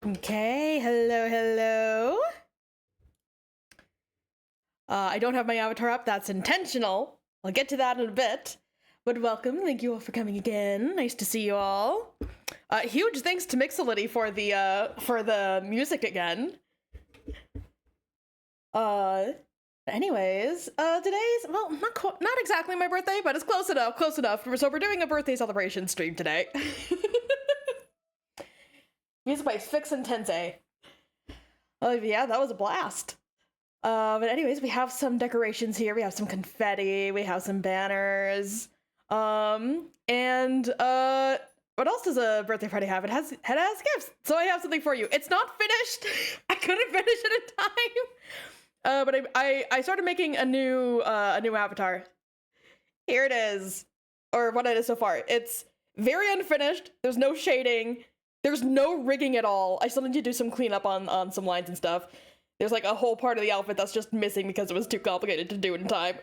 Okay, hello. I don't have my avatar up. That's intentional. I'll get to that in a bit. But welcome. Thank you all for coming again. Nice to see you all. Huge thanks to Mixality for the music again. Anyways, today's, well, not exactly my birthday, but it's close enough. So we're doing a birthday celebration stream today. Music by Fix and Tensei. Oh yeah, that was a blast. But anyways, we have some decorations here. We have some confetti. We have some banners. What else does a birthday party have? It has gifts. So I have something for you. It's not finished. I couldn't finish it in time. But I started making a new avatar. Here it is, or what it is so far. It's very unfinished. There's no shading. There's no rigging at all. I still need to do some cleanup on some lines and stuff. There's like a whole part of the outfit that's just missing because it was too complicated to do in time.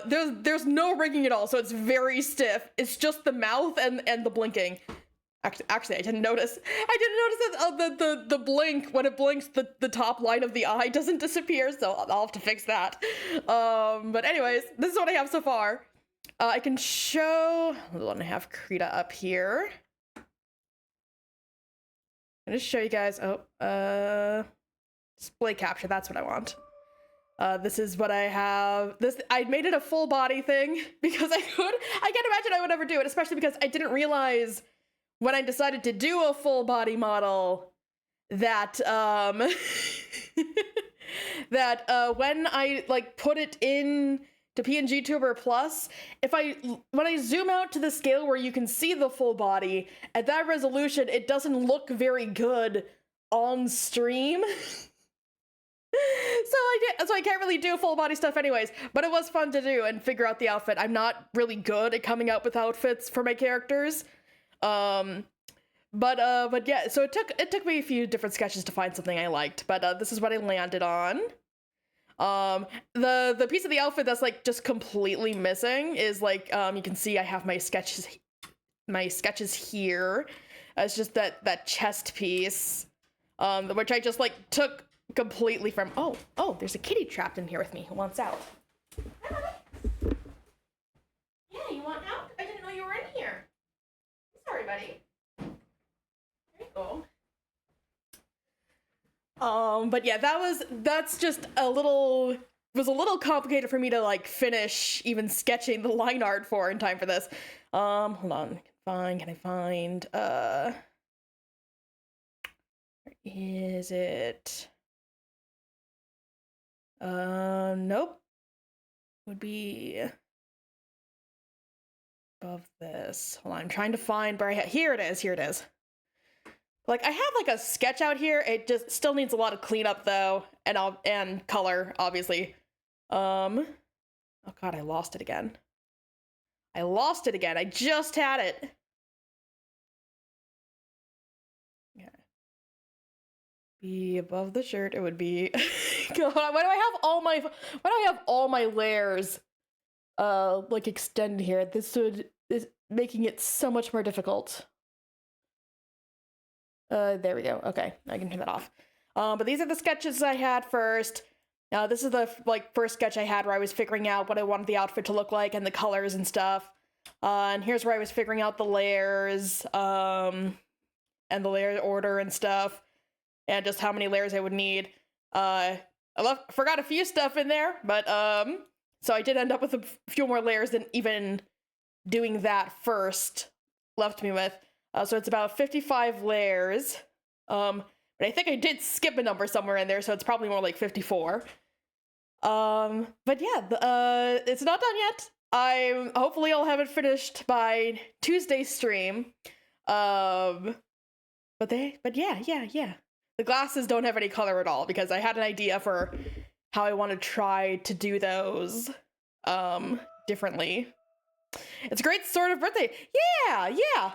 There's no rigging at all, so it's very stiff. It's just the mouth and the blinking. Actually, I didn't notice. That the blink, when it blinks, the top line of the eye doesn't disappear, so I'll have to fix that. But anyways, this is what I have so far. I can show. Hold on, I have Krita up here. I'm gonna show you guys. Display capture. That's what I want. This is what I have. I made it a full body thing because I can't imagine I would ever do it, especially because I didn't realize when I decided to do a full body model that when I like put it in to PNG Tuber Plus, when I zoom out to the scale where you can see the full body, at that resolution, it doesn't look very good on stream. So I can't really do full body stuff anyways, but it was fun to do and figure out the outfit. I'm not really good at coming up with outfits for my characters. But yeah, so it took me a few different sketches to find something I liked, but this is what I landed on. The piece of the outfit that's like just completely missing is like, you can see I have my sketches here. It's just that chest piece, which I just like took completely from, oh, there's a kitty trapped in here with me who wants out. Yeah, you want out? I didn't know you were in here. Sorry, buddy. There you go. But yeah, that's just was a little complicated for me to like finish even sketching the line art for in time for this. Hold on, can I find, where is it? Nope. Would be above this. Hold on, I'm trying to find where here it is. Like, I have, like, a sketch out here. It just still needs a lot of cleanup, though, and color, obviously. Oh, God, I lost it again. I just had it. Yeah. Be above the shirt. It would be... God, why do I have all my layers, like, extended here? This is making it so much more difficult. There we go. Okay, I can turn that off. But these are the sketches I had first. This is the first sketch I had where I was figuring out what I wanted the outfit to look like and the colors and stuff. And here's where I was figuring out the layers, and the layer order and stuff, and just how many layers I would need. I forgot a few stuff in there, but so I did end up with a few more layers than even doing that first left me with. So it's about 55 layers. But I think I did skip a number somewhere in there, so it's probably more like 54. But yeah, it's not done yet. Hopefully I'll have it finished by Tuesday's stream. But yeah. The glasses don't have any color at all because I had an idea for how I want to try to do those, differently. It's a great sort of birthday. Yeah.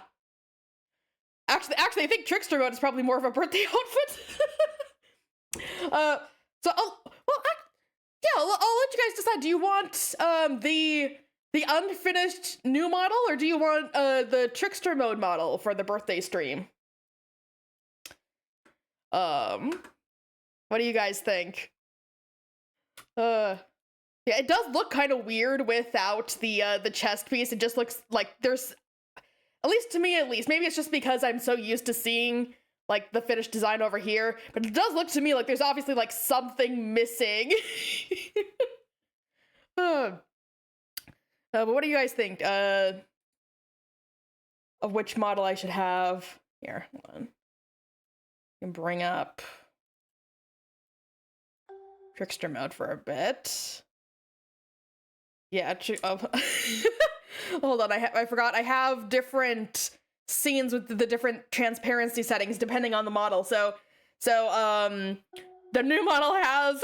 Actually, I think Trickster mode is probably more of a birthday outfit. I'll let you guys decide. Do you want the the unfinished new model, or do you want the trickster mode model for the birthday stream? What do you guys think? Yeah, it does look kind of weird without the chest piece. It just looks like there's, at least to me, maybe it's just because I'm so used to seeing like the finished design over here, but it does look to me like there's obviously like something missing. But what do you guys think of which model I should have? Here, hold on. I can bring up trickster mode for a bit. Yeah, hold on, I forgot. I have different scenes with the different transparency settings depending on the model. So the new model has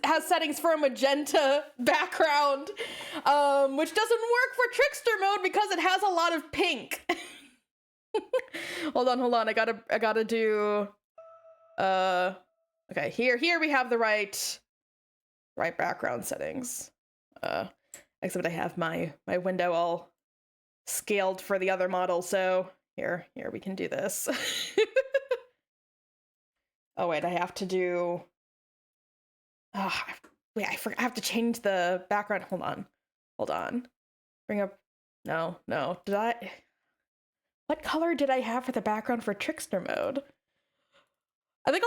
has settings for a magenta background, which doesn't work for trickster mode because it has a lot of pink. hold on, I gotta do okay, here we have the right background settings, except I have my window all scaled for the other model, so here we can do this. Oh wait, I have to do, wait, I have to change the background. Hold on. Bring up, no, did I, what color did I have for the background for trickster mode? I think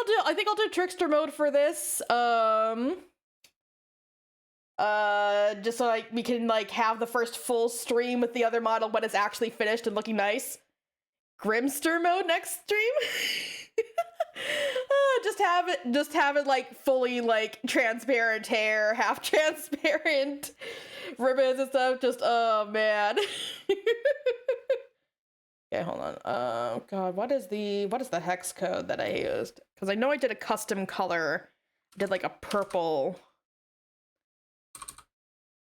I'll do trickster mode for this, just so like we can like have the first full stream with the other model when it's actually finished and looking nice. Grimster mode next stream. just have it like fully like transparent hair, half transparent ribbons and stuff. Just, oh man. Okay, hold on. Oh god, what is the hex code that I used? Because I know I did a custom color. I did like a purple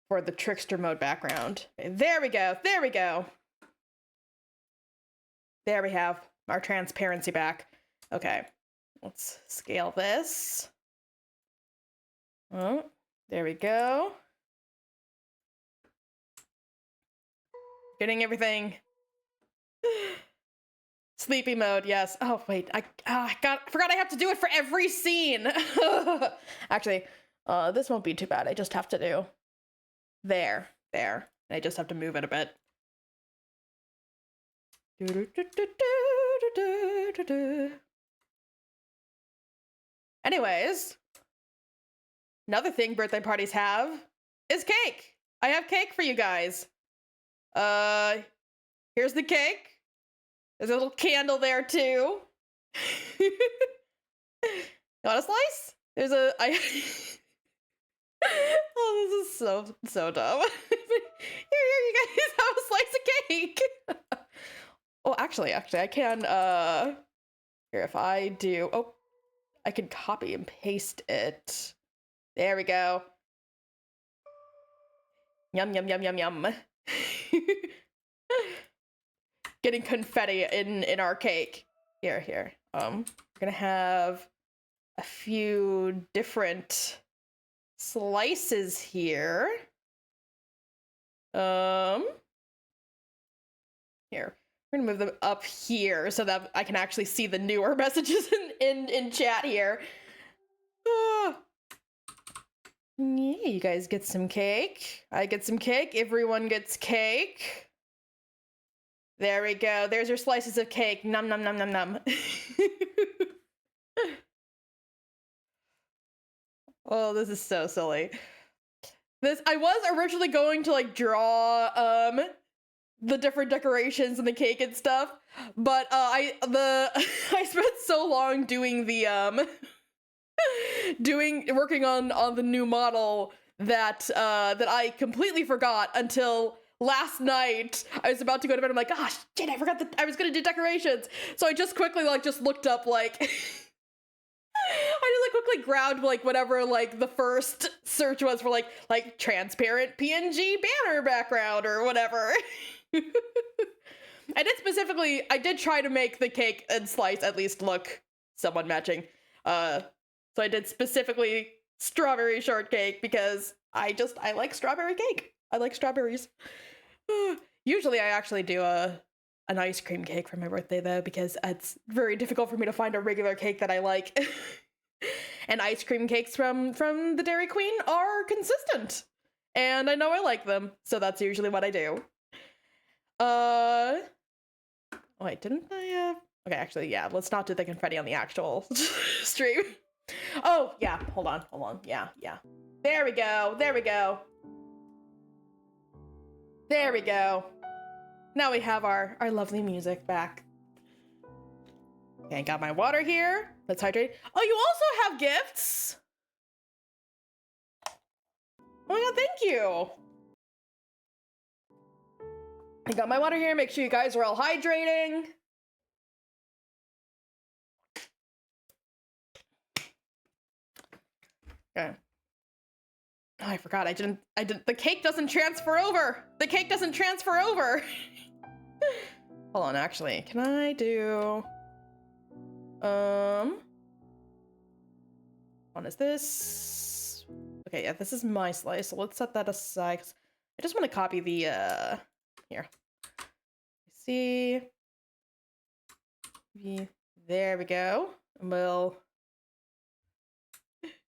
for the trickster mode background. Okay, there we go. There we have our transparency back. Okay, let's scale this. Oh, there we go. Getting everything. Sleepy mode, yes. Oh wait, I forgot I have to do it for every scene. Actually, this won't be too bad. I just have to do there. I just have to move it a bit. Anyways, another thing birthday parties have is cake. I have cake for you guys. Here's the cake. There's a little candle there too. You want a slice? There's a oh, this is so dumb. Here, you guys have a slice of cake. Oh, actually, I can, here, if I do, oh, I can copy and paste it. There we go. Yum. Getting confetti in our cake. Here. We're gonna have a few different slices here. Here. We're gonna move them up here so that I can actually see the newer messages in chat here. Yeah, you guys get some cake. I get some cake. Everyone gets cake. There we go. There's your slices of cake. Nom. Oh, this is so silly. I was originally going to like draw the different decorations and the cake and stuff, but I spent so long doing the working on the new model that I completely forgot until last night. I was about to go to bed. I'm like, gosh, shit, I forgot that I was gonna do decorations. So I just quickly just looked up I just quickly grabbed whatever the first search was for like transparent PNG banner background or whatever. I did try to make the cake and slice at least look somewhat matching. So I did specifically strawberry shortcake because I like strawberry cake. I like strawberries. Usually I actually do an ice cream cake for my birthday though, because it's very difficult for me to find a regular cake that I like. And ice cream cakes from the Dairy Queen are consistent. And I know I like them, so that's usually what I do. Wait, didn't I okay, actually, yeah, let's not do the confetti on the actual stream. Oh, yeah, hold on. Yeah. There we go. There we go. Now we have our lovely music back. Okay, got my water here. Let's hydrate. Oh, you also have gifts? Oh my god, thank you. I got my water here. Make sure you guys are all hydrating. Okay. Oh, I forgot. I didn't. The cake doesn't transfer over. The cake doesn't transfer over. Hold on, actually. Can I do... What is this? Okay, yeah, this is my slice, so let's set that aside. I just want to copy the, here. See? There we go. And we'll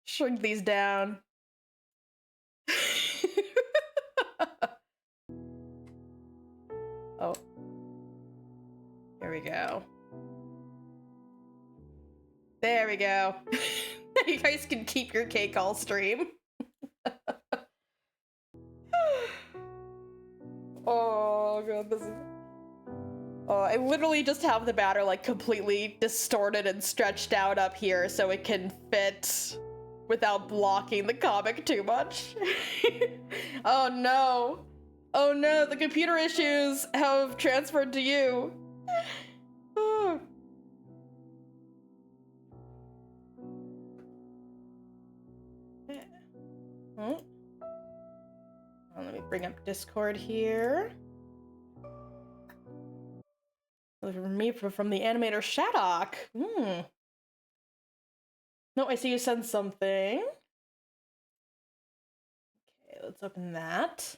shrink these down. Oh. There we go. There we go. You guys can keep your cake all stream. Oh god, this is... Oh, I literally just have the batter like completely distorted and stretched out up here so it can fit without blocking the comic too much. Oh no. Oh no, the computer issues have transferred to you. Oh. Oh, let me bring up Discord here. From me from the animator Shadok. No, I see you sent something. Okay, let's open that.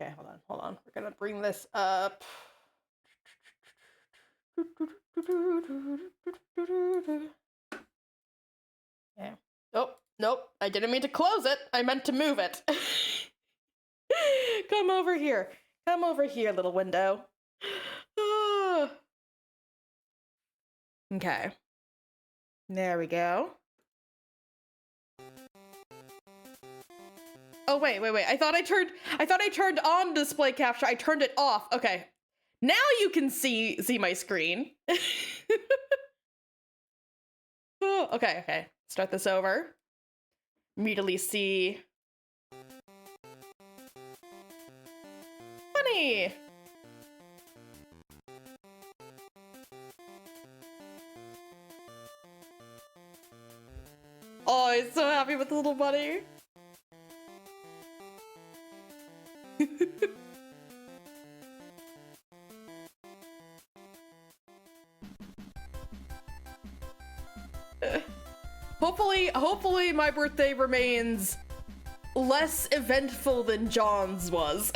Okay, hold on. We're gonna bring this up. Yeah. Oh, nope. I didn't mean to close it. I meant to move it. Come over here. Come over here, little window. Okay. There we go. Oh, wait. I thought I turned on display capture. I turned it off. Okay. Now you can see my screen. Oh, okay. Start this over. Immediately see. Bunny! Oh, I'm so happy with the little bunny. Hopefully my birthday remains less eventful than John's was.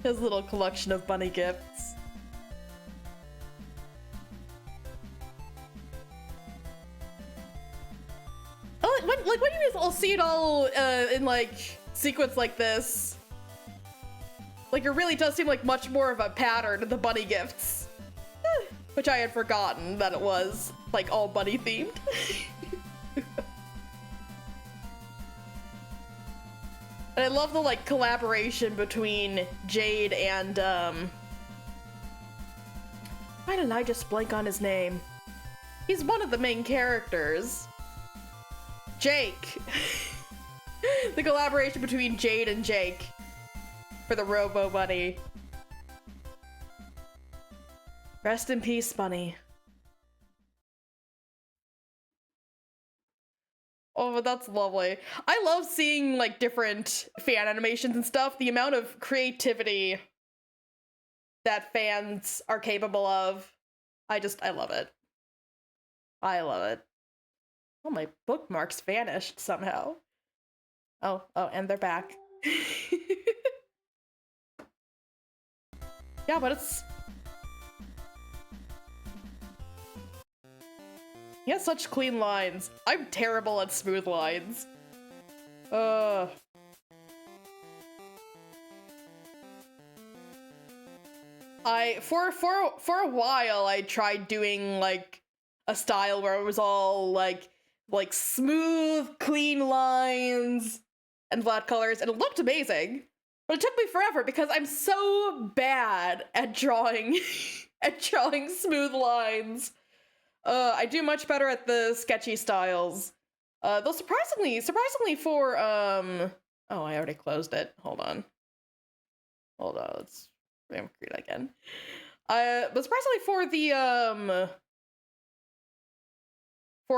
His little collection of bunny gifts. Like when you guys all see it all in like sequence like this, like it really does seem like much more of a pattern of the bunny gifts, which I had forgotten that it was like all bunny themed. And I love the like collaboration between Jade and why didn't I just blank on his name? He's one of the main characters. Jake. The collaboration between Jade and Jake for the Robo Bunny. Rest in peace, Bunny. Oh but that's lovely. I love seeing like different fan animations and stuff. The amount of creativity that fans are capable of. I love it. I love it. Oh, my bookmarks vanished somehow. Oh, and they're back. Yeah, but it's... He has such clean lines. I'm terrible at smooth lines. For a while I tried doing like a style where it was all like smooth, clean lines and flat colors, and it looked amazing. But it took me forever because I'm so bad at drawing smooth lines. I do much better at the sketchy styles. Though surprisingly for oh, I already closed it. Hold on, let's create it again. But surprisingly for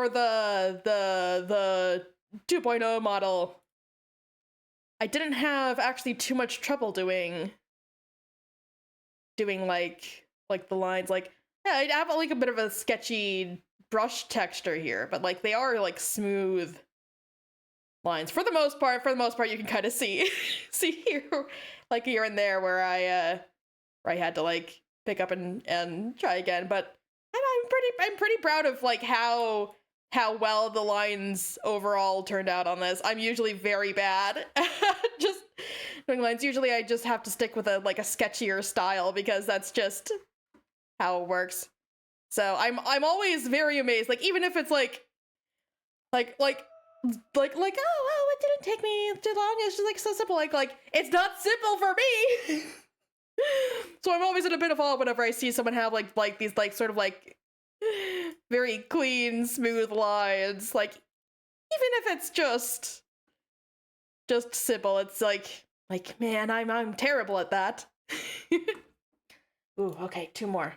the 2.0 model, I didn't have actually too much trouble doing like the lines. Like, yeah, I have like a bit of a sketchy brush texture here, but like they are like smooth lines for the most part. You can kind of see here, like here and there where I had to like pick up and try again. But I'm pretty proud of like how well the lines overall turned out on this. I'm usually very bad at just doing lines. Usually I just have to stick with a sketchier style because that's just how it works. So I'm always very amazed. Like, even if it's like oh it didn't take me too long. It's just like so simple. Like it's not simple for me. So I'm always in a bit of awe whenever I see someone have like these like sort of like very clean, smooth lines. Like, even if it's just simple, it's like man, I'm terrible at that. Ooh, okay, 2 more.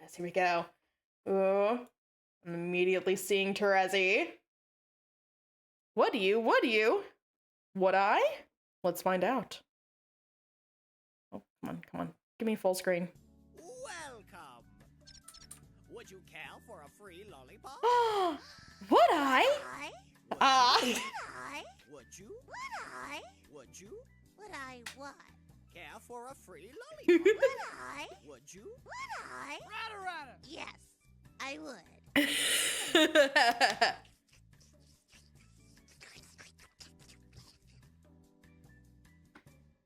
Yes, here we go. Ooh, I'm immediately seeing Terezi. What do you? Would I? Let's find out. Oh, come on. Give me full screen. Welcome. Would you care for a free lollipop? Would I? Would you? Would I? Would you? Would I what? Care for a free lollipop? Would I? Would you? Would I? Rada. Yes, I would.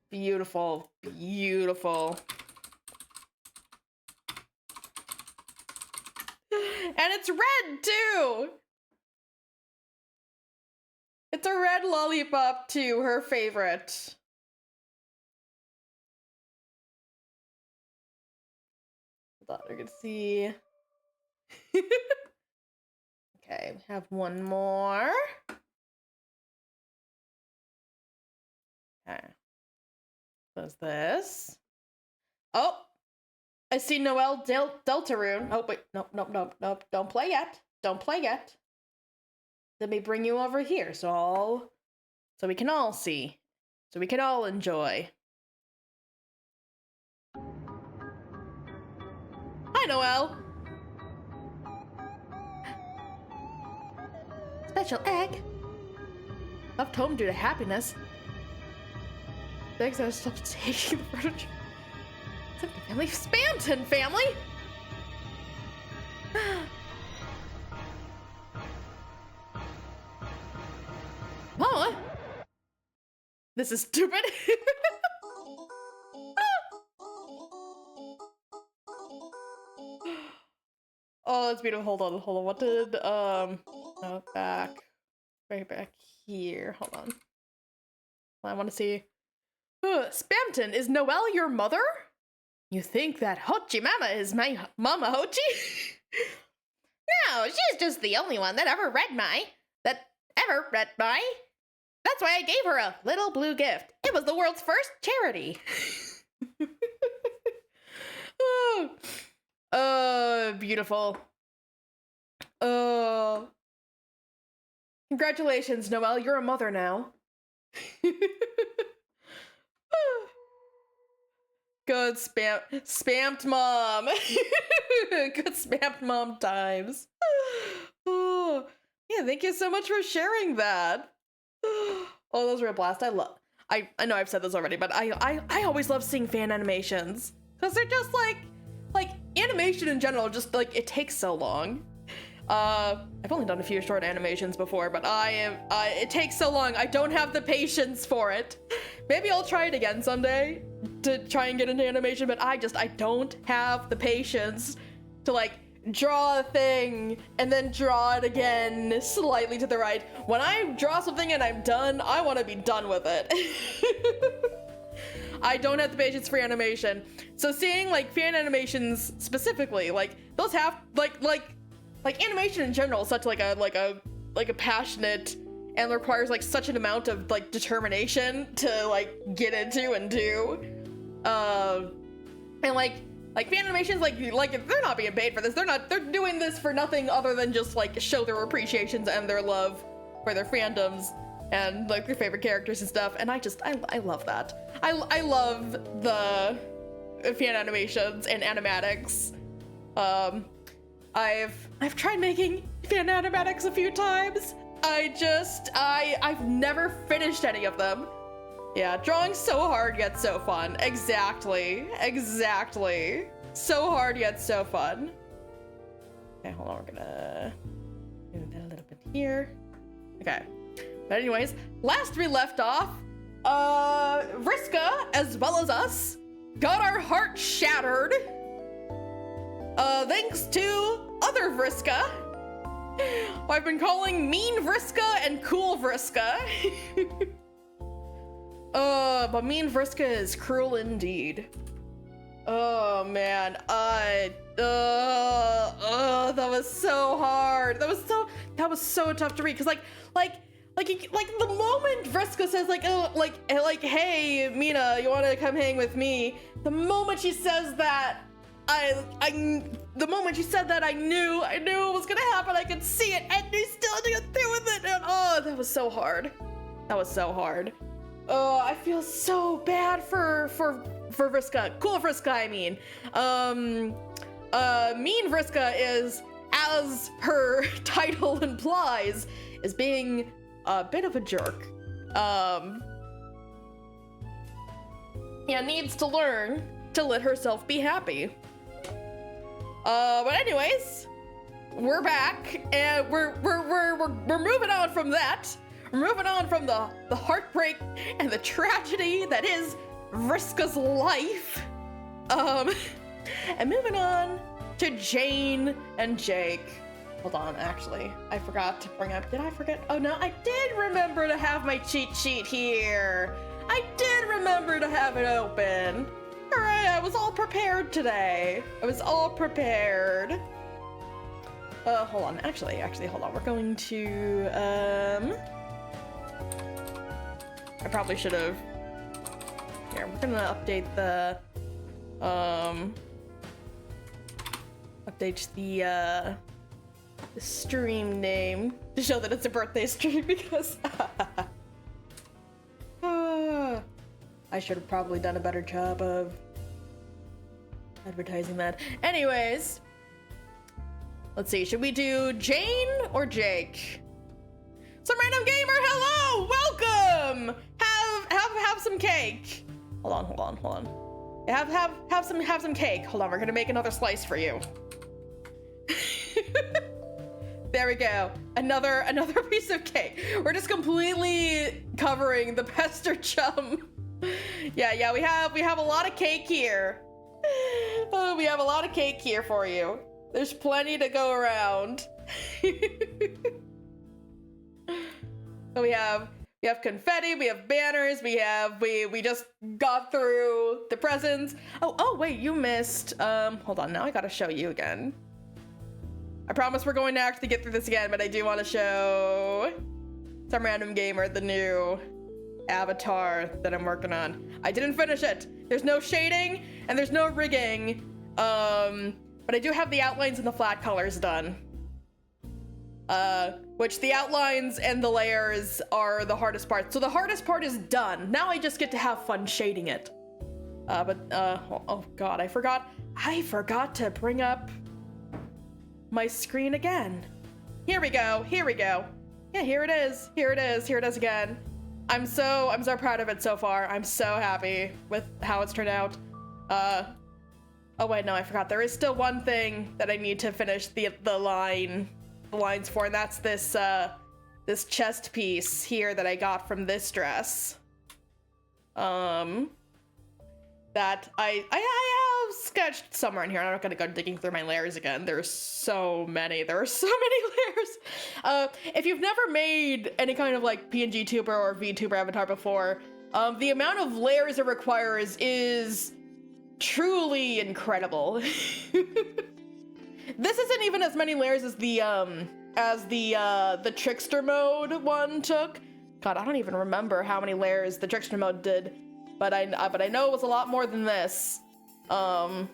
Beautiful. And it's red too! It's a red lollipop too, her favorite. Thought I could see. Okay, we have one more. Okay. What's this? Oh! I see Noelle Deltarune. Oh, wait. Nope. Don't play yet. Let me bring you over here so we can all see. So we can all enjoy. Hi, Noelle. Special egg. Left home due to happiness. The eggs are stopped taking the furniture. Family Spamton family. Mama, this is stupid. Oh, that's beautiful. Hold on. What did no, right back here. Hold on. I want to see. Spamton, is Noelle your mother? You think that Hochi Mama is my Mama Hochi? No, she's just the only one that ever read my. That's why I gave her a little blue gift. It was the world's first charity. Oh, beautiful. Congratulations, Noelle, you're a mother now. Good spammed mom. Good spammed mom times. Oh, yeah, thank you so much for sharing that. Oh, those were a blast. I know I've said this already, but I always love seeing fan animations because they're just like animation in general. Just like it takes so long. I've only done a few short animations before, but it takes so long. I don't have the patience for it. Maybe I'll try it again someday to try and get into animation, but I don't have the patience to like draw a thing and then draw it again slightly to the right. When I draw something and I'm done, I want to be done with it. I don't have the patience for animation. So seeing like fan animations specifically, like those have like animation in general is such like a passionate and requires like such an amount of like determination to like get into and do. And like fan animations, like they're not being paid for this. They're doing this for nothing other than just like show their appreciations and their love for their fandoms and like their favorite characters and stuff. And I love that. I love the fan animations and animatics. I've tried making fan animatics a few times. I've never finished any of them. Yeah, drawing's so hard yet so fun. Exactly. So hard yet so fun. Okay, hold on, we're gonna do that a little bit here. Okay. But anyways, last we left off, Vriska, as well as us, got our heart shattered. Thanks to other Vriska. I've been calling Mean Vriska and Cool Vriska. But Mean Vriska is cruel indeed. Oh man, that was so hard. That was so tough to read, cause like the moment Vriska says like hey Mina, you want to come hang with me? The moment she says that, the moment she said that, I knew it was gonna happen. I could see it, and we still didn't get through with it. And oh, that was so hard. Oh, I feel so bad for Vriska. Cool Vriska, I mean. Mean Vriska is, as her title implies, is being a bit of a jerk. Yeah, needs to learn to let herself be happy. But anyways, we're back, and we're moving on from that. We're moving on from the heartbreak and the tragedy that is Vriska's life. And moving on to Jane and Jake. Hold on, actually, I forgot to bring up, did I forget? Oh no, I did remember to have my cheat sheet here. I did remember to have it open. All right, I was all prepared today. Hold on, actually, hold on. We're going to, I probably should have, here, we're gonna update the, the stream name to show that it's a birthday stream, because I should have probably done a better job of advertising that. Anyways, let's see, should we do Jane or Jake? Some random gamer, hello, welcome. Have some cake. Hold on. Have some cake. Hold on, we're gonna make another slice for you. There we go. Another piece of cake. We're just completely covering the pester chum. Yeah, we have a lot of cake here. Oh, we have a lot of cake here for you. There's plenty to go around. So we have confetti, we have banners, we just got through the presents. Oh wait, you missed. Hold on, now I gotta show you again. I promise we're going to actually get through this again, but I do want to show some random gamer the new avatar that I'm working on. I didn't finish it. There's no shading and there's no rigging. But I do have the outlines and the flat colors done. which the outlines and the layers are the hardest part. So the hardest part is done. Now I just get to have fun shading it. Oh god, I forgot to bring up my screen again. Here we go. Yeah, here it is again. I'm so proud of it so far. I'm so happy with how it's turned out. Oh wait, no, I forgot. There is still one thing that I need to finish the lines for, and that's this this chest piece here that I got from this dress. That I have sketched somewhere in here. I'm not gonna go digging through my layers again. There's so many. There are so many layers. If you've never made any kind of like PNG tuber or VTuber avatar before, the amount of layers it requires is truly incredible. This isn't even as many layers as the trickster mode one took. God, I don't even remember how many layers the trickster mode did. But I know it was a lot more than this. I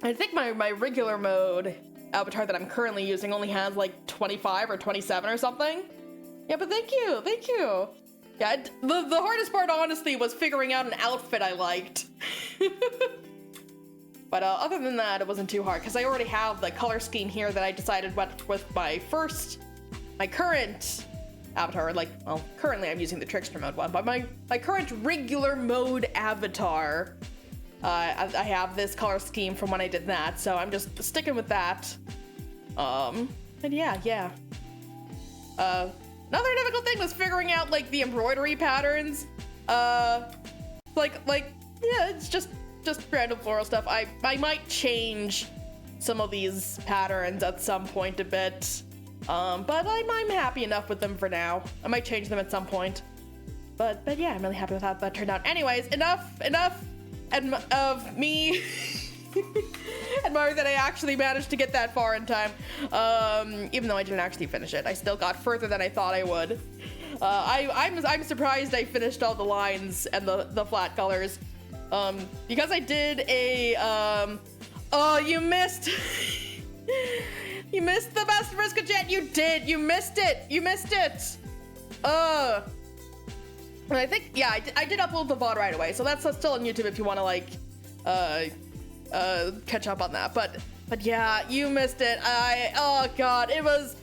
think my regular mode avatar that I'm currently using only has like 25 or 27 or something. Yeah, but thank you. Yeah, the hardest part honestly was figuring out an outfit I liked. But other than that, it wasn't too hard because I already have the color scheme here that I decided went with my current avatar. Like, well, currently I'm using the trickster mode one, but my current regular mode avatar, I have this color scheme from when I did that, so I'm just sticking with that. And yeah. Another difficult thing was figuring out like the embroidery patterns. Yeah, it's just random floral stuff. I might change some of these patterns at some point a bit. But I'm happy enough with them for now. I might change them at some point. But yeah, I'm really happy with how that turned out. Anyways, enough of me admiring that I actually managed to get that far in time. Even though I didn't actually finish it. I still got further than I thought I would. I'm surprised I finished all the lines and the flat colors. Because I did a, oh, you missed. You missed the best Vriska Jet. You did. You missed it. And I think, yeah, I did upload the VOD right away, so that's still on YouTube if you want to like catch up on that. But yeah, you missed it. Oh god, I was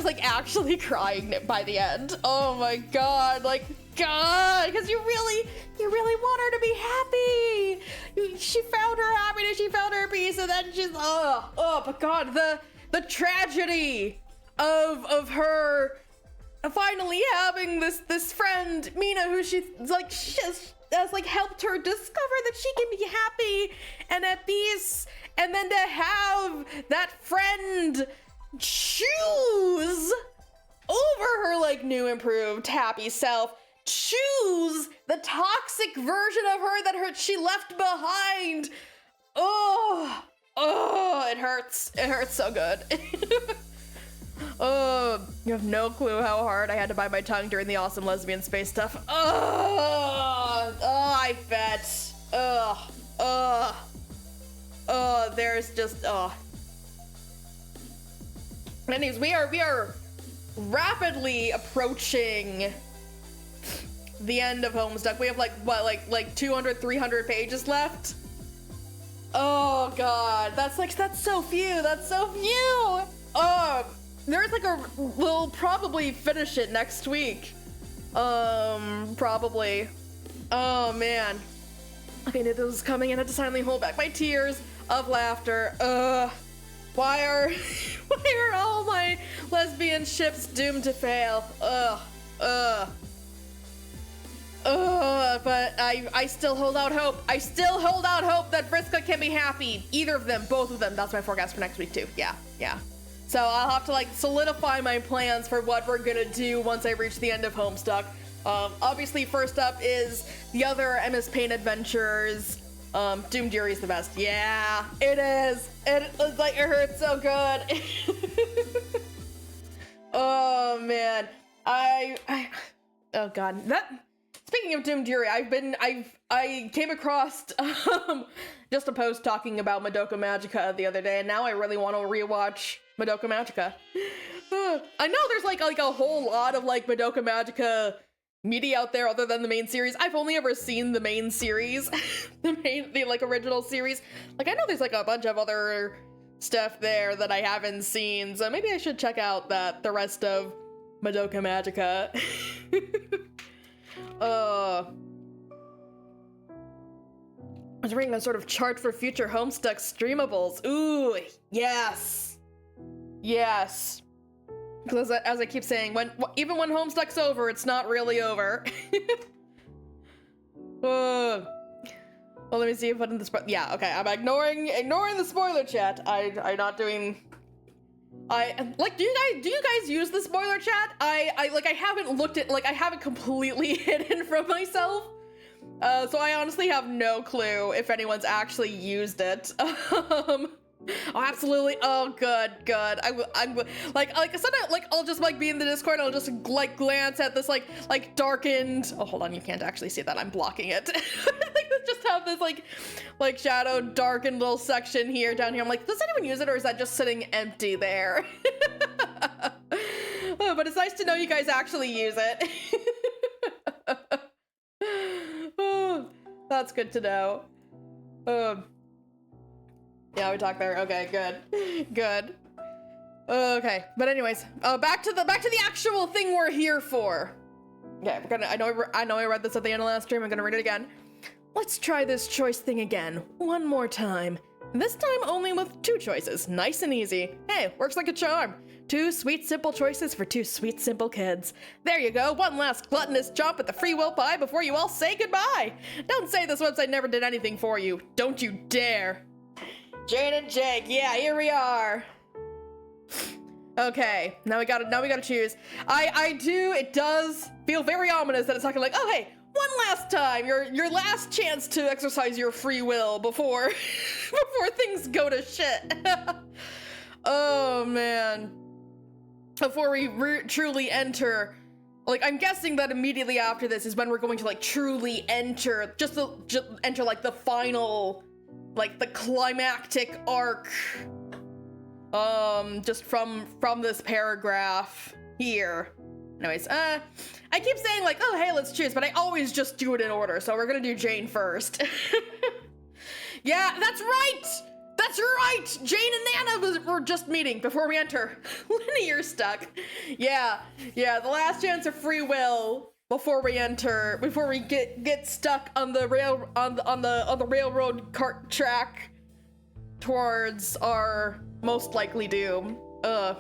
like actually crying by the end. Oh my god, like god, because you really want her to be happy. She found her happiness, she found her peace, and then she's but god, the tragedy of her finally having this friend Mina, who has helped her discover that she can be happy and at peace, and then to have that friend choose over her like new improved happy self, choose the toxic version of her that she left behind. It hurts so good. You have no clue how hard I had to bite my tongue during the awesome lesbian space stuff. I bet. There's just, Anyways, we are rapidly approaching the end of Homestuck. We have like 200, 300 pages left. Oh god, that's so few. There's we'll probably finish it next week. Probably. Oh man. Okay, this is coming in. I had to silently hold back my tears of laughter. Why are all my lesbian ships doomed to fail? But I still hold out hope. I still hold out hope that Vriska can be happy. Either of them, both of them. That's my forecast for next week too. Yeah. So I'll have to solidify my plans for what we're gonna do once I reach the end of Homestuck. Obviously first up is the other MS Paint adventures. Doom Fury's the best. Yeah, it is. It hurts so good. Oh man. Oh god. Speaking of Doom Fury, I came across just a post talking about Madoka Magica the other day, and now I really want to rewatch Madoka Magica. I know there's like a whole lot of like Madoka Magica media out there other than the main series. I've only ever seen the main series, the like original series. Like I know there's like a bunch of other stuff there that I haven't seen, so maybe I should check out the rest of Madoka Magica. I was reading a sort of chart for future Homestuck streamables. Ooh, yes. Yes. Because as I keep saying, even when Homestuck's over, it's not really over. Well, let me see if I did this. Yeah, okay. I'm ignoring the spoiler chat. I'm not doing. Do you guys use the spoiler chat? I haven't looked at, I haven't completely hidden from myself. So I honestly have no clue if anyone's actually used it. Oh, absolutely. Oh, good. I'm sometimes I'll just be in the Discord. And I'll just glance at this darkened. Oh, hold on. You can't actually see that. I'm blocking it. Just have this shadow darkened little section here down here. I'm like, does anyone use it, or is that just sitting empty there? Oh, but it's nice to know you guys actually use it. Oh, that's good to know. Yeah, we talked there. Okay, good. Okay, but anyways, back to the actual thing we're here for. Okay, I know I read this at the end of last stream. I'm gonna read it again. Let's try this choice thing again, one more time. This time only with 2 choices, nice and easy. Hey, works like a charm. 2 sweet, simple choices for 2 sweet, simple kids. There you go, one last gluttonous chomp at the free will pie before you all say goodbye. Don't say this website never did anything for you. Don't you dare. Jane and Jake, yeah, here we are. Okay, now we gotta choose. It does feel very ominous that it's not oh hey, one last time, your last chance to exercise your free will before things go to shit. Oh man. Before we truly enter, I'm guessing that immediately after this is when we're going to truly enter, enter the final, the climactic arc, just from this paragraph here. Anyways, I keep saying oh hey, let's choose, but I always just do it in order, so we're gonna do Jane first. Yeah, that's right! That's right! Jane and Nana were just meeting before we enter. Linear stuck. Yeah, the last chance of free will before we get stuck on the railroad cart track towards our most likely doom. Oh,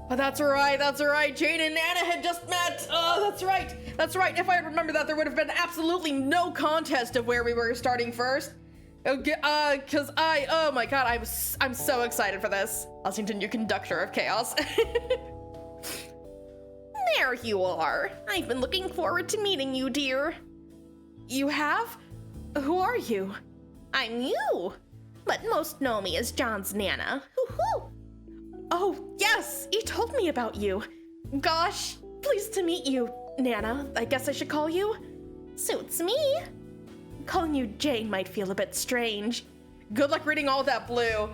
that's right. Jane and Nana had just met. Oh, that's right. If I remember that, there would have been absolutely no contest of where we were starting first. Cause oh my god, I'm so excited for this. Ossington, you conductor of chaos. There you are. I've been looking forward to meeting you, dear. You have? Who are you? I'm you, but most know me as John's Nana. Hoo-hoo. Oh, yes, he told me about you. Gosh, pleased to meet you, Nana, I guess I should call you. Suits me. Calling you Jane might feel a bit strange. Good luck reading all that blue.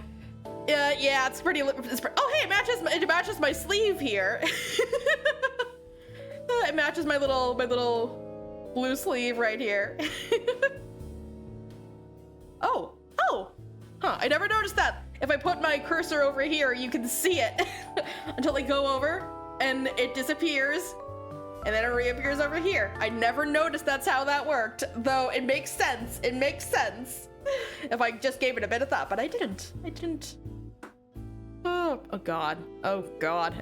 Yeah, it's pretty. Oh, hey, it matches my sleeve here. It matches my little blue sleeve right here. Oh, huh, I never noticed that. If I put my cursor over here, you can see it until I go over and it disappears. And then it reappears over here. I never noticed that's how that worked, though it makes sense. It makes sense if I just gave it a bit of thought, but I didn't. Oh god. I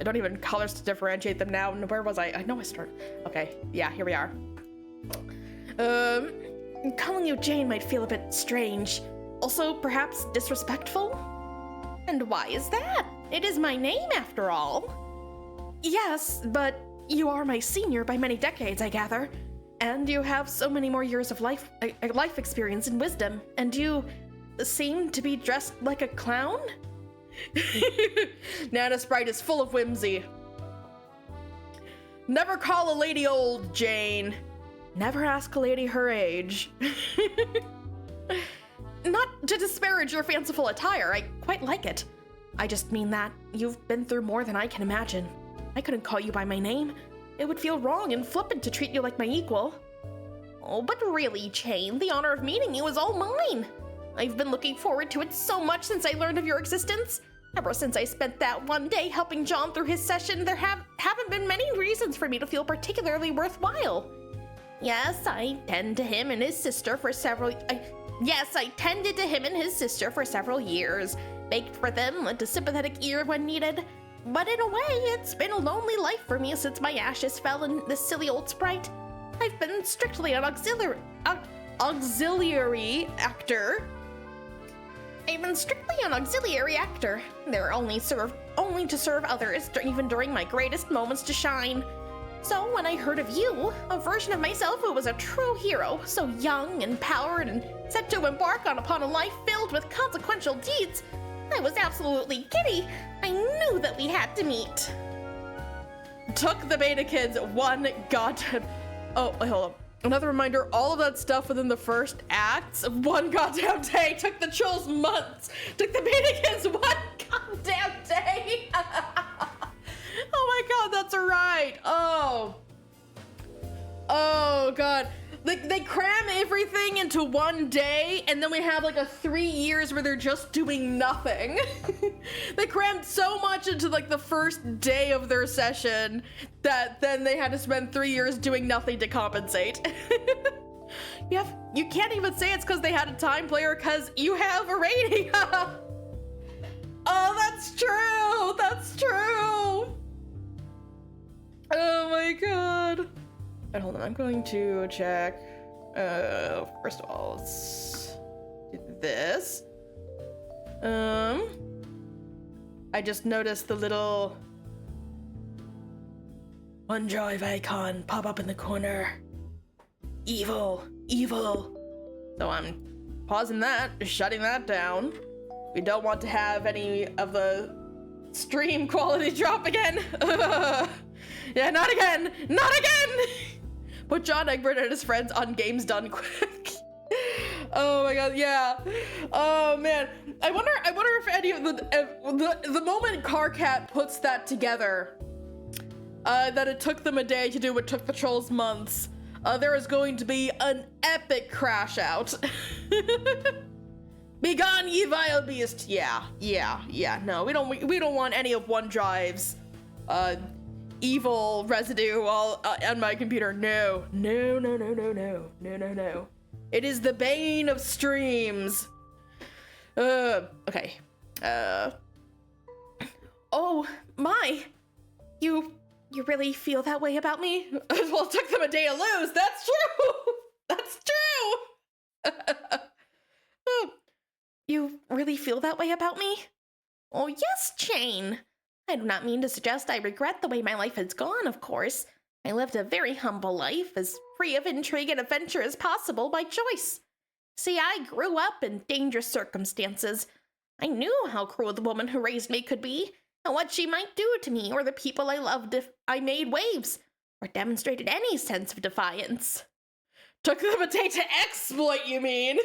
don't even colors to differentiate them now. Where was I? I know I started. Okay, yeah, here we are. Calling you Jane might feel a bit strange. Also, perhaps disrespectful? And why is that? It is my name, after all. Yes, but you are my senior by many decades, I gather. And you have so many more years of life experience and wisdom. And you seem to be dressed like a clown? Nana Sprite is full of whimsy. Never call a lady old, Jane. Never ask a lady her age. Not to disparage your fanciful attire, I quite like it. I just mean that you've been through more than I can imagine. I couldn't call you by my name. It would feel wrong and flippant to treat you like my equal. Oh, but really, Chain, the honor of meeting you is all mine. I've been looking forward to it so much since I learned of your existence. Ever since I spent that one day helping John through his session, there haven't been many reasons for me to feel particularly worthwhile. Yes, I tended to him and his sister for several years, baked for them, lent a sympathetic ear when needed. But in a way, it's been a lonely life for me since my ashes fell in this silly old sprite. I've been strictly an auxiliary actor. They're only to serve others, even during my greatest moments to shine. So when I heard of you, a version of myself who was a true hero, so young and empowered and set to embark upon a life filled with consequential deeds, I was absolutely giddy. I knew that we had to meet. Took the beta kids one goddamn... Oh, wait, hold on. Another reminder, all of that stuff within the first acts, one goddamn day. Took the trolls months. Took the beta kids one goddamn day. Oh my god, that's right. Oh god. They cram everything into one day, and then we have like a 3 years where they're just doing nothing. They crammed so much into like the first day of their session that then they had to spend 3 years doing nothing to compensate. You can't even say it's because they had a time player, because you have a rating. Oh, that's true. That's true. Oh my god. And hold on, I'm going to check. First of all, let's do this. I just noticed the little OneDrive icon pop up in the corner. Evil. So I'm pausing that, shutting that down. We don't want to have any of the stream quality drop again. Yeah, not again! Put John Egbert and his friends on Games Done Quick. Oh my god, yeah. Oh man, I wonder if any of the moment Carcat puts that together, that it took them a day to do what took the trolls months. There is going to be an epic crash out. Begone, ye vile beast! Yeah. No, we don't want any of OneDrive's evil residue all on my computer. No. It is the bane of streams. Okay. Oh my, you really feel that way about me? Well, it took them a day to lose. That's true. You really feel that way about me? Oh yes, Chain. I do not mean to suggest I regret the way my life has gone, of course. I lived a very humble life, as free of intrigue and adventure as possible by choice. See, I grew up in dangerous circumstances. I knew how cruel the woman who raised me could be, and what she might do to me or the people I loved if I made waves, or demonstrated any sense of defiance. Took them a day to exploit, you mean?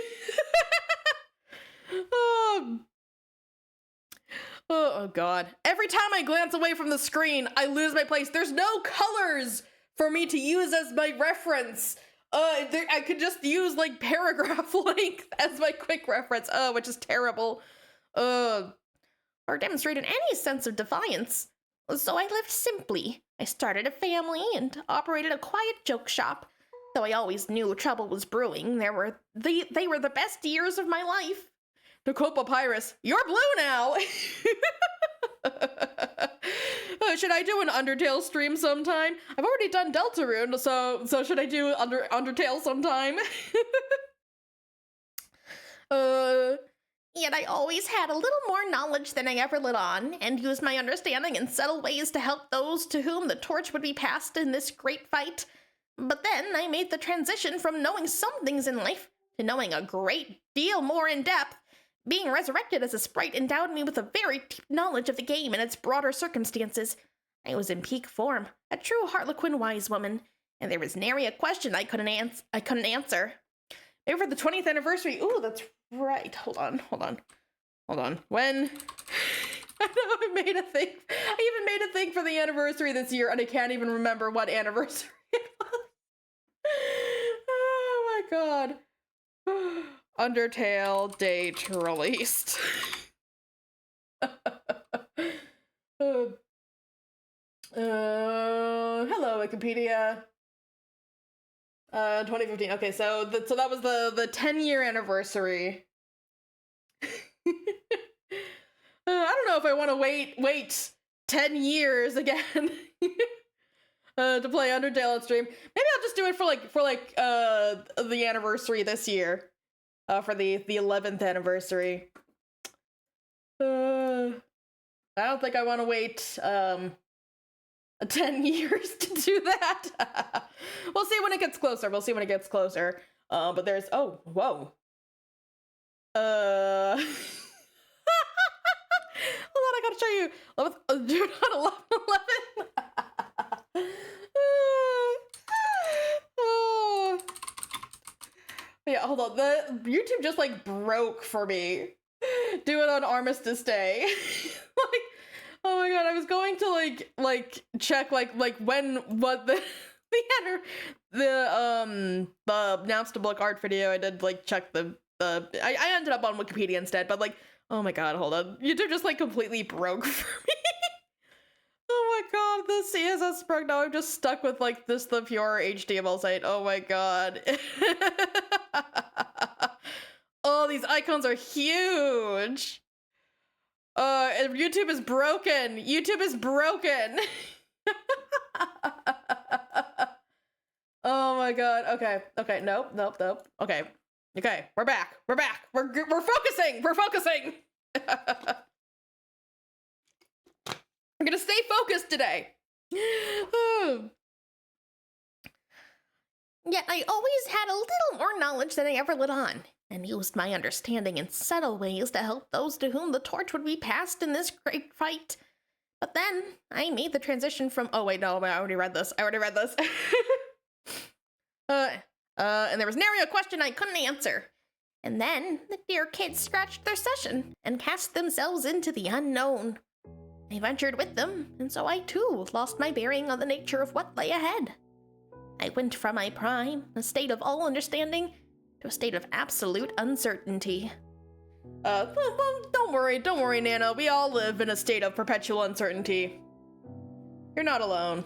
Oh god. Every time I glance away from the screen, I lose my place. There's no colors for me to use as my reference. I could just use like paragraph length as my quick reference, which is terrible. Or demonstrated any sense of defiance. So I lived simply. I started a family and operated a quiet joke shop. Though I always knew trouble was brewing, they were the best years of my life. Nicole Papyrus, you're blue now! Should I do an Undertale stream sometime? I've already done Deltarune, so should I do Undertale sometime? Yet I always had a little more knowledge than I ever let on, and used my understanding in subtle ways to help those to whom the torch would be passed in this great fight. But then I made the transition from knowing some things in life to knowing a great deal more in depth. Being resurrected as a sprite endowed me with a very deep knowledge of the game and its broader circumstances. I was in peak form, a true Harlequin wise woman, and there was nary a question I couldn't answer. Maybe for the 20th anniversary. Ooh, that's right. Hold on. When I know I made a thing. I even made a thing for the anniversary this year, and I can't even remember what anniversary it was. Oh my god. Undertale date released. Hello, Wikipedia. 2015. Okay, so that was the 10-year anniversary. I don't know if I want to wait 10 years again to play Undertale on stream. Maybe I'll just do it for the anniversary this year, for the 11th anniversary. I don't think I want to wait 10 years to do that. We'll see when it gets closer. But there's whoa. Hold on, I gotta show you. Dude, on 11/11. Yeah, hold on. The YouTube just like broke for me. Do it on Armistice Day. Like, oh my god, I was going to like check what the announced to book art video. I did like check I ended up on Wikipedia instead, but like, oh my god, hold on. YouTube just like completely broke for me. Oh my god, the CSS broke. Now I'm just stuck with like the pure HTML site. Oh my god. Oh, these icons are huge. YouTube is broken. YouTube is broken. Oh my god. Okay. Nope. Okay, we're back. We're focusing. We're focusing. I'm gonna stay focused today. Yet I always had a little more knowledge than I ever let on, and used my understanding in subtle ways to help those to whom the torch would be passed in this great fight. But then, I made the transition from— oh wait, no, I already read this. And there was nary a question I couldn't answer. And then, the dear kids scratched their session, and cast themselves into the unknown. I ventured with them, and so I too lost my bearing on the nature of what lay ahead. I went from my prime, a state of all understanding, to a state of absolute uncertainty. Well, don't worry, Nana. We all live in a state of perpetual uncertainty. You're not alone.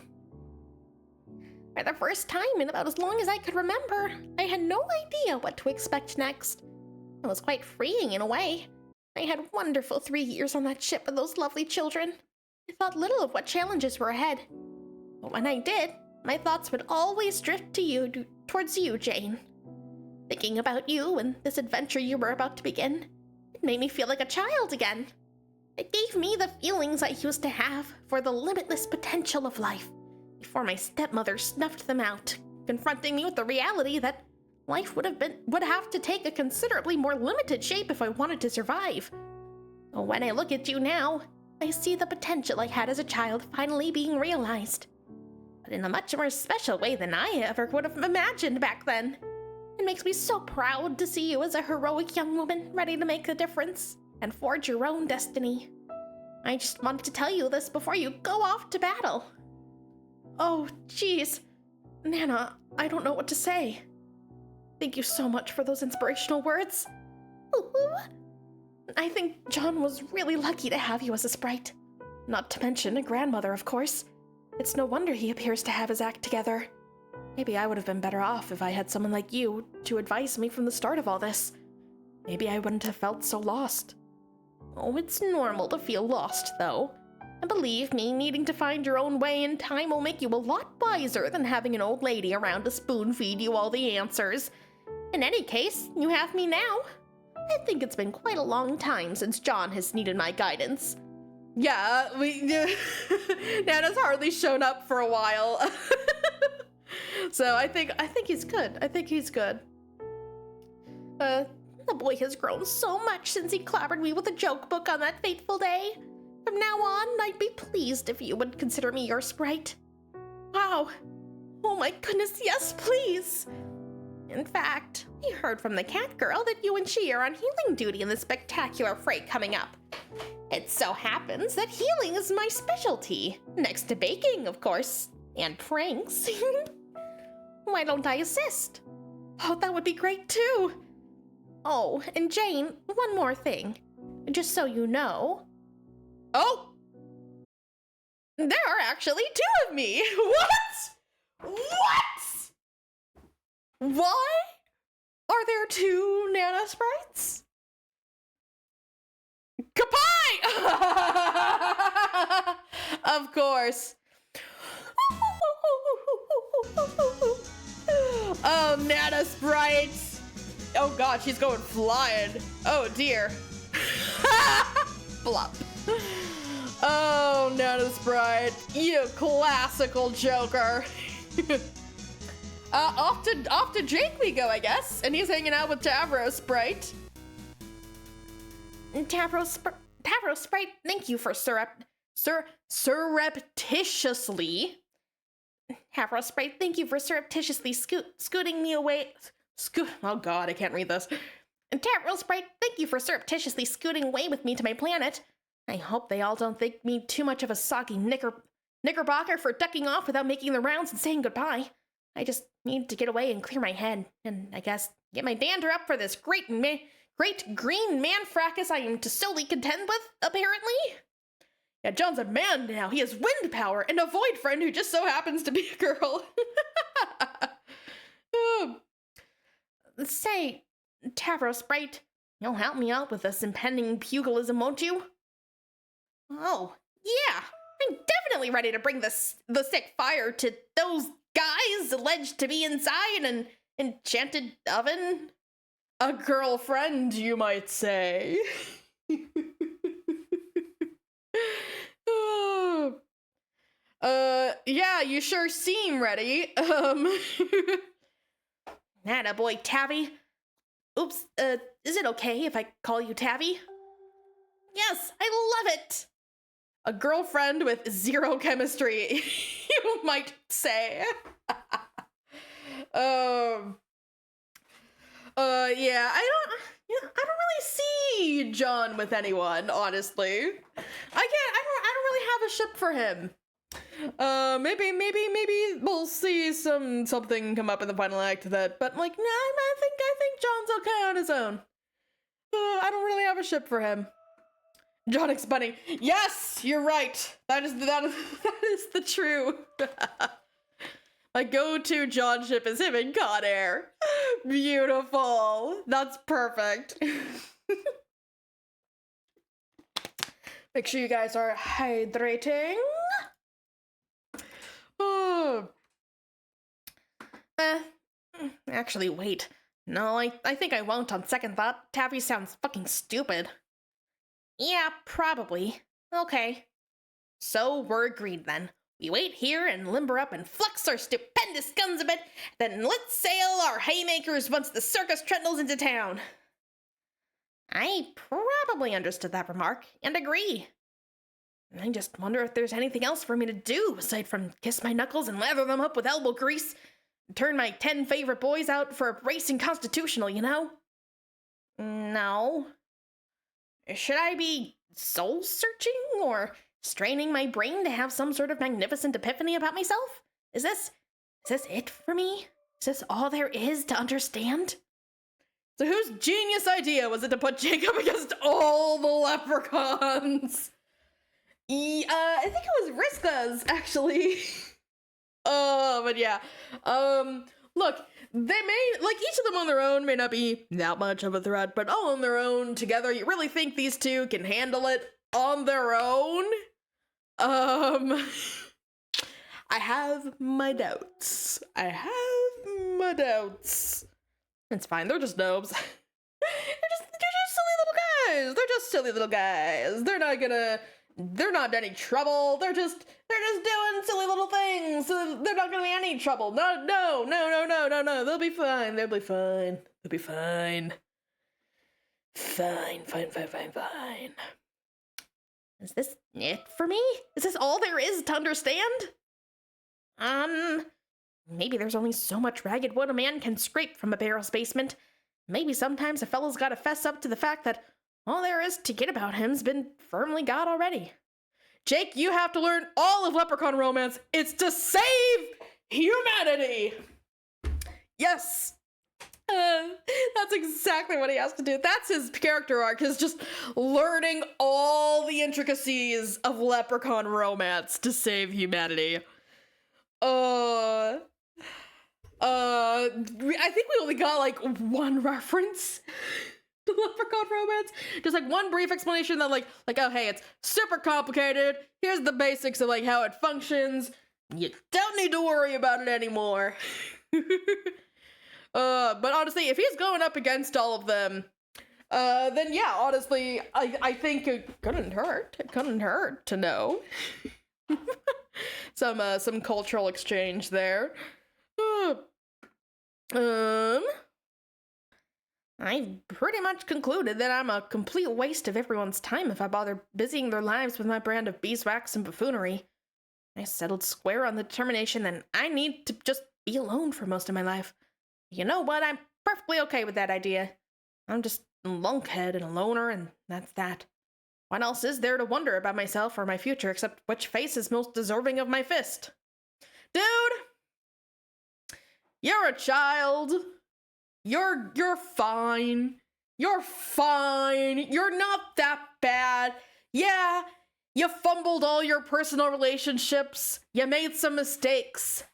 For the first time in about as long as I could remember, I had no idea what to expect next. It was quite freeing in a way. I had wonderful 3 years on that ship with those lovely children. I thought little of what challenges were ahead. But when I did, my thoughts would always drift towards you, Jane. Thinking about you and this adventure you were about to begin, it made me feel like a child again. It gave me the feelings I used to have for the limitless potential of life, before my stepmother snuffed them out, confronting me with the reality that life would have to take a considerably more limited shape if I wanted to survive. When I look at you now, I see the potential I had as a child finally being realized. But in a much more special way than I ever would have imagined back then. It makes me so proud to see you as a heroic young woman ready to make a difference and forge your own destiny. I just wanted to tell you this before you go off to battle. Oh, jeez. Nana, I don't know what to say. Thank you so much for those inspirational words. Ooh. I think John was really lucky to have you as a sprite. Not to mention a grandmother, of course. It's no wonder he appears to have his act together. Maybe I would have been better off if I had someone like you to advise me from the start of all this. Maybe I wouldn't have felt so lost. Oh, it's normal to feel lost, though. And believe me, needing to find your own way in time will make you a lot wiser than having an old lady around to spoon-feed you all the answers. In any case, you have me now. I think it's been quite a long time since John has needed my guidance. Yeah, Nana's hardly shown up for a while. So I think he's good. The boy has grown so much since he clobbered me with a joke book on that fateful day. From now on, I'd be pleased if you would consider me your sprite. Wow. Oh my goodness, yes, please. In fact, I heard from the cat girl that you and she are on healing duty in the spectacular fray coming up. It so happens that healing is my specialty, next to baking, of course, and pranks. Why don't I assist? Oh, that would be great too. Oh, and Jane, one more thing. Just so you know. Oh! There are actually two of me! What? What? Why are there two Nana Sprites? Kapai! Of course. Oh, Nana Sprites! Oh god, she's going flying. Oh dear. Flop. Oh, Nana Sprite, you classical joker. Off to Jake we go, I guess, and he's hanging out with Tavro Sprite. Tavro Sprite, thank you for surreptitiously. Tavro Sprite, thank you for surreptitiously scooting me away. Oh god, I can't read this. Tavro Sprite, thank you for surreptitiously scooting away with me to my planet. I hope they all don't think me too much of a soggy knickerbocker for ducking off without making the rounds and saying goodbye. I just need to get away and clear my head, and I guess get my dander up for this great green man fracas I am to solely contend with, apparently. Yeah, John's a man now. He has wind power and a void friend who just so happens to be a girl. Say, Tavro Sprite, you'll help me out with this impending pugilism, won't you? Oh, yeah. I'm definitely ready to bring the sick fire to those guys alleged to be inside an enchanted oven. A girlfriend, you might say. Yeah, you sure seem ready. Attaboy, Tabby. Oops, is it okay if I call you Tabby? Yes, I love it. A girlfriend with zero chemistry, you might say. Yeah, I don't really see John with anyone, honestly. I don't really have a ship for him. Maybe we'll see something come up in the final act but like, nah, I think John's okay on his own. I don't really have a ship for him. John X Bunny. Yes, you're right. That is the true. My go-to John ship is him and Con Air. Beautiful. That's perfect. Make sure you guys are hydrating. Oh. Actually, wait. No, I think I won't on second thought. Tabby sounds fucking stupid. Yeah, probably. Okay. So we're agreed then. We wait here and limber up and flex our stupendous guns a bit, then let's sail our haymakers once the circus trundles into town. I probably understood that remark and agree. I just wonder if there's anything else for me to do aside from kiss my knuckles and lather them up with elbow grease and turn my 10 favorite boys out for a racing constitutional, you know? No. Should I be soul-searching or straining my brain to have some sort of magnificent epiphany about myself? Is this it for me? Is this all there is to understand? So whose genius idea was it to put Jacob against all the leprechauns? I think it was Riska's, actually. But yeah. Look, they may, like, each of them on their own may not be that much of a threat, but all on their own together, you really think these two can handle it on their own? I have my doubts. It's fine, they're just nobs. They're just silly little guys. They're not any trouble. They're just doing silly little things. So they're not gonna be any trouble. No. They'll be fine. Fine. Is this it for me? Is this all there is to understand? Maybe there's only so much ragged wood a man can scrape from a barrel's basement. Maybe sometimes a fella's gotta fess up to the fact that all there is to get about him's been firmly got already. Jake, you have to learn all of Leprechaun Romance. It's to save humanity. Yes. That's exactly what he has to do. That's his character arc, is just learning all the intricacies of Leprechaun Romance to save humanity. I think we only got like one reference to Leprechaun Romance. Just like one brief explanation that like, oh hey, it's super complicated. Here's the basics of like how it functions. You don't need to worry about it anymore. But honestly, if he's going up against all of them, then yeah, honestly, I think it couldn't hurt. It couldn't hurt to know. Some cultural exchange there. I've pretty much concluded that I'm a complete waste of everyone's time if I bother busying their lives with my brand of beeswax and buffoonery. I settled square on the determination that I need to just be alone for most of my life. You know what? I'm perfectly okay with that idea. I'm just a lunkhead and a loner, and that's that. What else is there to wonder about myself or my future except which face is most deserving of my fist? Dude! You're a child. You're fine. You're fine. You're not that bad. Yeah, you fumbled all your personal relationships. You made some mistakes.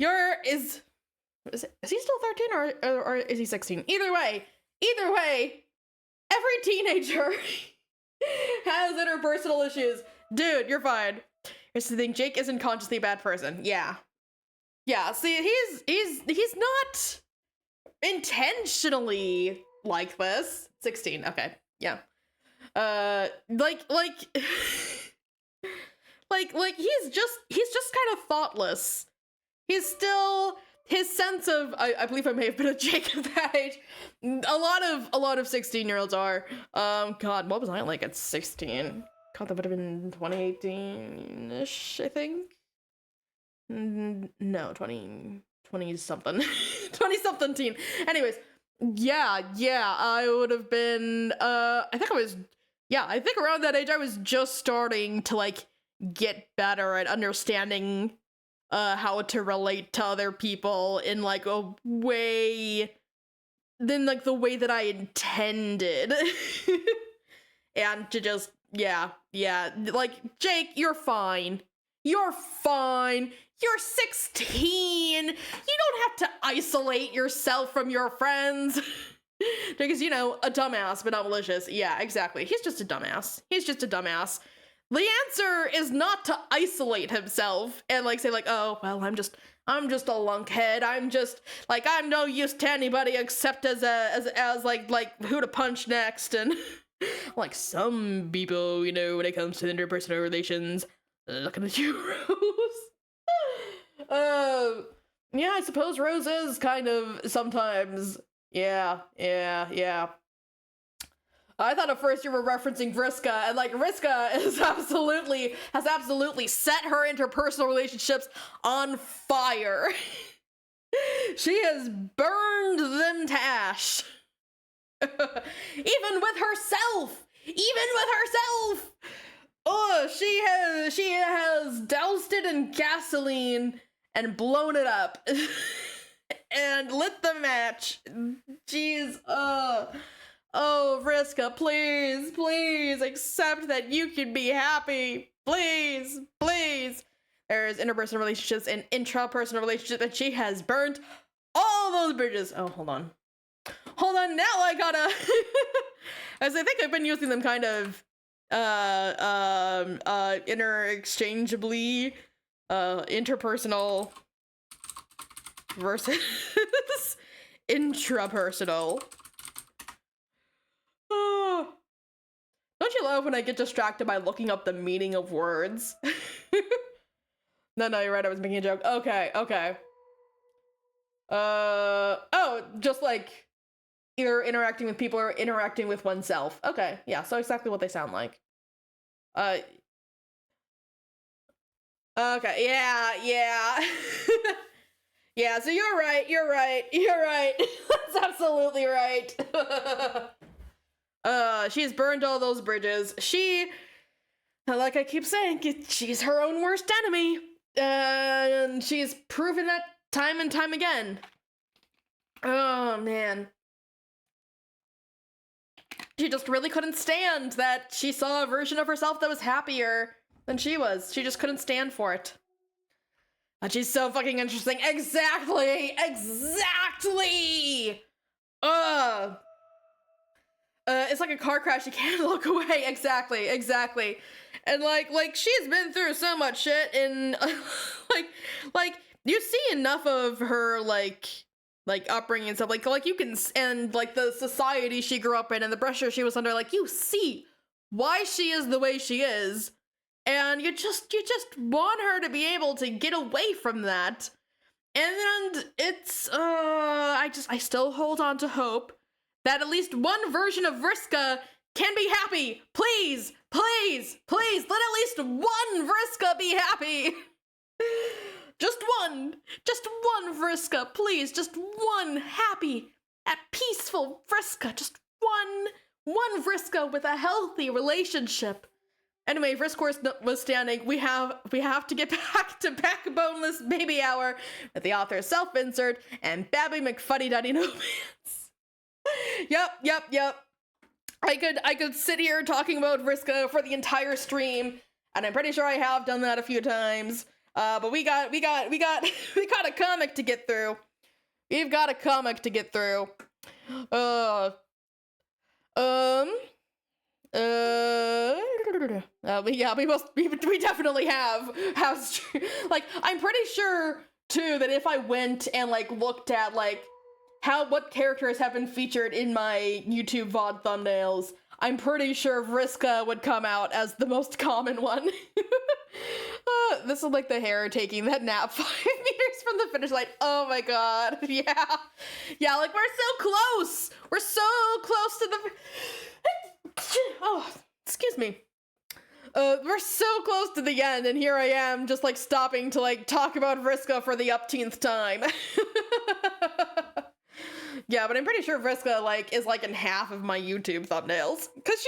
Is he still 13 or is he 16? Either way, every teenager has interpersonal issues. Dude, you're fine. Here's the thing, Jake isn't consciously a bad person. Yeah, see, he's not intentionally like this. 16, okay, yeah. Like he's just kind of thoughtless. He's still, his sense of, I believe I may have been a Jake at that age. A lot of 16-year-olds are. God, what was I like at 16? God, that would have been 2018-ish, I think. No, 20 something. 20 something teen. Anyways, yeah, I would have been, I think around that age I was just starting to like get better at understanding how to relate to other people in like a way than like the way that I intended. And to just, yeah, like, Jake, you're fine. You're 16. You don't have to isolate yourself from your friends. Because, you know, a dumbass, but not malicious. Yeah, exactly. He's just a dumbass. The answer is not to isolate himself and like say like, oh, well, I'm just a lunkhead. I'm no use to anybody except as like who to punch next. And like some people, you know, when it comes to interpersonal relations, looking at you, Rose. Yeah, I suppose Rose is kind of sometimes. Yeah. I thought at first you were referencing Vriska, and like Vriska has absolutely set her interpersonal relationships on fire. She has burned them to ash. Even with herself. Oh, she has doused it in gasoline and blown it up. And lit the match. Jeez, oh, Vriska, please accept that you can be happy. Please. There's interpersonal relationships and intrapersonal relationships that she has burnt all those bridges. Oh, hold on, now I gotta, as I think I've been using them kind of, interchangeably, interpersonal versus intrapersonal. Oh. Don't you love when I get distracted by looking up the meaning of words? No, you're right, I was making a joke. Okay. Oh, just like either interacting with people or interacting with oneself. Okay, yeah, so exactly what they sound like. Okay, yeah. Yeah, so you're right. That's absolutely right. She's burned all those bridges. Like I keep saying, she's her own worst enemy. And she's proven that time and time again. Oh, man. She just really couldn't stand that she saw a version of herself that was happier than she was. She just couldn't stand for it. And she's so fucking interesting. Exactly! It's like a car crash, you can't look away. Exactly. And like she's been through so much shit and like you see enough of her like upbringing and stuff, like you can, and like the society she grew up in and the pressure she was under, like you see why she is the way she is, and you just want her to be able to get away from that. And it's I still hold on to hope that at least one version of Vriska can be happy. Please let at least one Vriska be happy. Just one Vriska, please. Just one happy, at peaceful Vriska. Just one Vriska with a healthy relationship. Anyway, Vriska was standing. We have to get back to Backboneless Baby Hour with the author's self-insert and Babby McFuddy Duddy No Pants. Yep. I could sit here talking about Vriska for the entire stream, and I'm pretty sure I have done that a few times. But we got a comic to get through. We've got a comic to get through. We definitely have. Like, I'm pretty sure too that if I went and like looked at like what characters have been featured in my YouTube VOD thumbnails, I'm pretty sure Vriska would come out as the most common one. This is like the hair taking that nap 5 meters from the finish line. Oh my god. Yeah, like we're so close to the oh, excuse me. We're so close to the end, and here I am just like stopping to like talk about Vriska for the upteenth time. Yeah, but I'm pretty sure Vriska like is like in half of my YouTube thumbnails, because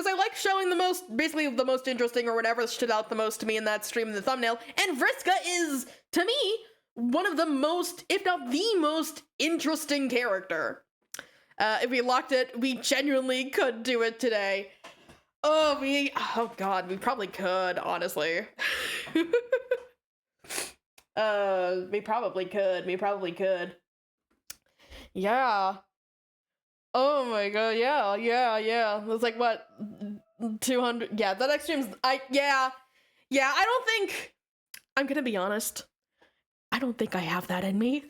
I like showing basically the most interesting or whatever stood out the most to me in that stream in the thumbnail, and Vriska is, to me, one of the most, if not the most interesting character. If we locked it, we genuinely could do it today. Oh god, we probably could, honestly. We probably could. Yeah. Oh my god, yeah. It was like, what, 200? Yeah, that next stream's, I don't think, I'm gonna be honest, I don't think I have that in me.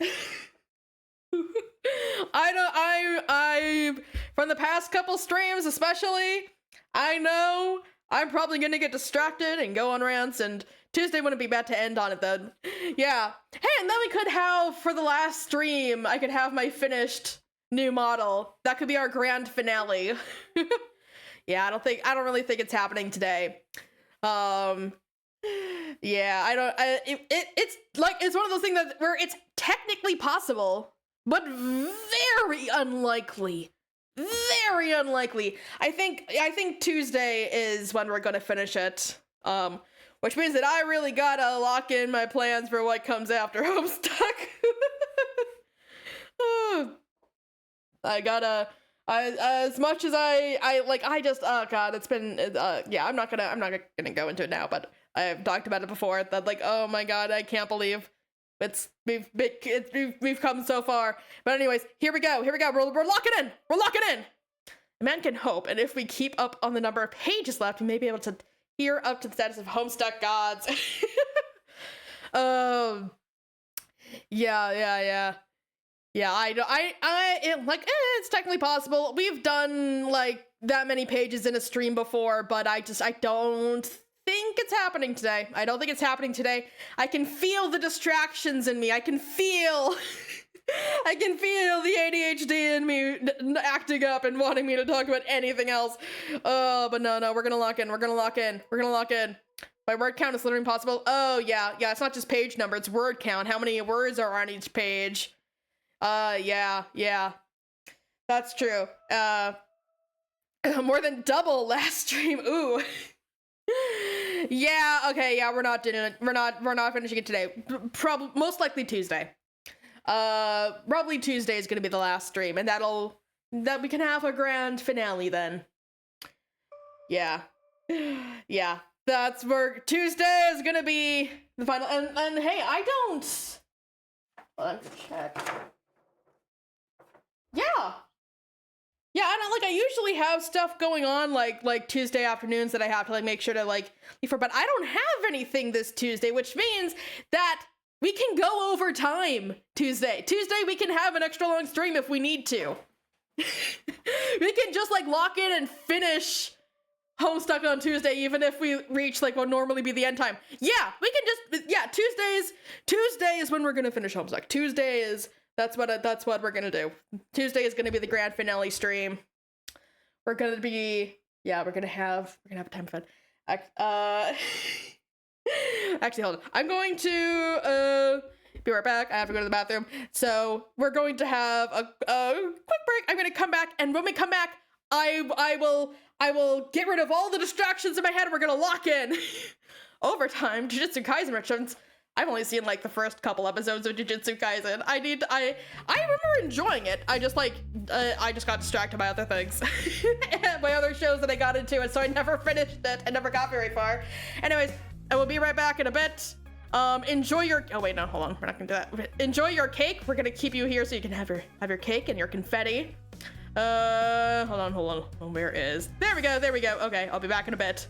I from the past couple streams especially, I know I'm probably gonna get distracted and go on rants, and Tuesday wouldn't be bad to end on it then. Yeah. Hey, and then we could have, for the last stream, I could have my finished new model. That could be our grand finale. Yeah, I don't really think it's happening today. Yeah, it's like, it's one of those things where it's technically possible, but very unlikely. Very unlikely. I think Tuesday is when we're gonna finish it. Which means that I really gotta lock in my plans for what comes after Homestuck. I gotta, as much as oh god, it's been, yeah, I'm not gonna go into it now, but I've talked about it before, that like, oh my god, I can't believe we've come so far. But anyways, here we go, we're locking in, A man can hope, and if we keep up on the number of pages left, we may be able to hear up to the status of Homestuck gods. Yeah, it's technically possible. We've done like that many pages in a stream before, but I don't think it's happening today. I don't think it's happening today. I can feel the distractions in me. I can feel the ADHD in me acting up and wanting me to talk about anything else. But no, we're gonna lock in. By word count, it's literally impossible. Oh, yeah. Yeah, it's not just page number. It's word count. How many words are on each page? Yeah. That's true. More than double last stream. Ooh. Yeah, okay, yeah, we're not doing it. We're not finishing it today. Probably, most likely Tuesday. Probably Tuesday is gonna be the last stream, and that we can have a grand finale then. Yeah. Yeah. That's where Tuesday is gonna be the final, and hey, I don't... Hold on, check. Yeah. Yeah, I usually have stuff going on like Tuesday afternoons that I have to like make sure to like leave for, but I don't have anything this Tuesday, which means that we can go over time Tuesday. Tuesday we can have an extra long stream if we need to. We can just like lock in and finish Homestuck on Tuesday, even if we reach like what normally be the end time. Yeah, we can just, yeah, Tuesday is when we're gonna finish Homestuck. Tuesday is, that's what we're gonna do. Tuesday is gonna be the grand finale stream. We're gonna have a time of fun. Actually, hold on. I'm going to be right back. I have to go to the bathroom. So we're going to have a quick break. I'm gonna come back, and when we come back, I will get rid of all the distractions in my head, and we're gonna lock in overtime Jujutsu Kaisen reference. I've only seen like the first couple episodes of Jujutsu Kaisen. I remember enjoying it. I just got distracted by other things. And by other shows that I got into, and so I never finished it. I never got very far. Anyways, I will be right back in a bit. Enjoy your, oh wait, no, hold on. We're not gonna do that. Enjoy your cake. We're gonna keep you here so you can have your cake and your confetti. Hold on. Where is, there we go. Okay, I'll be back in a bit.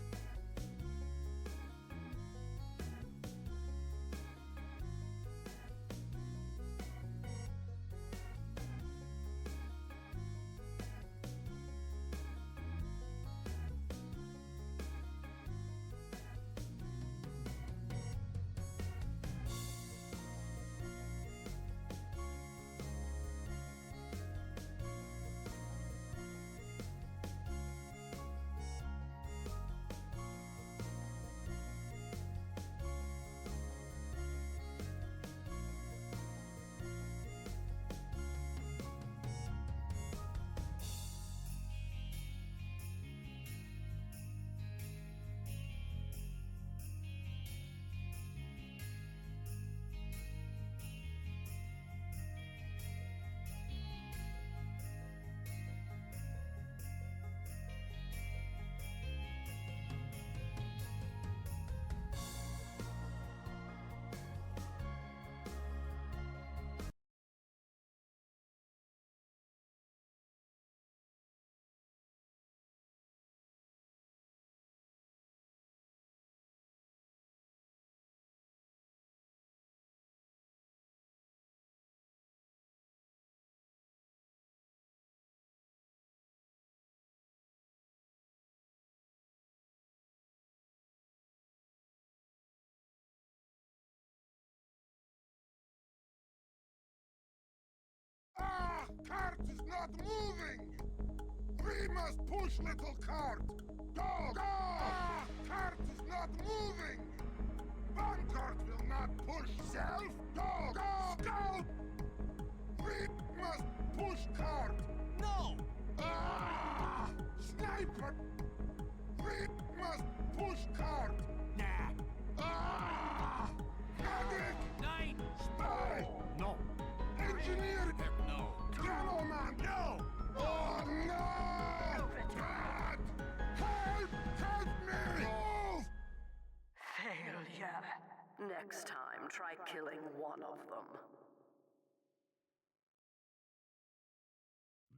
Cart is not moving! We must push, little cart! Go! Go! Cart is not moving! One cart will not push self! Go! Go! Go! We must push cart! No! Sniper! We must push cart! Nah. Medic! Nine. Spy! No. Engineer! Heck no. Yellow man! No. Oh no! Dad! Help! Help me! Move! Failure. Next time, try killing one of them.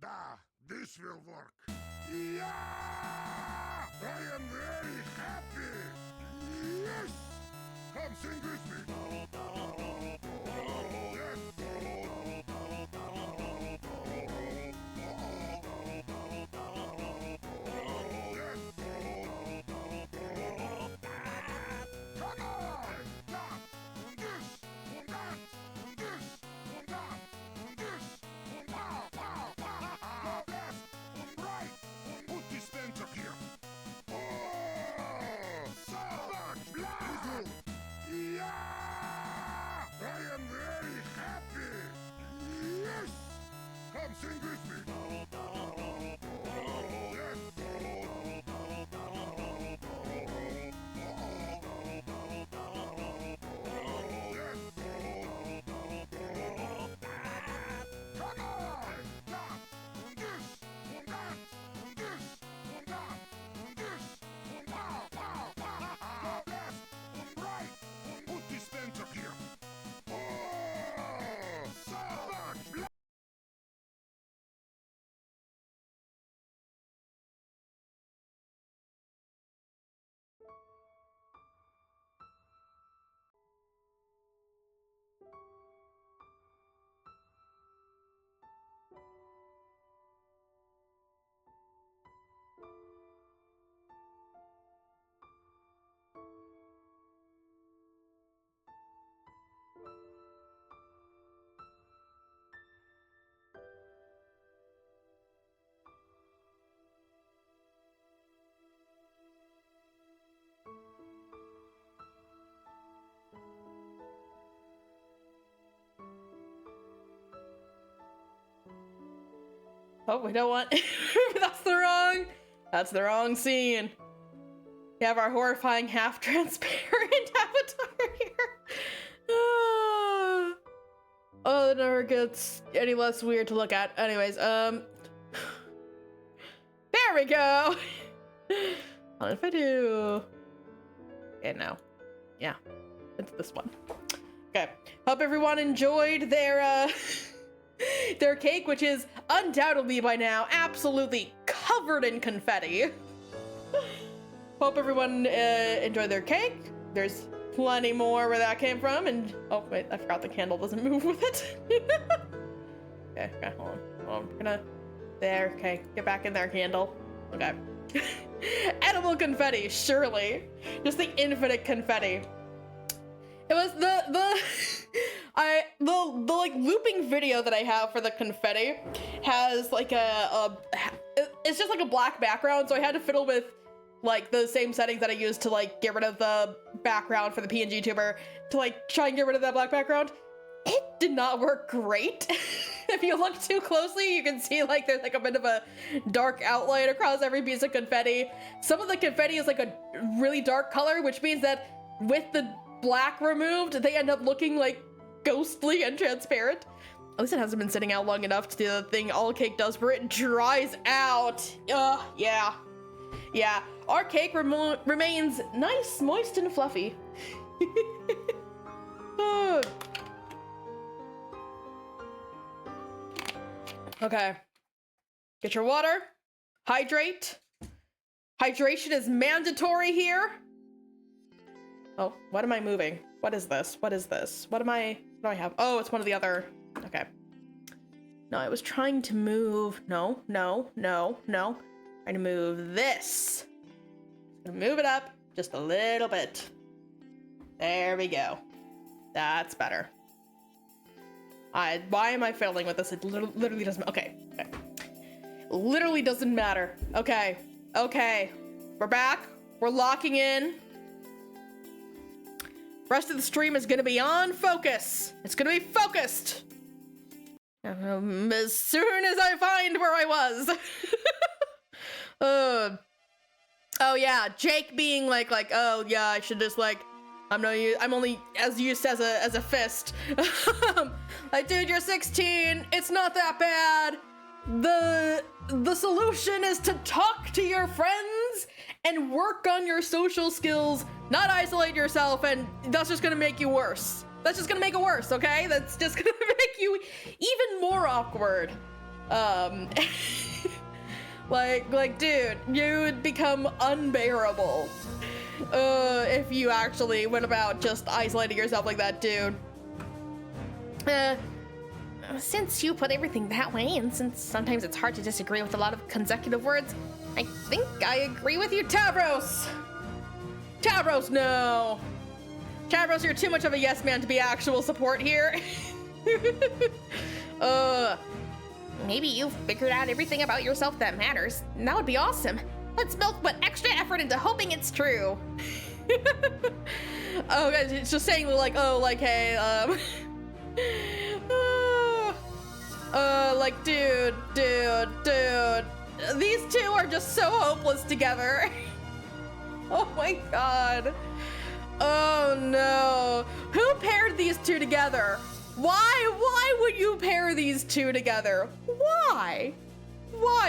Da! This will work! Yeah! I am very happy! Yes! Come sing with me! Blood! Come sing with me. Yes. Come on! That, and this, and that, and this, and that, and this, and pow, pow, pow, pow, left, and right, and put dispenser here. Oh, so much blood. Oh, we don't want. That's the wrong scene. We have our horrifying half-transparent avatar here. Oh, it never gets any less weird to look at. Anyways, there we go. What if I do? Okay, no. Yeah, it's this one. Okay. Hope everyone enjoyed their their cake, which is undoubtedly by now absolutely covered in confetti. Hope everyone enjoyed their cake. There's plenty more where that came from, and oh wait, I forgot the candle doesn't move with it. Okay, hold on. I'm gonna there. Okay, get back in there, candle. Okay. Edible confetti, surely. Just the infinite confetti. It was the like looping video that I have for the confetti has like it's just like a black background, so I had to fiddle with like the same settings that I used to like get rid of the background for the PNG tuber to like try and get rid of that black background. It did not work great. If you look too closely, you can see like there's like a bit of a dark outline across every piece of confetti. Some of the confetti is like a really dark color, which means that with the black removed, they end up looking like ghostly and transparent. At least it hasn't been sitting out long enough to do the thing all cake does where it dries out. Yeah. Yeah, our cake remains nice, moist, and fluffy. Okay. Get your water. Hydrate. Hydration is mandatory here. Oh, what am I moving? What is this? What is this? What do I have? Oh, it's one of the other. Okay. No, I was trying to move. No. Trying to move this. Gonna move it up just a little bit. There we go. That's better. Why am I failing with this? It literally doesn't. Okay. Literally doesn't matter. Okay. We're back. We're locking in. Rest of the stream is gonna be on focus. It's gonna be focused. As soon as I find where I was. Oh yeah, Jake being like, oh yeah, I should just like, I'm only as used as a fist. Like, dude, you're 16. It's not that bad. The solution is to talk to your friends and work on your social skills, not isolate yourself, and that's just gonna make you worse. That's just gonna make it worse, okay? That's just gonna make you even more awkward. Like, dude, you would become unbearable if you actually went about just isolating yourself like that, dude. Since you put everything that way, and since sometimes it's hard to disagree with a lot of consecutive words, I think I agree with you, Tavros! Tavros, no! Tavros, you're too much of a yes man to be actual support here. Maybe you've figured out everything about yourself that matters. That would be awesome. Let's both put extra effort into hoping it's true. Oh, guys, it's just saying like, oh, like, hey, like, dude. These two are just so hopeless together. Oh my god. Oh no. Who paired these two together? Why would you pair these two together? Why?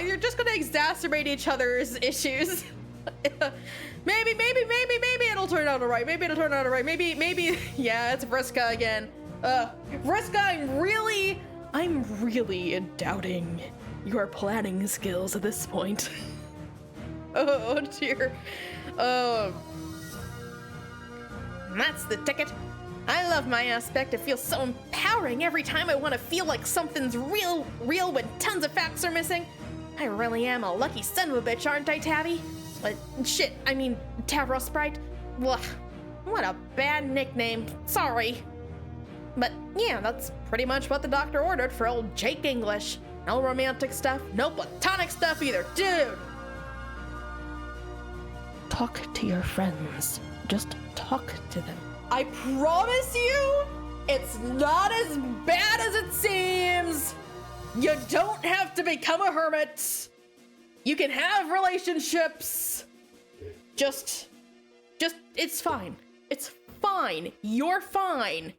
You're just gonna exacerbate each other's issues. Maybe it'll turn out alright. Maybe, yeah, it's Vriska again. Vriska, I'm really doubting your planning skills at this point. Oh dear. Oh. That's the ticket. I love my aspect. It feels so empowering every time I want to feel like something's real when tons of facts are missing. I really am a lucky son of a bitch, aren't I, Tabby? But shit, I mean, Tavro Sprite. Ugh, what a bad nickname. Sorry. But yeah, that's pretty much what the doctor ordered for old Jake English. No romantic stuff, no platonic stuff either, dude. Talk to your friends. Just talk to them. I promise you, it's not as bad as it seems. You don't have to become a hermit. You can have relationships. Just, it's fine. It's fine. You're fine.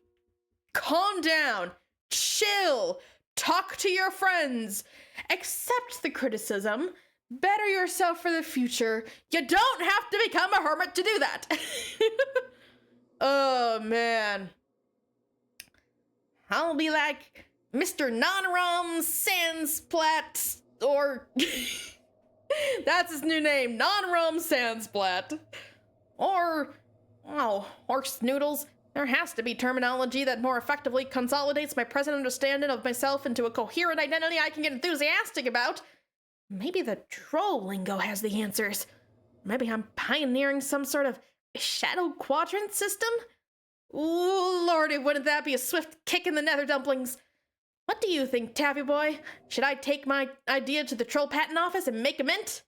Calm down. Chill. Talk to your friends. Accept the criticism. Better yourself for the future. You don't have to become a hermit to do that. Oh, man. I'll be like Mr. Non-Rom Sandsplat, or... That's his new name, Non-Rom Sandsplat. Or, oh, horse noodles. There has to be terminology that more effectively consolidates my present understanding of myself into a coherent identity I can get enthusiastic about. Maybe the troll lingo has the answers. Maybe I'm pioneering some sort of shadow quadrant system? Ooh, lordy, wouldn't that be a swift kick in the nether dumplings? What do you think, Taffy Boy? Should I take my idea to the troll patent office and make a mint?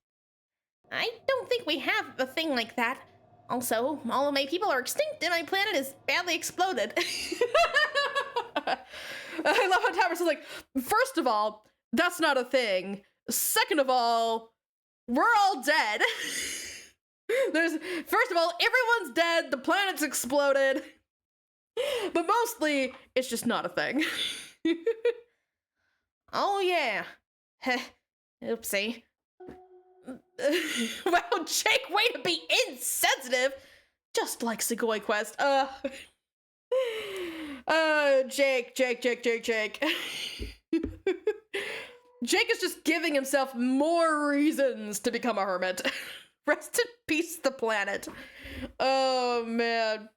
I don't think we have a thing like that. Also, all of my people are extinct and my planet is badly exploded. I love how Tavros is like, first of all, that's not a thing. Second of all, we're all dead. First of all, everyone's dead, the planet's exploded. But mostly, it's just not a thing. Oh yeah. Oopsie. Wow, Jake, way to be insensitive! Just like Segoy Quest. Jake. Jake is just giving himself more reasons to become a hermit. Rest in peace, the planet. Oh, man.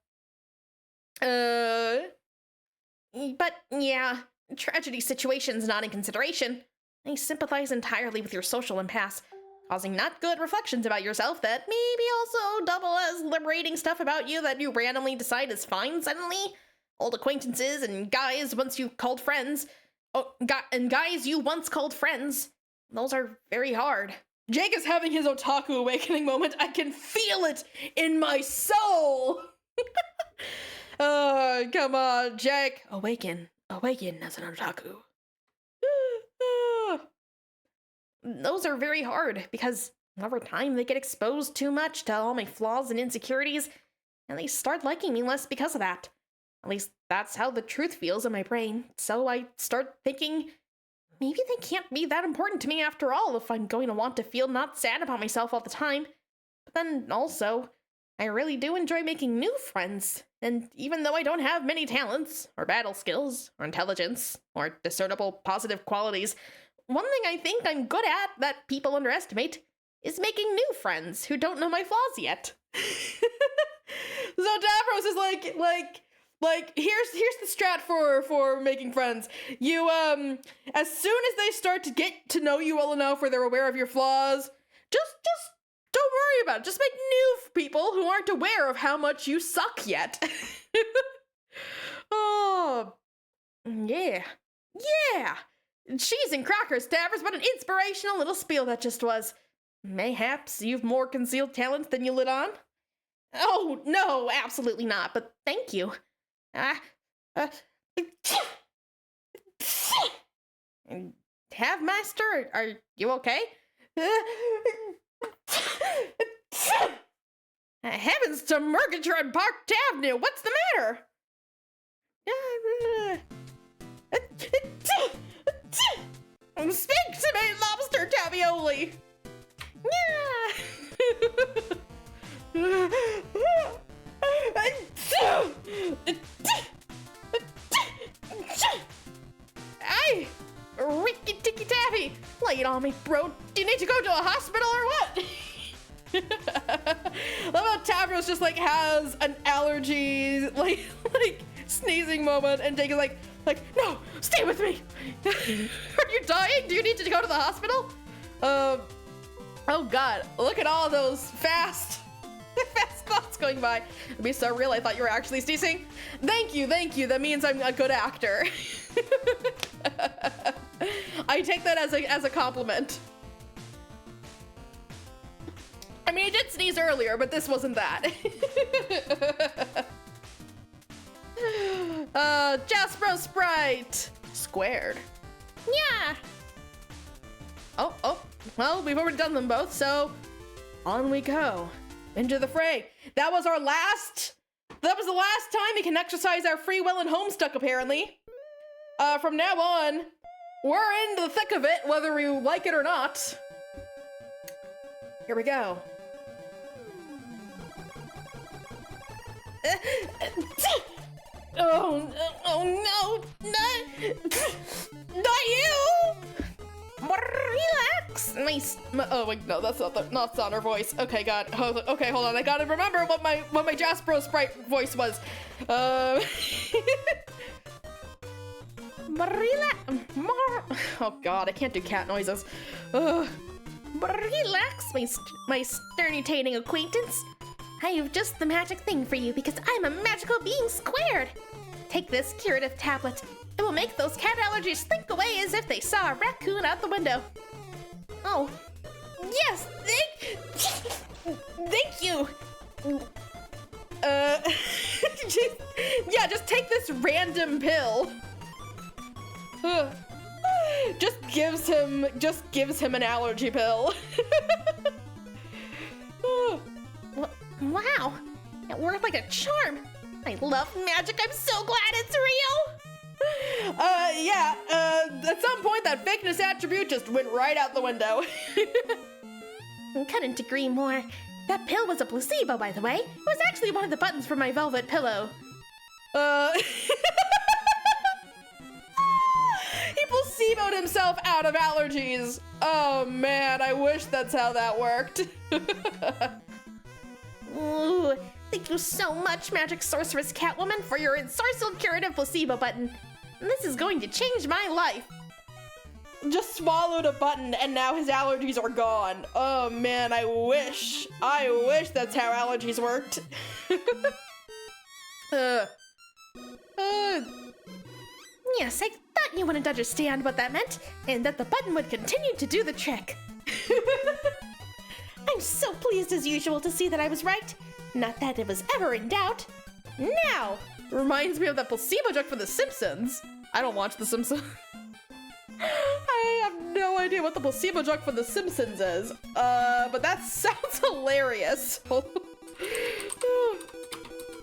But yeah, tragedy situations not in consideration. I sympathize entirely with your social impasse, causing not good reflections about yourself that maybe also double as liberating stuff about you that you randomly decide is fine suddenly. Old acquaintances and guys once you called friends. Oh, guys you once called friends. Those are very hard. Jake is having his otaku awakening moment. I can feel it in my soul. Oh, come on, Jake. Awaken as an otaku. Those are very hard because over time they get exposed too much to all my flaws and insecurities, and they start liking me less because of that. At least that's how the truth feels in my brain. So I start thinking, maybe they can't be that important to me after all if I'm going to want to feel not sad about myself all the time. But then also, I really do enjoy making new friends. And even though I don't have many talents, or battle skills, or intelligence, or discernible positive qualities, one thing I think I'm good at that people underestimate is making new friends who don't know my flaws yet. So Davros is like, here's the strat for making friends. You, as soon as they start to get to know you well enough where they're aware of your flaws, just don't worry about it. Just make new people who aren't aware of how much you suck yet. Oh, yeah. Cheese and crackers, Davros, what an inspirational little spiel that just was. Mayhaps you've more concealed talents than you let on? Oh, no, absolutely not, but thank you. Master? Are you okay? Heavens to Murgatroyd and Park Avenue, what's the matter? Speak to me, Lobster Tavioli! Hey, Ricky Ticky Taffy, lay it on me, bro. Do you need to go to a hospital or what? Love how Tavros just like has an allergy, like sneezing moment, and Jake is like, no, stay with me. Are you dying? Do you need to go to the hospital? Oh God, look at all those fast thoughts going by. It'd be so real. I thought you were actually sneezing. Thank you. That means I'm a good actor. I take that as a compliment. I mean, I did sneeze earlier, but this wasn't that. Jaspro Sprite squared. Yeah. Oh, well, we've already done them both, so on we go into the fray. That was the last time we can exercise our free will in Homestuck, apparently. From now on, we're into the thick of it, whether we like it or not. Here we go. Oh no, not you! Relax. Oh wait, no, that's not her voice. Okay, God. Okay, hold on. I gotta remember what my Jaspro Sprite voice was. Oh God, I can't do cat noises. Relax, my sternutating acquaintance. I have just the magic thing for you because I'm a magical being squared. Take this curative tablet. It will make those cat allergies slink away as if they saw a raccoon out the window. Oh, yes, thank you. Yeah, just take this random pill. Just gives him an allergy pill. Wow, it worked like a charm. I love magic. I'm so glad it's real. Yeah, at some point that fakeness attribute just went right out the window. Couldn't agree more. That pill was a placebo, by the way. It was actually one of the buttons from my velvet pillow. He placeboed himself out of allergies. Oh man, I wish that's how that worked. Ooh, thank you so much, Magic Sorceress Catwoman, for your ensorcelled curative placebo button. This is going to change my life. Just swallowed a button and now his allergies are gone. Oh man, I wish that's how allergies worked. Yes, I thought you wouldn't understand what that meant, and that the button would continue to do the trick. I'm so pleased as usual to see that I was right. Not that it was ever in doubt. Now! Reminds me of that placebo joke for The Simpsons. I don't watch The Simpsons. I have no idea what the placebo joke for The Simpsons is. But that sounds hilarious. Hold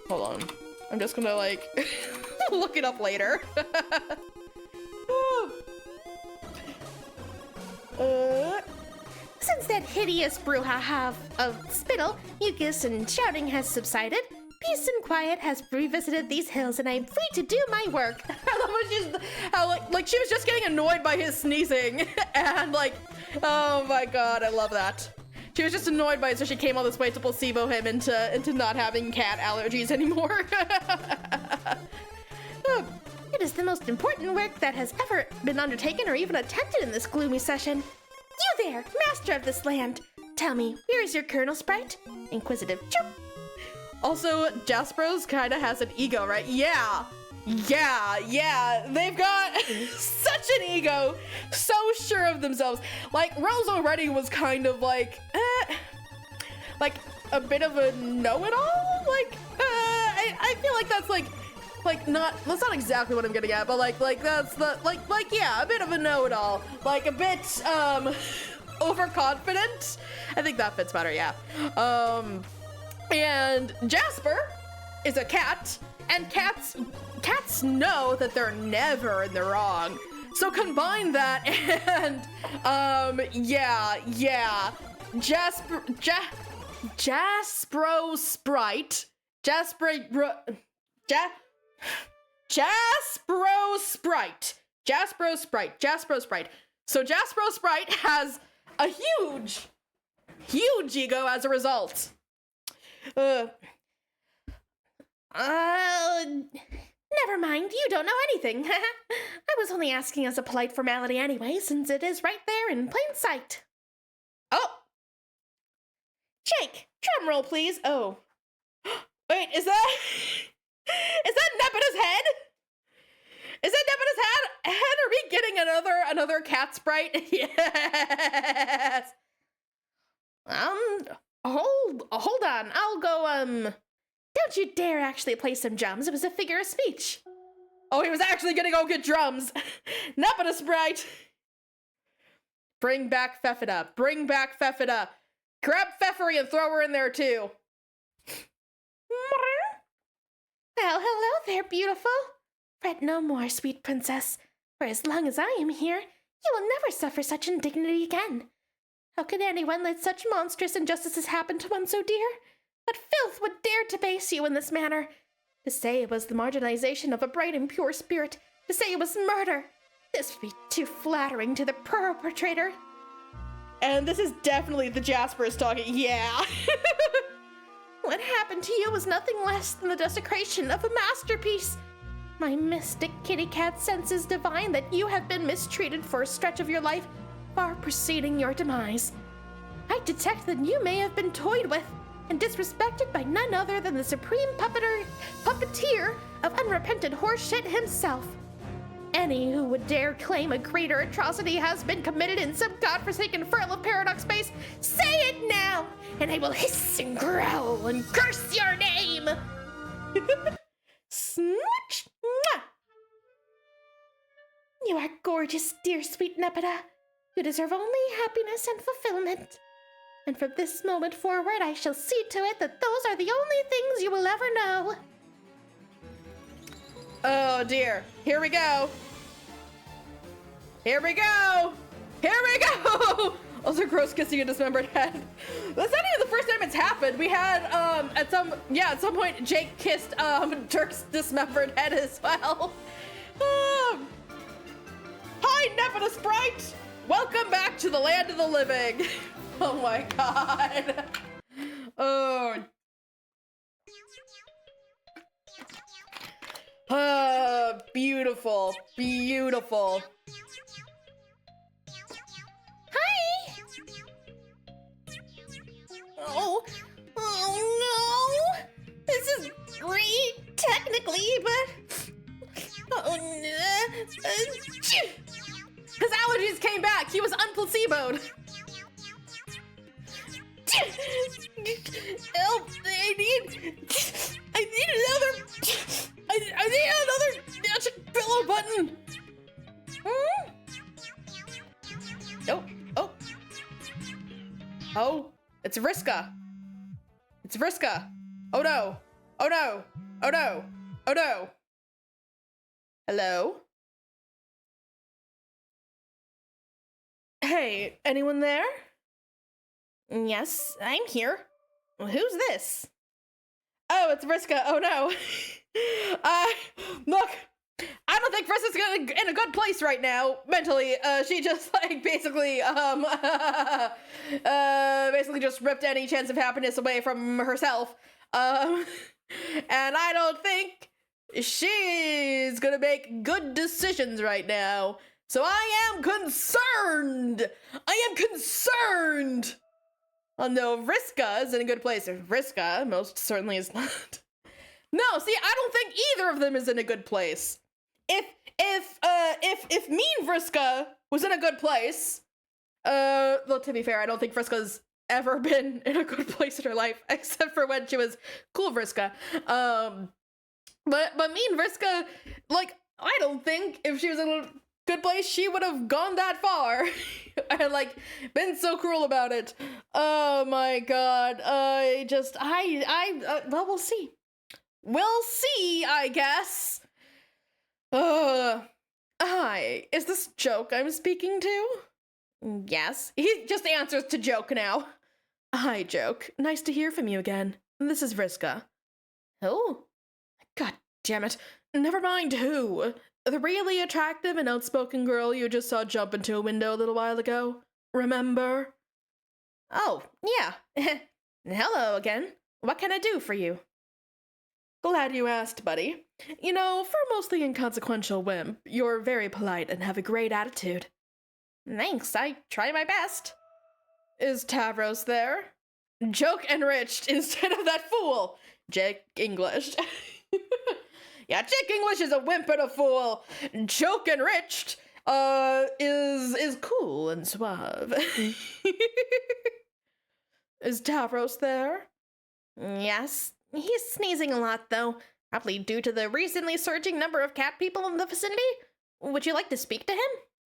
on. I'm just gonna like look it up later. Since that hideous brouhaha of spittle, mucus, and shouting has subsided, peace and quiet has revisited these hills, and I'm free to do my work. I love how like she was just getting annoyed by his sneezing, and like, oh my God, I love that. She was just annoyed by it, so she came all this way to placebo him into not having cat allergies anymore. It is the most important work that has ever been undertaken or even attempted in this gloomy session. You there, master of this land. Tell me, where is your Colonel Sprite? Inquisitive chirp. Also, Jaspro's kinda has an ego, right? Yeah. Theyve got such an ego, so sure of themselves. Like, Rose already was kind of like a bit of a know-it-all. Like, I feel like that's like that's not exactly what I'm getting at, but that's the, yeah, a bit of a know-it-all. Like, a bit, overconfident. I think that fits better, yeah. And Jasper is a cat, and cats know that they're never in the wrong. So combine that and, Jaspro Sprite. So Jaspro Sprite has a huge ego as a result. Never mind, you don't know anything. I was only asking as a polite formality anyway, since it is right there in plain sight. Oh! Jake, drum roll, please. Oh. Wait, is that Nepeta's head? Is that Nepeta's head? Are we getting another cat sprite? Yes. Hold on. I'll go, Don't you dare actually play some drums. It was a figure of speech. Oh, he was actually gonna go get drums. Nepeta sprite. Bring back Feffida. Bring back Feffida. Grab Pfeffery and throw her in there too. Well, hello there, beautiful. Fret no more, sweet princess. For as long as I am here, you will never suffer such indignity again. How could anyone let such monstrous injustices happen to one so dear? What filth would dare to base you in this manner? To say it was the marginalization of a bright and pure spirit, to say it was murder, this would be too flattering to the perpetrator. And this is definitely the Jaspers talking, yeah. What happened to you was nothing less than the desecration of a masterpiece. My mystic kitty cat senses divine that you have been mistreated for a stretch of your life, far preceding your demise. I detect that you may have been toyed with and disrespected by none other than the supreme puppeteer of unrepentant horseshit himself. Any who would dare claim a greater atrocity has been committed in some godforsaken furl of paradox space, say it now, and I will hiss and growl and curse your name! Smooch! Mwah! You are gorgeous, dear sweet Nepeta. You deserve only happiness and fulfillment. And from this moment forward, I shall see to it that those are the only things you will ever know. Oh dear. Here we go. Here we go. Here we go. Also gross kissing a dismembered head. That's not even the first time it's happened. We had, at some point, Jake kissed, Dirk's dismembered head as well. Hi, Nepeta Sprite. Welcome back to the land of the living. Oh my god. Oh. Beautiful. Beautiful. Hi! Oh no! This is great, technically, but... Oh no! His allergies came back. He was unplaceboed. Help! I need another magic pillow button. Oh, it's Vriska. It's Vriska. Oh no. Oh no. Oh no. Oh no. Hello? Hey, anyone there? Yes, I'm here. Who's this? Oh, it's Vriska. Oh no. Look, I don't think Vriska's in a good place right now, mentally. She just, basically just ripped any chance of happiness away from herself. And I don't think she's gonna make good decisions right now. So I am concerned! Oh no, Vriska is in a good place. Vriska most certainly is not. No, see, I don't think either of them is in a good place. If mean Vriska was in a good place, well, to be fair, I don't think Vriska's ever been in a good place in her life, except for when she was cool Vriska. But me and Vriska, like, I don't think if she was in a good place, she would have gone that far. And, like, been so cruel about it. Oh my god. Well, we'll see. We'll see, I guess. Hi, is this Joke I'm speaking to? Yes. He just answers to Joke now. Hi, Joke. Nice to hear from you again. This is Vriska. Who? God damn it. Never mind who. The really attractive and outspoken girl you just saw jump into a window a little while ago. Remember? Oh, yeah. Hello again. What can I do for you? Glad you asked, buddy. You know, for a mostly inconsequential wimp, you're very polite and have a great attitude. Thanks, I try my best. Is Tavros there? Joke enriched instead of that fool. Jake English. Yeah, Jake English is a wimp and a fool. Joke enriched, is cool and suave. Is Tavros there? Yes. He's sneezing a lot, though. Probably due to the recently surging number of cat people in the vicinity. Would you like to speak to him?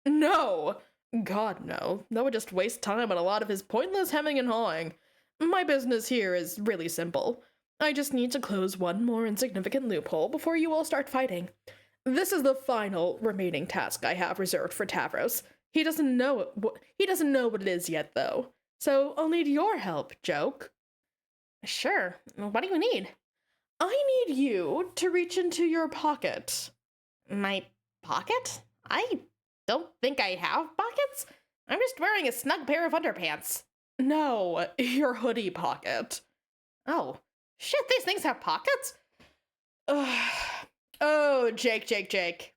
No. God, no. That would just waste time on a lot of his pointless hemming and hawing. My business here is really simple. I just need to close one more insignificant loophole before you all start fighting. This is the final remaining task I have reserved for Tavros. He doesn't know what it is yet, though. So I'll need your help, Joke. Sure. What do you need? I need you to reach into your pocket. My pocket? I don't think I have pockets. I'm just wearing a snug pair of underpants. No, your hoodie pocket. Oh, shit, these things have pockets? Oh, Jake.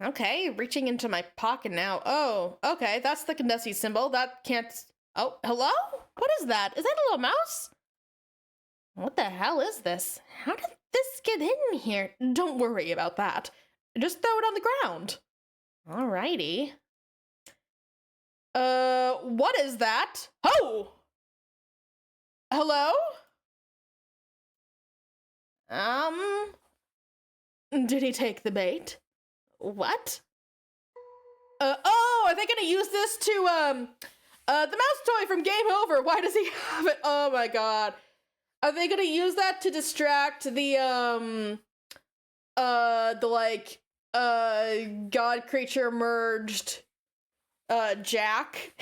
Okay, reaching into my pocket now. Oh, okay, that's the Kandesi symbol. That can't... Oh, hello? What is that? Is that a little mouse? What the hell is this? How did this get in here? Don't worry about that. Just throw it on the ground. Alrighty. What is that? Oh! Hello? Did he take the bait? What? Oh, are they gonna use this to, the mouse toy from Game Over? Why does he have it? Oh my god. Are they gonna use that to distract the god creature merged, Jack?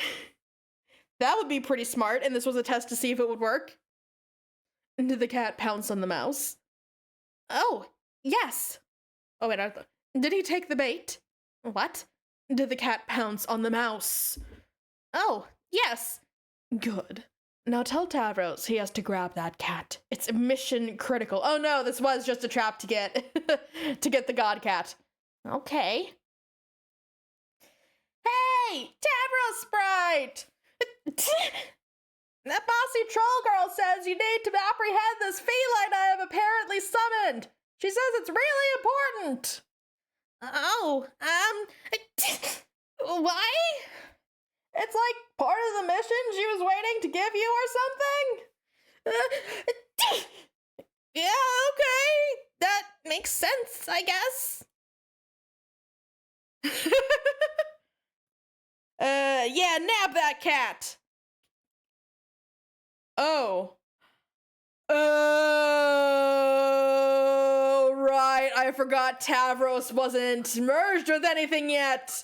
That would be pretty smart, and this was a test to see if it would work. Did the cat pounce on the mouse? Oh, yes. Oh wait, did he take the bait? What? Did the cat pounce on the mouse? Oh, yes. Good. Now tell Tavros he has to grab that cat. It's mission critical. Oh no, this was just a trap to get to get the god cat. Okay. Hey, Tavros Sprite! That bossy troll girl says you need to apprehend this feline I have apparently summoned. She says it's really important. Oh, why? It's like part of the mission she was waiting to give you or something? Yeah, okay. That makes sense, I guess. Yeah, nab that cat. Oh. Oh, right. I forgot Tavros wasn't merged with anything yet.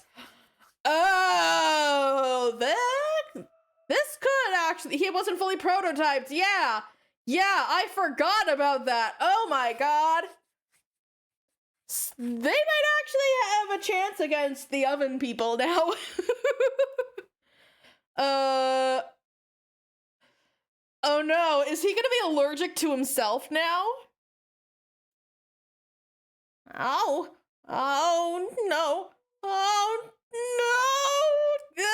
Oh, this could actually... He wasn't fully prototyped. Yeah. Yeah, I forgot about that. Oh my god. They might actually have a chance against the oven people now. Oh no, is he gonna be allergic to himself now? Oh no. Oh no.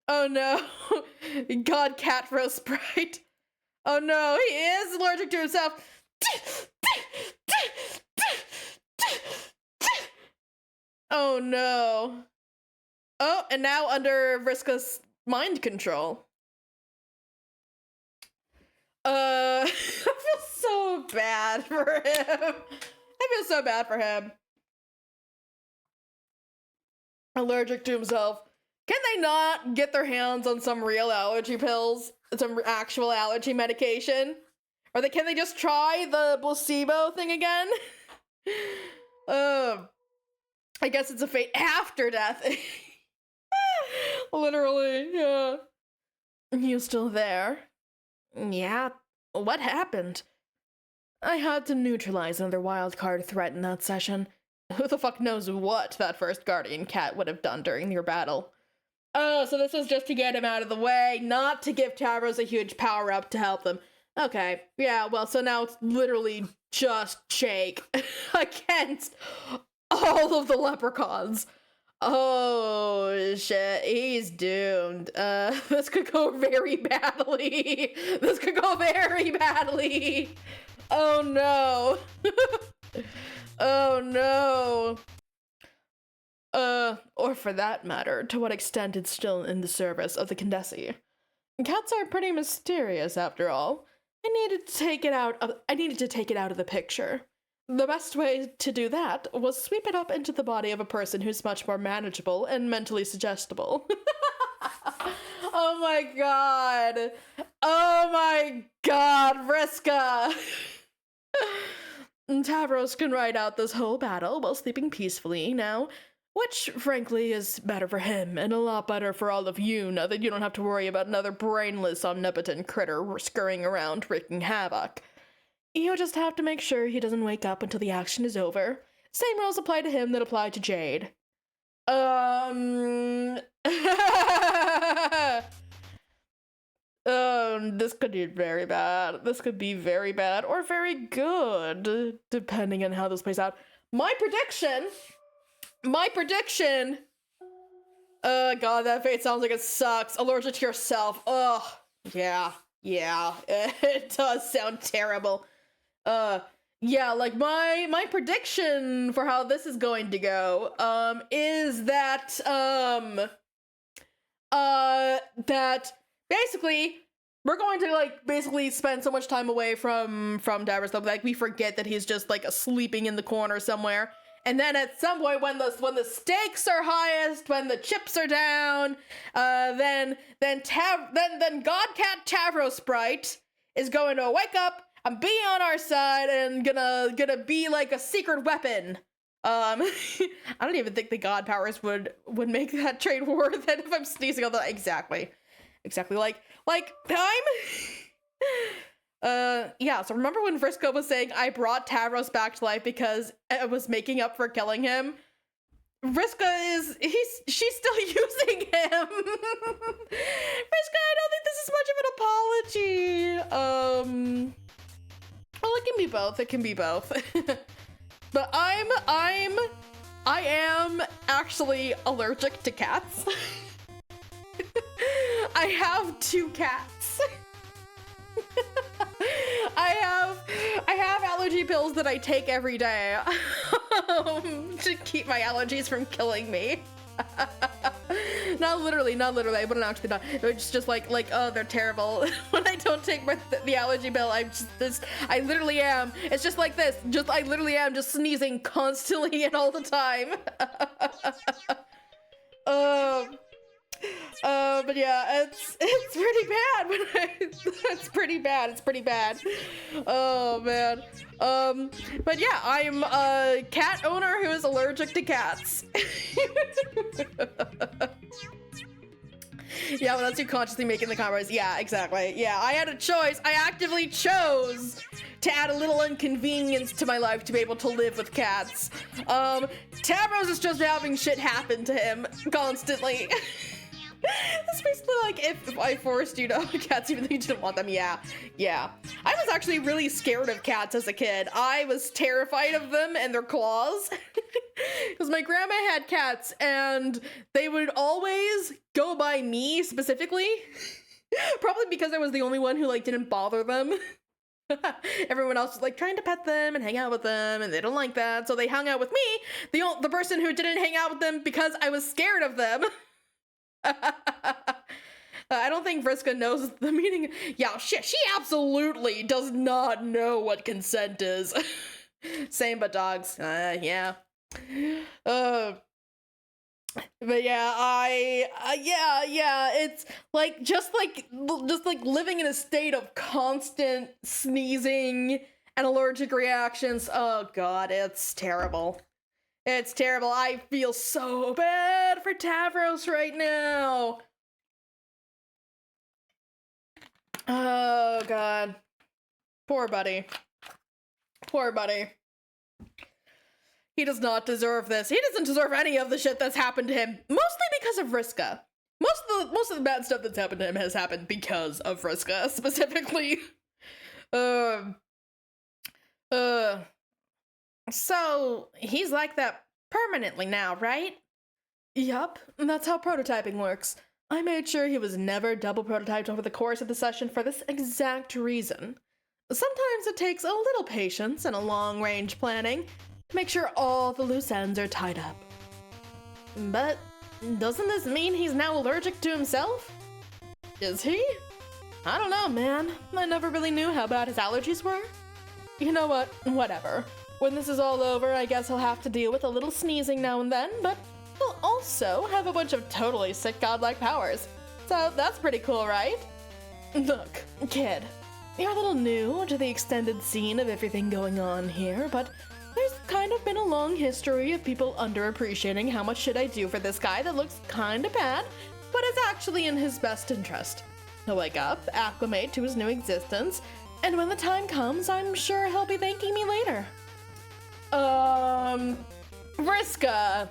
Oh no. God cat for a sprite. Oh no, he is allergic to himself. Oh no. Oh, and now under Vriska's mind control. I feel so bad for him. I feel so bad for him. Allergic to himself. Can they not get their hands on some real allergy pills? Some actual allergy medication? Or can they just try the placebo thing again? I guess it's a fate after death. Literally, yeah. You still there? Yeah. What happened? I had to neutralize another wildcard threat in that session. Who the fuck knows what that first guardian cat would have done during your battle. Oh, so this was just to get him out of the way, not to give Tavros a huge power-up to help them. Okay, yeah, well, so now it's literally just Shake against all of the leprechauns. Oh, shit, he's doomed. This could go very badly. This could go very badly. Oh, no. Oh, no. Or for that matter, to what extent it's still in the service of the Condesi. Cats are pretty mysterious, after all. I needed to take it out of the picture. The best way to do that was sweep it up into the body of a person who's much more manageable and mentally suggestible. Oh my god! Oh my god, Vriska! Tavros can ride out this whole battle while sleeping peacefully now, which, frankly, is better for him and a lot better for all of you now that you don't have to worry about another brainless, omnipotent critter scurrying around wreaking havoc. You'll just have to make sure he doesn't wake up until the action is over. Same rules apply to him that apply to Jade. This could be very bad. This could be very bad or very good, depending on how this plays out. My prediction, god, that fate sounds like it sucks. Allergic to yourself. Ugh. Yeah. It does sound terrible. Yeah, like my prediction for how this is going to go, is that, that basically we're going to basically spend so much time away from Davros that we forget that he's just sleeping in the corner somewhere. And then at some point when the stakes are highest, when the chips are down, then Godcat Tavros Sprite is going to wake up and be on our side and gonna be like a secret weapon. I don't even think the god powers would make that trade worth it if I'm sneezing on the exactly like time. Yeah, so remember when Vriska was saying I brought Tavros back to life because I was making up for killing him? Vriska she's still using him. Vriska, I don't think this is much of an apology. Well, it can be both. But I am actually allergic to cats. I have 2 cats. I have allergy pills that I take every day to keep my allergies from killing me. Not literally, I wouldn't actually not. It's just like, oh, they're terrible. When I don't take the allergy pill, I literally am. It's just like this. I literally am just sneezing constantly and all the time. But yeah, it's pretty bad it's pretty bad. Oh man. But yeah, I'm a cat owner who is allergic to cats. Yeah, well, that's you consciously making the combos. Yeah, exactly. Yeah, I had a choice. I actively chose to add a little inconvenience to my life to be able to live with cats. Tavros is just having shit happen to him constantly. That's basically like if I forced you to own cats even though you didn't want them. Yeah. I was actually really scared of cats as a kid. I was terrified of them and their claws. Because my grandma had cats and they would always go by me specifically. Probably because I was the only one who didn't bother them. Everyone else was trying to pet them and hang out with them and they don't like that. So they hung out with me, the person who didn't hang out with them because I was scared of them. I don't think Vriska knows the meaning. Yeah, shit, she absolutely does not know what consent is. Same but dogs. Yeah. But yeah, yeah, it's like just like living in a state of constant sneezing and allergic reactions. Oh god, it's terrible. It's terrible. I feel so bad for Tavros right now. Oh god. Poor buddy. Poor buddy. He does not deserve this. He doesn't deserve any of the shit that's happened to him. Mostly because of Vriska. Most of the bad stuff that's happened to him has happened because of Vriska, specifically. So, he's like that permanently now, right? Yup, that's how prototyping works. I made sure he was never double prototyped over the course of the session for this exact reason. Sometimes it takes a little patience and a long-range planning to make sure all the loose ends are tied up. But doesn't this mean he's now allergic to himself? Is he? I don't know, man. I never really knew how bad his allergies were. You know what? Whatever. When this is all over, I guess he'll have to deal with a little sneezing now and then, but he'll also have a bunch of totally sick godlike powers. So that's pretty cool, right? Look, kid, you're a little new to the extended scene of everything going on here, but there's kind of been a long history of people underappreciating how much shit I do for this guy that looks kinda bad, but is actually in his best interest. He'll wake up, acclimate to his new existence, and when the time comes, I'm sure he'll be thanking me later. Vriska,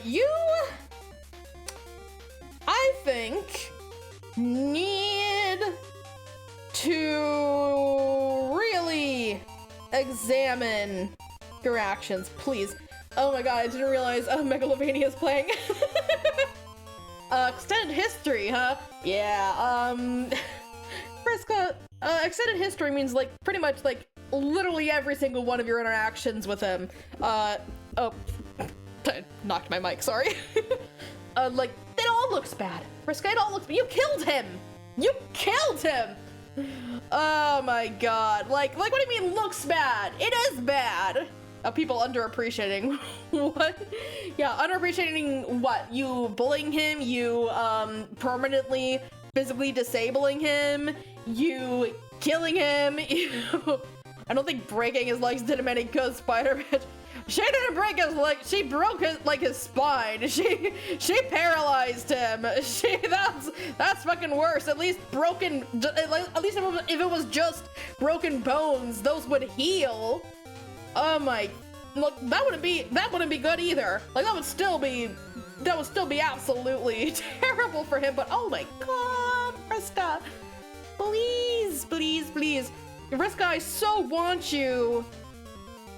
you, I think, need to really examine your actions, please. Oh my god, I didn't realize Megalovania is playing. Extended history, huh? Yeah, Vriska, extended history means, like, pretty much, like, literally every single one of your interactions with him. Oh, I knocked my mic, sorry. Like, it all looks bad. Vriska, it all looks bad. You killed him! You killed him! Oh my god. Like, what do you mean looks bad? It is bad! People underappreciating. What? Yeah, underappreciating what? You bullying him? You, permanently physically disabling him? You killing him? You... I don't think breaking his legs did him any good, Spider-Man. She didn't break his leg. She broke his, like, his spine. She paralyzed him. That's fucking worse. At least broken. At least if it was just broken bones, those would heal. Oh my. Look, that wouldn't be good either. Like, that would still be absolutely terrible for him. But oh my god, Vriska, please. Vriska, I so want you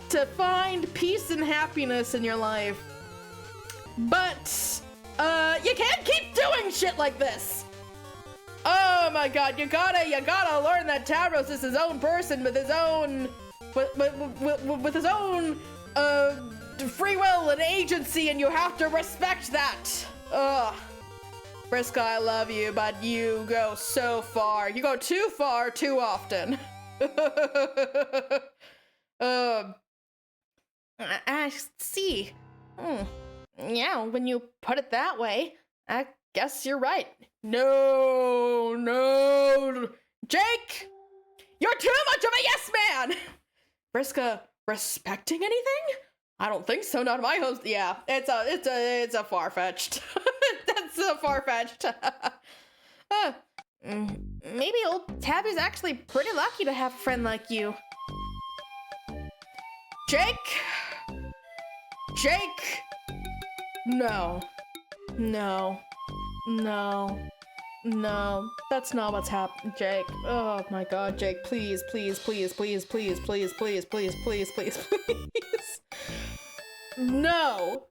to find peace and happiness in your life. But, you can't keep doing shit like this. Oh my god, you gotta learn that Tavros is his own person with his own, with his own, free will and agency, and you have to respect that. Ugh. Vriska, I love you, but you go so far. You go too far too often. I see. Yeah, when you put it that way, I guess you're right. No, Jake, you're too much of a yes man. Vriska, respecting anything? I don't think so. Not my host. Yeah, it's a far-fetched. That's a far-fetched. Maybe old Tabby's actually pretty lucky to have a friend like you. Jake, no, that's not what's happened, Jake. Oh my god, Jake, please. No,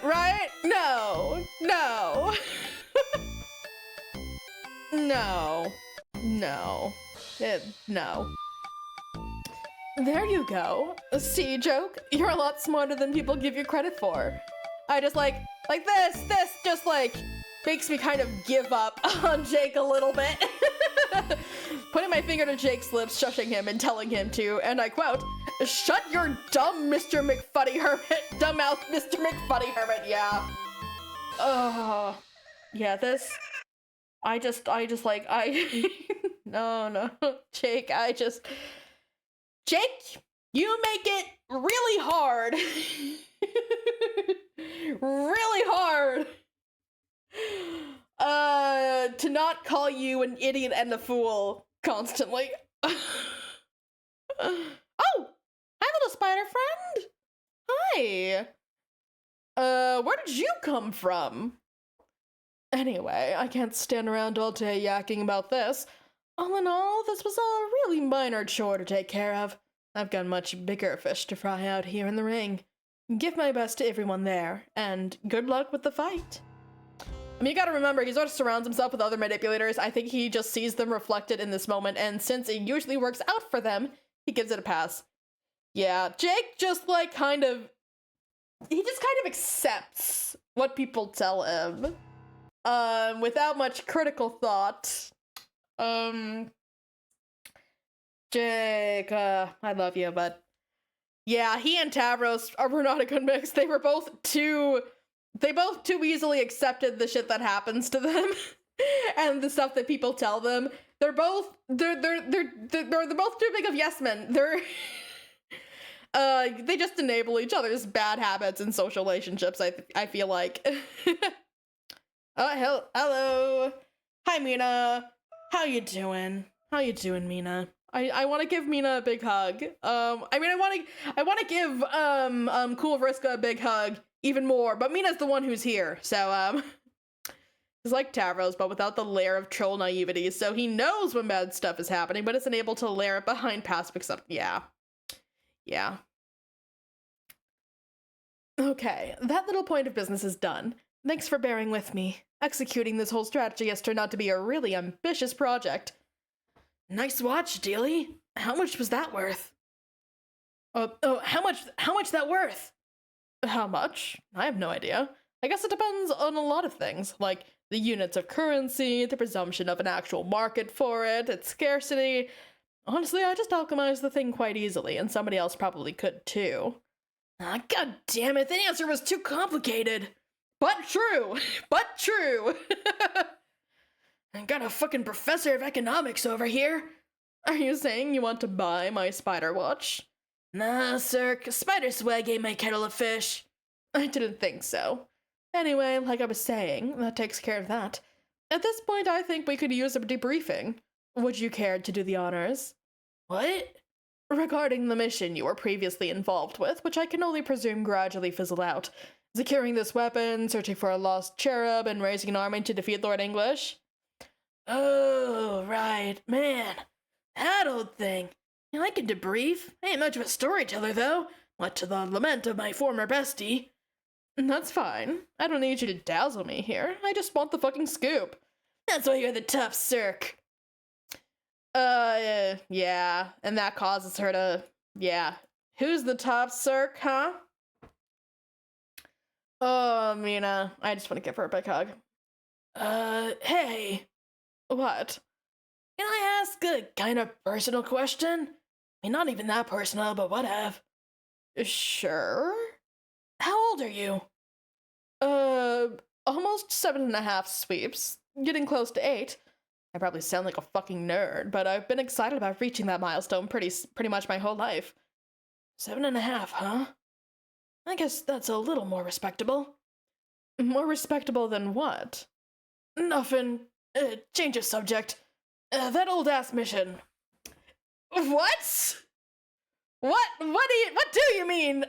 right? No. No. There you go. See, joke? You're a lot smarter than people give you credit for. I just like this just like makes me kind of give up on Jake a little bit. Putting my finger to Jake's lips, shushing him and telling him to, and I quote, "Shut your dumb Mr. McFuddy Hermit, dumbass Mr. McFuddy Hermit," yeah. Yeah, this, I just like, no, Jake, Jake, you make it really hard. Really hard. To not call you an idiot and a fool constantly. Oh, hi little spider friend. Hi. Where did you come from? Anyway, I can't stand around all day yakking about this. All in all, this was a really minor chore to take care of. I've got much bigger fish to fry out here in the ring. Give my best to everyone there, and good luck with the fight. I mean, you gotta remember, he sort of surrounds himself with other manipulators. I think he just sees them reflected in this moment, and since it usually works out for them, he gives it a pass. Yeah, Jake just like he just kind of accepts what people tell him. Without much critical thought. Jake, I love you, but yeah, he and Tavros were not a good mix. They both too easily accepted the shit that happens to them and the stuff that people tell them. They're both too big of yes men. They just enable each other's bad habits in social relationships, I feel like. Oh, hello. Hi, Mina. How you doing? Mina? I want to give Mina a big hug. I want to give Cool Vriska a big hug even more, but Mina's the one who's here. So it's like Tavros, but without the layer of troll naivety. So he knows when bad stuff is happening, but isn't able to layer it behind passive acceptance. Yeah. Okay, that little point of business is done. Thanks for bearing with me. Executing this whole strategy has turned out to be a really ambitious project. Nice watch, Dealy. How much was that worth? How much that worth? How much? I have no idea. I guess it depends on a lot of things, like the units of currency, the presumption of an actual market for it, its scarcity. Honestly, I just alchemized the thing quite easily, and somebody else probably could too. Ah, god damn it, the answer was too complicated. But true! I got a fucking professor of economics over here. Are you saying you want to buy my spider watch? Nah, sir, spider swag ain't my kettle of fish. I didn't think so. Anyway, like I was saying, that takes care of that. At this point, I think we could use a debriefing. Would you care to do the honors? What? Regarding the mission you were previously involved with, which I can only presume gradually fizzled out. Securing this weapon, searching for a lost cherub, and raising an army to defeat Lord English? Oh, right. Man, that old thing. I can debrief. I ain't much of a storyteller, though. Much to the lament of my former bestie. That's fine. I don't need you to dazzle me here. I just want the fucking scoop. That's why you're the tough circ. Yeah. And that causes her to... Yeah. Who's the top circ, huh? Oh, Mina. I just want to give her a big hug. Hey. What? Can I ask a kind of personal question? I mean, not even that personal, but whatever. Sure. How old are you? Almost 7.5 sweeps. Getting close to 8. I probably sound like a fucking nerd, but I've been excited about reaching that milestone pretty much my whole life. 7.5, huh? I guess that's a little more respectable. More respectable than what? Nothing. Change of subject. That old-ass mission. What? What do you mean,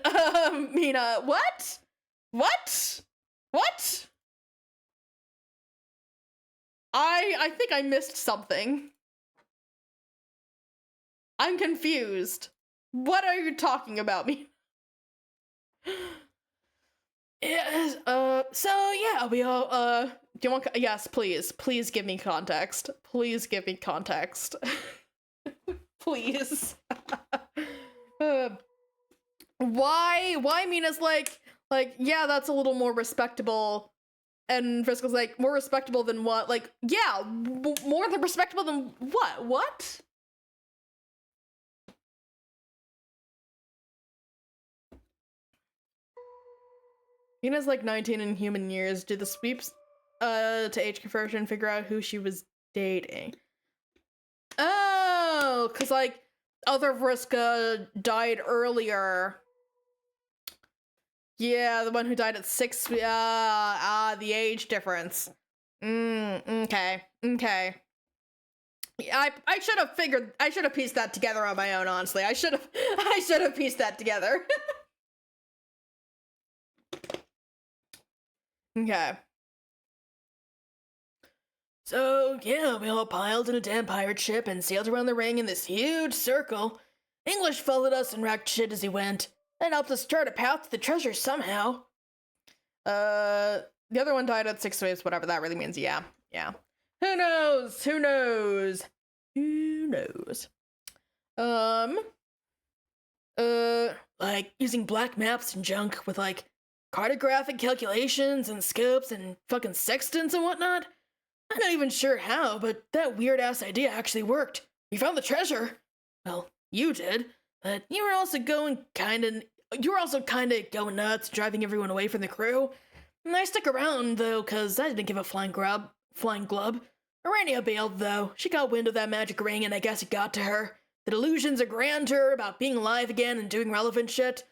Mina? What? I think I missed something. I'm confused. What are you talking about, me? Yes, so yeah, we all, do you want, yes, please give me context. Please give me context. Please. Why Mina's like, yeah, that's a little more respectable. And Frisco's like, more respectable than what? Like, yeah, more than respectable than what? What? Mina's like 19 in human years. Did the sweeps to age conversion figure out who she was dating? Oh, because like other Vriska died earlier. Yeah, the one who died at 6. The age difference. Okay. Yeah, I should have pieced that together on my own, honestly. I should have pieced that together. Okay. So, yeah, we all piled in a damn pirate ship and sailed around the ring in this huge circle. English followed us and wrecked shit as he went. That helped us chart a path to the treasure somehow. The other one died at 6 waves, whatever that really means. Yeah. Who knows? Like, using black maps and junk with, like, cartographic calculations and scopes and fucking sextants and whatnot? I'm not even sure how, but that weird-ass idea actually worked. We found the treasure. Well, you did, but you were also kinda going nuts, driving everyone away from the crew. And I stuck around, though, cause I didn't give a flying glub. Arania bailed, though. She got wind of that magic ring, and I guess it got to her. The delusions of grandeur about being alive again and doing relevant shit.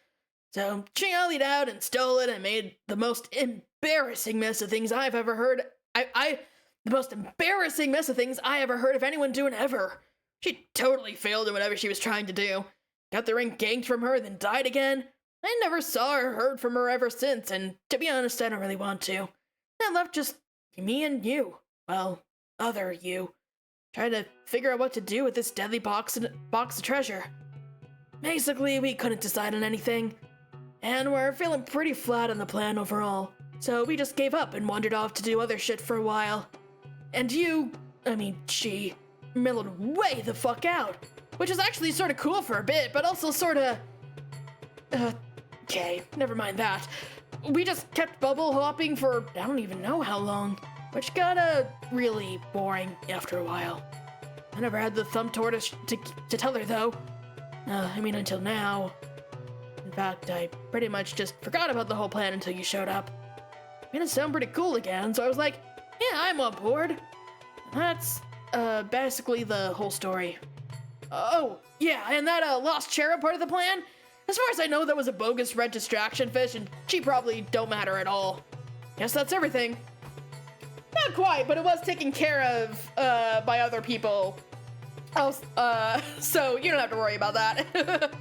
So she ollied out and stole it and made the most embarrassing mess of things I've ever heard. The most embarrassing mess of things I ever heard of anyone doing ever. She totally failed in whatever she was trying to do. Got the ring ganked from her, then died again. I never saw or heard from her ever since, and to be honest, I don't really want to. That left just me and you. Well, other you. Trying to figure out what to do with this deadly box of treasure. Basically, we couldn't decide on anything. And we're feeling pretty flat on the plan overall. So we just gave up and wandered off to do other shit for a while. And she mellowed way the fuck out. Which is actually sort of cool for a bit, but also sort of... okay, never mind that. We just kept bubble hopping for I don't even know how long. Which got really boring after a while. I never had the thumb tortoise to tell her though. Until now. In fact, I pretty much just forgot about the whole plan until you showed up. It sounded pretty cool again, so I was like, yeah, I'm on board. That's, basically the whole story. Oh, yeah, and that, lost cherub part of the plan? As far as I know, that was a bogus red distraction fish, and she probably don't matter at all. Guess that's everything. Not quite, but it was taken care of, by other people. Else, so you don't have to worry about that.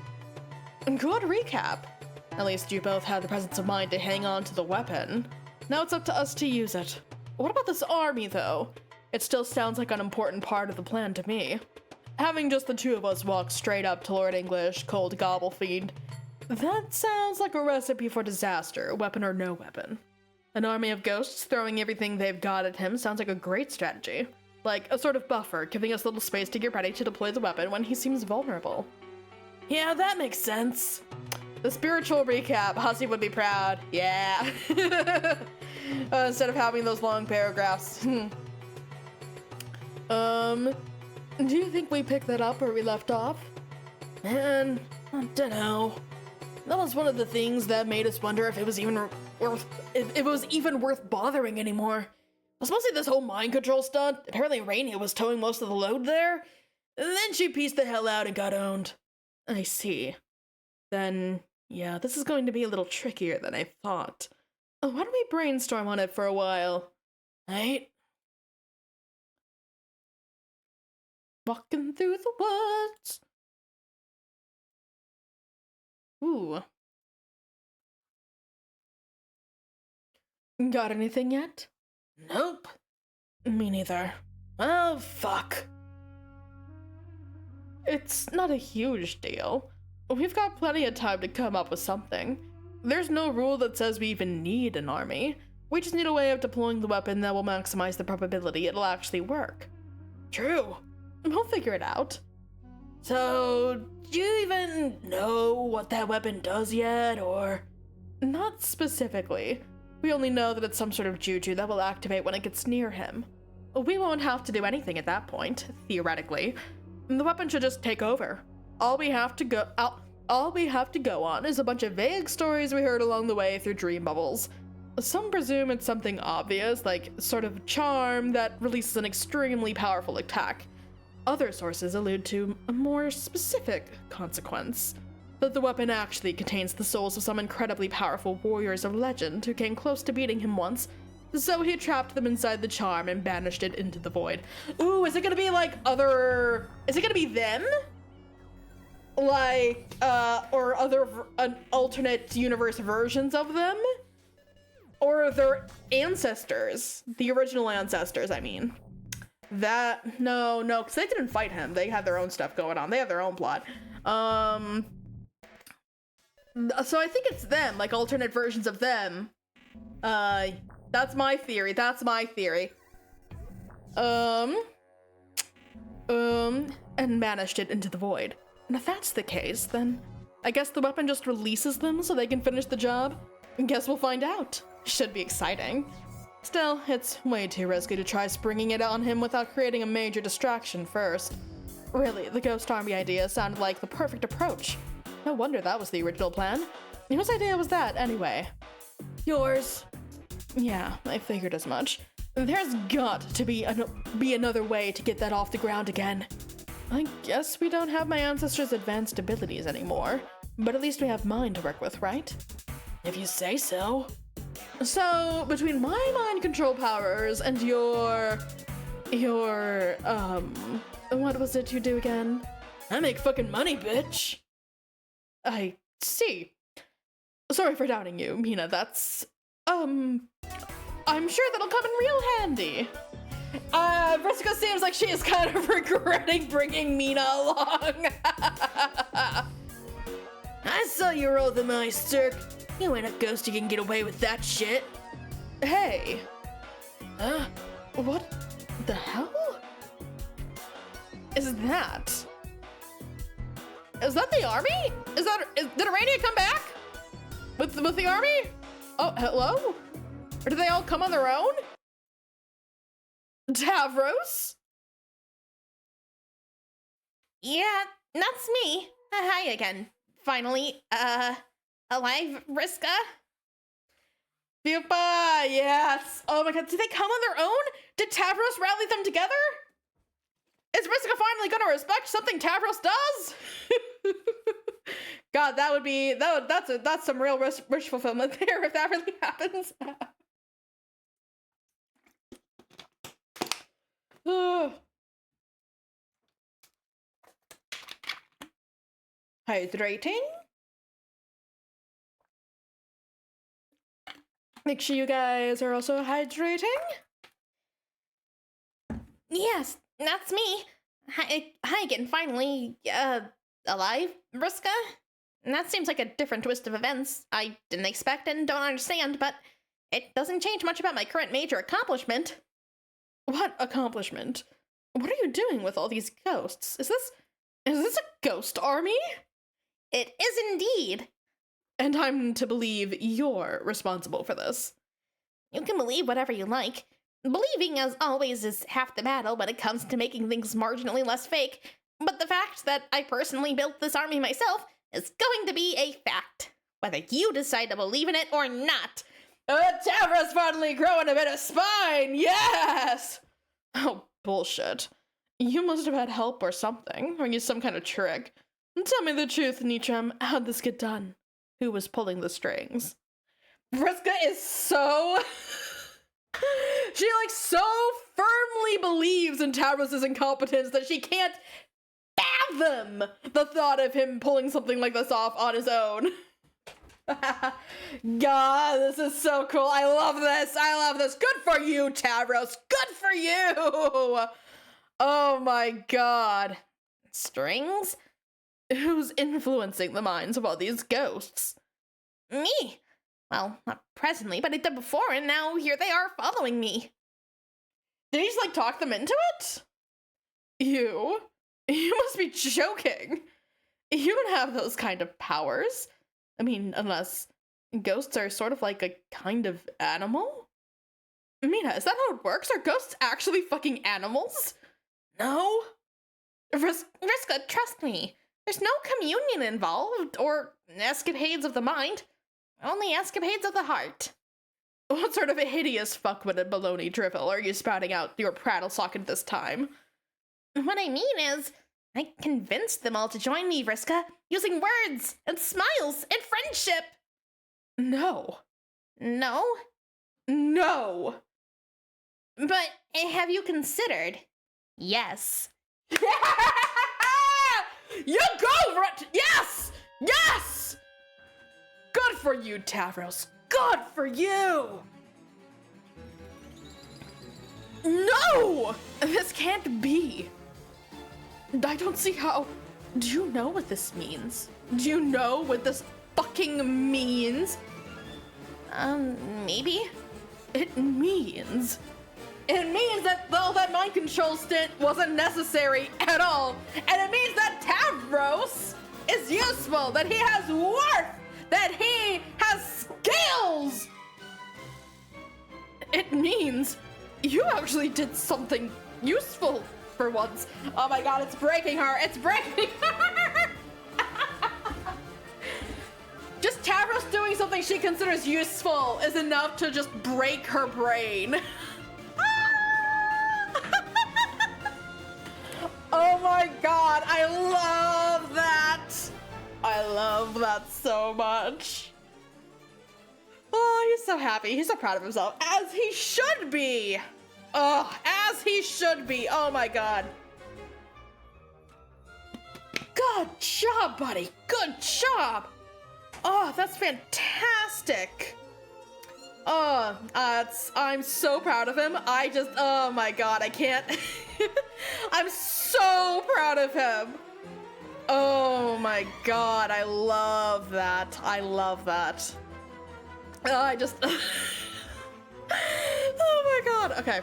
Good recap. At least you both had the presence of mind to hang on to the weapon. Now it's up to us to use it. What about this army, though? It still sounds like an important part of the plan to me. Having just the two of us walk straight up to Lord English, cold Gobblefiend. That sounds like a recipe for disaster, weapon or no weapon. An army of ghosts throwing everything they've got at him sounds like a great strategy. Like a sort of buffer, giving us little space to get ready to deploy the weapon when he seems vulnerable. Yeah, that makes sense. The spiritual recap, Hussy would be proud. Yeah. Instead of having those long paragraphs. Do you think we picked that up where we left off? Man, I don't know. That was one of the things that made us wonder if it was even worth bothering anymore. Was mostly this whole mind control stunt. Apparently Rainia was towing most of the load there. And then she pieced the hell out and got owned. I see. Then, yeah, this is going to be a little trickier than I thought. Why don't we brainstorm on it for a while? Right? Walking through the woods. Ooh. Got anything yet? Nope. Me neither. Well, fuck. It's not a huge deal. We've got plenty of time to come up with something. There's no rule that says we even need an army. We just need a way of deploying the weapon that will maximize the probability it'll actually work. True. We'll figure it out. So, do you even know what that weapon does yet, or? Not specifically. We only know that it's some sort of juju that will activate when it gets near him. We won't have to do anything at that point, theoretically. The weapon should just take over. All we have to go on is a bunch of vague stories we heard along the way through dream bubbles. Some presume it's something obvious, like sort of charm that releases an extremely powerful attack. Other sources allude to a more specific consequence, that the weapon actually contains the souls of some incredibly powerful warriors of legend who came close to beating him once, so he trapped them inside the charm and banished it into the void. Ooh, is it gonna be like is it gonna be them? Like, or alternate universe versions of them? Or their ancestors, the original ancestors, I mean. No, because they didn't fight him. They had their own stuff going on. They have their own plot. So I think it's them, like alternate versions of them. That's my theory. And banished it into the void. And if that's the case, then I guess the weapon just releases them so they can finish the job. I guess we'll find out. Should be exciting. Still, it's way too risky to try springing it on him without creating a major distraction first. Really, the ghost army idea sounded like the perfect approach. No wonder that was the original plan. Whose idea was that, anyway? Yours. Yeah, I figured as much. There's got to be another way to get that off the ground again. I guess we don't have my ancestors' advanced abilities anymore, but at least we have mine to work with, right? If you say so. So, between my mind control powers and your, what was it you do again? I make fucking money, bitch. I see. Sorry for doubting you, Mina, that's, I'm sure that'll come in real handy. Briscoe seems like she is kind of regretting bringing Mina along. I saw you roll the Meister. You ain't a ghost, you can get away with that shit. Hey. What the hell? Is that? Is that the army? Did Arania come back? With the army? Oh, hello? Or did they all come on their own? Tavros? Yeah, that's me. Hi again. Finally, alive, Vriska? Pupa, yes. Oh my god, did they come on their own? Did Tavros rally them together? Is Vriska finally gonna respect something Tavros does? God, that's some real wish fulfillment there if that really happens. Hydrating. Make sure you guys are also hydrating. Yes, that's me. Hi again, finally, alive, Vriska? That seems like a different twist of events I didn't expect and don't understand, but it doesn't change much about my current major accomplishment. What accomplishment? What are you doing with all these ghosts? Is this a ghost army? It is indeed. And I'm to believe you're responsible for this. You can believe whatever you like. Believing, as always, is half the battle when it comes to making things marginally less fake. But the fact that I personally built this army myself is going to be a fact, whether you decide to believe in it or not. Tavra's finally growing a bit of spine, yes! Oh, bullshit. You must have had help or something, or used some kind of trick. Tell me the truth, Nicham, how'd this get done? Who was pulling the strings? Vriska is so... she, like, so firmly believes in Tavros' incompetence that she can't fathom the thought of him pulling something like this off on his own. God, this is so cool. I love this. Good for you, Tavros. Good for you. Oh my god. Strings? Who's influencing the minds of all these ghosts? Me. Well, not presently, but I did before, and now here they are following me. Did you just, like, talk them into it? You? You must be joking. You don't have those kind of powers. I mean, unless ghosts are sort of like a kind of animal? Mina, is that how it works? Are ghosts actually fucking animals? No? Vriska, trust me. There's no communion involved, or escapades of the mind. Only escapades of the heart. What sort of a hideous fuckwitted baloney drivel are you spouting out your prattle socket this time? What I mean is, I convinced them all to join me, Vriska, using words and smiles and friendship. No. No? No. But have you considered? Yes. You go, yes! Yes! Good for you, Tavros. Good for you! No! This can't be. I don't see how. Do you know what this means? Do you know what this fucking means? Maybe? It means that all that mind control stint wasn't necessary at all. And it means that Tavros is useful, that he has worth, that he has skills. It means you actually did something useful for once. Oh my god, it's breaking her. It's breaking her. Just Tavros doing something she considers useful is enough to just break her brain. Oh my god, I love that. I love that so much. Oh, he's so happy. He's so proud of himself. As he should be. Oh, as he should be. Oh my god. Good job, buddy. Good job. Oh, that's fantastic. Oh, I'm so proud of him. Oh my god, I can't. I'm so proud of him. Oh my god, I love that. I love that. Oh my god. Okay,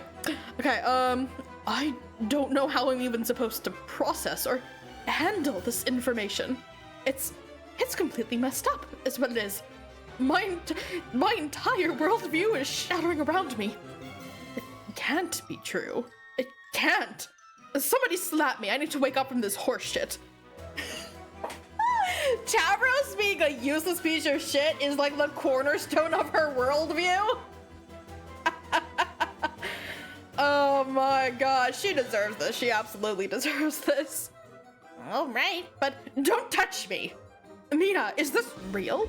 I don't know how I'm even supposed to process or handle this information. It's completely messed up, is what it is. My entire worldview is shattering around me. It can't be true. It can't. Somebody slap me. I need to wake up from this horse shit. Tavros being a useless piece of shit is like the cornerstone of her worldview. Oh my god, she deserves this. She absolutely deserves this. All right. But don't touch me. Mina, is this real?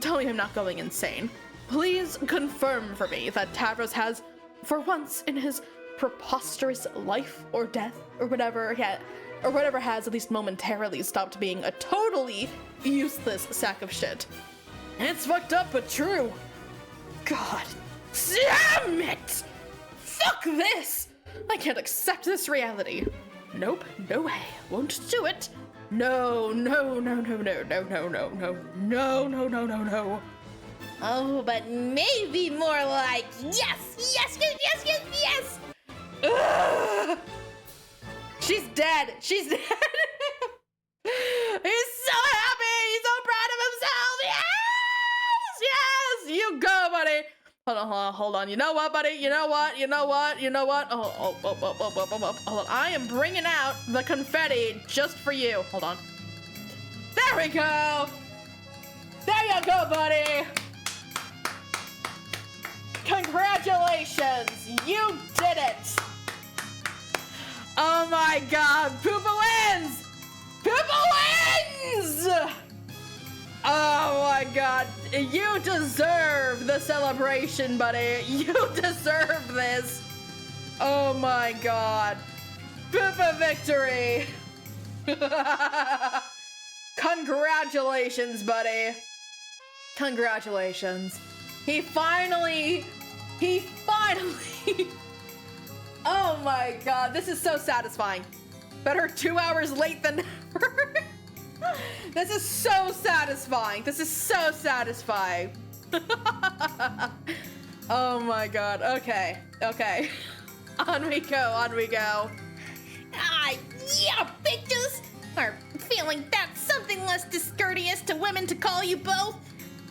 Tell me I'm not going insane. Please confirm for me that Tavros has, for once in his preposterous life or death or whatever has at least momentarily stopped being a totally useless sack of shit. It's fucked up but true. God damn it! Fuck this! I can't accept this reality. Nope, no way. Won't do it. No. Oh, but maybe more like yes. Ugh. She's dead. He's so happy. He's so proud of himself. Yes. You go, buddy. Hold on. You know what, buddy? You know what? Oh, hold on. I am bringing out the confetti just for you. Hold on. There we go. There you go, buddy. Congratulations. You did it. Oh my god. Poopa wins. Oh my god. You deserve the celebration, buddy. You deserve this. Oh my god. Poopa victory. Congratulations, buddy. Congratulations. He finally. Oh my god, this is so satisfying. Better 2 hours late than never. This is so satisfying. Oh my god, okay. On we go. Ah, Yeah, bitches! Or feeling that's something less discourteous to women to call you both.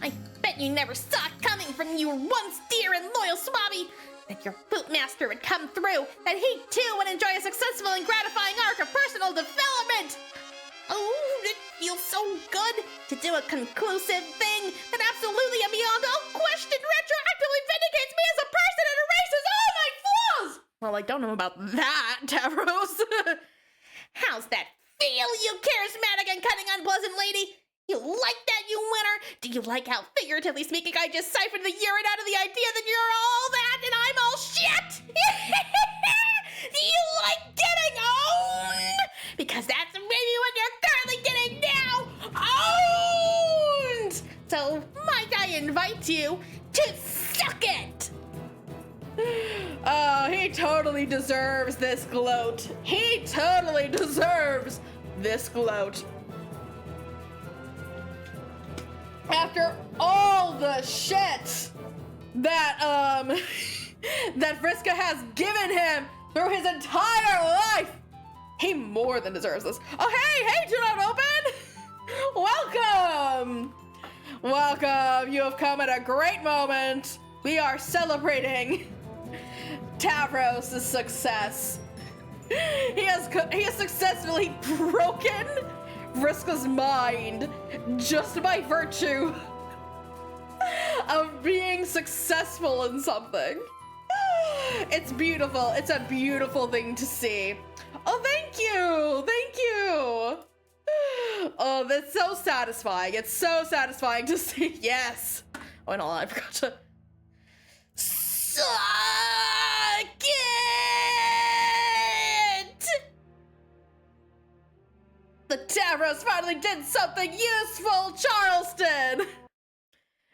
I bet you never saw it coming from your once dear and loyal swabby that your bootmaster would come through, that he too would enjoy a successful and gratifying arc of personal development. Oh, it feels so good to do a conclusive thing that absolutely and beyond all question retroactively vindicates me as a person and erases all my flaws. Well, I don't know about that, Tavros. How's that feel, you charismatic and cutting unpleasant lady? You like that, you winner? Do you like how, figuratively speaking, I just siphoned the urine out of the idea that you're all that and I'm all shit? Do you like getting owned? Because that's maybe what you're currently getting now. Owned! So might I invite you to suck it? Oh, he totally deserves this gloat. He totally deserves this gloat. After all the shit that that Vriska has given him through his entire life, he more than deserves this. Oh, hey, do not open. Welcome. You have come at a great moment. We are celebrating Tavros' success. He has successfully broken Vriska's mind just by virtue of being successful in something. It's beautiful. It's a beautiful thing to see. Oh, thank you. Oh, that's so satisfying. It's so satisfying to see. Yes. Oh, and I forgot to suck it. The Tavros finally did something useful, Charleston!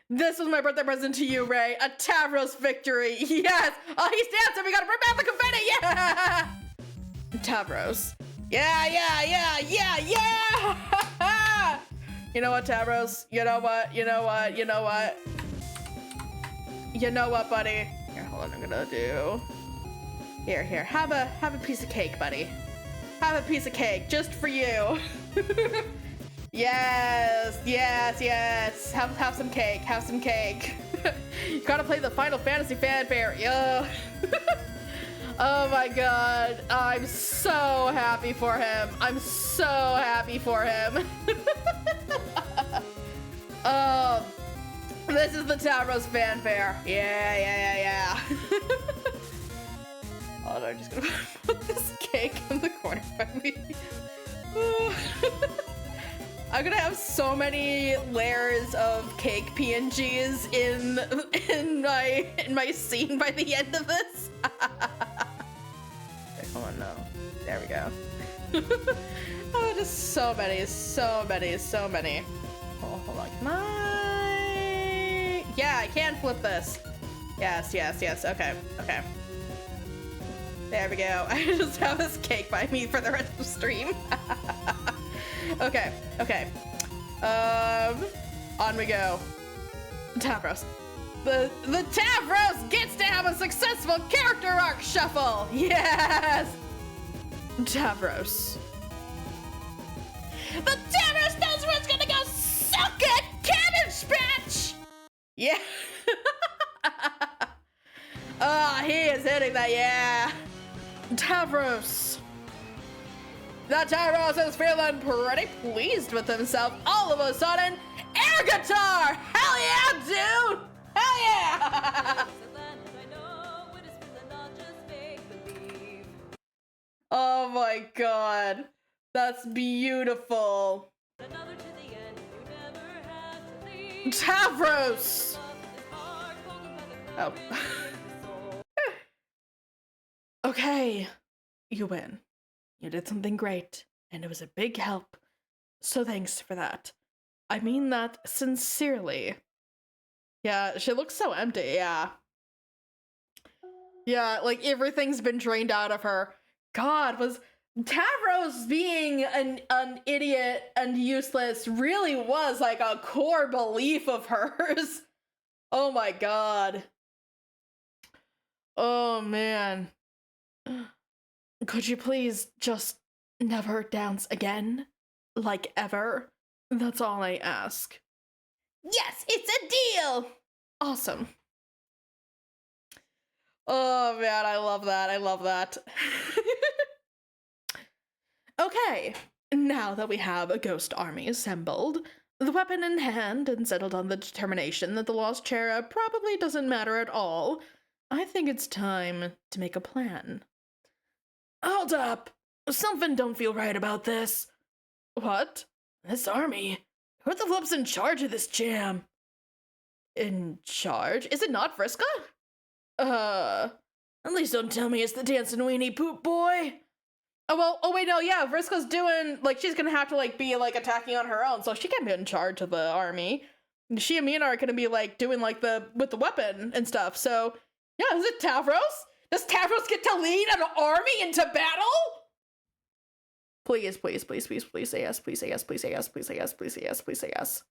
This was my birthday present to you, Ray. A Tavros victory. Yes! Oh, he's dancing! We gotta bring back the confetti! Yeah! Tavros. Yeah! You know what, Tavros? You know what, buddy? Here, hold on, I'm gonna do... Here, have a piece of cake, buddy. Have a piece of cake, just for you. Yes. Have some cake. You gotta play the Final Fantasy fanfare. Yeah. Oh my god. I'm so happy for him. This is the Tavros fanfare. Yeah. Oh, no, I'm just gonna put this cake in the corner by me. I'm gonna have so many layers of cake PNGs in my scene by the end of this. Okay, hold on, no. There we go. Oh, just so many. Oh, hold on. Can I? Yeah, I can flip this. Yes. Okay. There we go. I just have this cake by me for the rest of the stream. Okay. On we go. Tavros. The Tavros gets to have a successful character arc shuffle. Yes. Tavros. The Tavros knows where it's gonna go. Suck it, Cabbage Patch. Yeah. Oh, he is hitting that. Yeah. Tavros. That Tavros is feeling pretty pleased with himself all of a sudden. Air guitar! Hell yeah, dude! Hell yeah! Oh my god. That's beautiful. Tavros! Oh. Okay. You win. You did something great, and it was a big help. So thanks for that. I mean that sincerely. Yeah, she looks so empty, yeah. Yeah, like everything's been drained out of her. God, was Tavros being an idiot and useless really was like a core belief of hers. Oh my god. Oh man. Could you please just never dance again? Like ever? That's all I ask. Yes, it's a deal! Awesome. Oh man, I love that. I love that. Okay, now that we have a ghost army assembled, the weapon in hand, and settled on the determination that the lost cherub probably doesn't matter at all, I think it's time to make a plan. Hold up! Something don't feel right about this. What? This army? Who the flip's in charge of this jam? In charge? Is it not Vriska? At least don't tell me it's the dancing weenie poop boy. Oh wait, no, yeah, Vriska's doing, like, she's gonna have to, like, be, like, attacking on her own, so she can't be in charge of the army. She and Mina are gonna be, like, doing, like, with the weapon and stuff, so, yeah, is it Tavros? Does Tavros get to lead an army into battle? Please, please, please, please, please say yes, please say yes, please say yes, please say yes, please say yes, please say yes.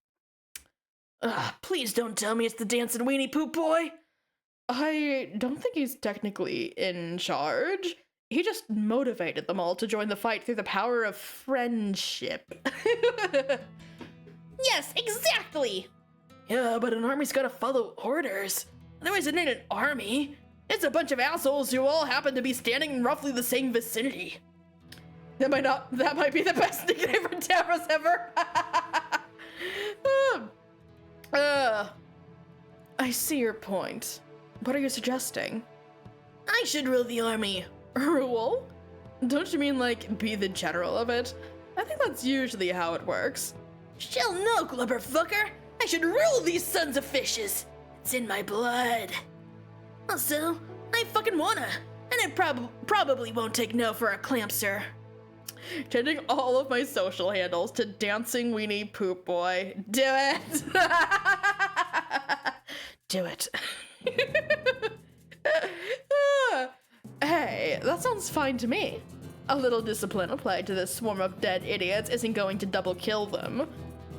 Please don't tell me it's the dancing weenie poop boy. I don't think he's technically in charge. He just motivated them all to join the fight through the power of friendship. Yes, exactly! Yeah, but an army's gotta follow orders. Otherwise it ain't an army. It's a bunch of assholes who all happen to be standing in roughly the same vicinity. That might be the best nickname for Tavros ever. I see your point. What are you suggesting? I should rule the army. Rule? Don't you mean, like, be the general of it? I think that's usually how it works. Shall no, Glubberfucker! I should rule these sons of fishes! It's in my blood. Also, I fucking wanna, and it probably won't take no for a clampser. Changing all of my social handles to Dancing Weenie Poop Boy. Do it! Do it. Hey, that sounds fine to me. A little discipline applied to this swarm of dead idiots isn't going to double kill them.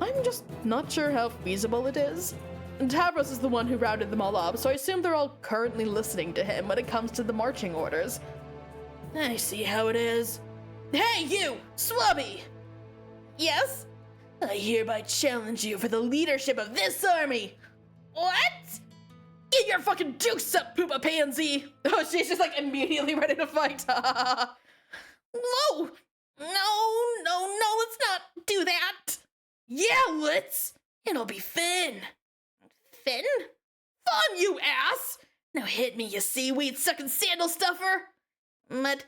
I'm just not sure how feasible it is. Tavros is the one who rounded them all up, so I assume they're all currently listening to him when it comes to the marching orders. I see how it is. Hey, you! Swubby! Yes? I hereby challenge you for the leadership of this army! What? Get your fucking dukes up, Poopa Pansy! Oh, she's just, like, immediately ready to fight. Whoa! No, let's not do that! Yeah, let's! It'll be Finn! Finn? Fun, you ass! Now hit me, you seaweed-sucking sandal stuffer! But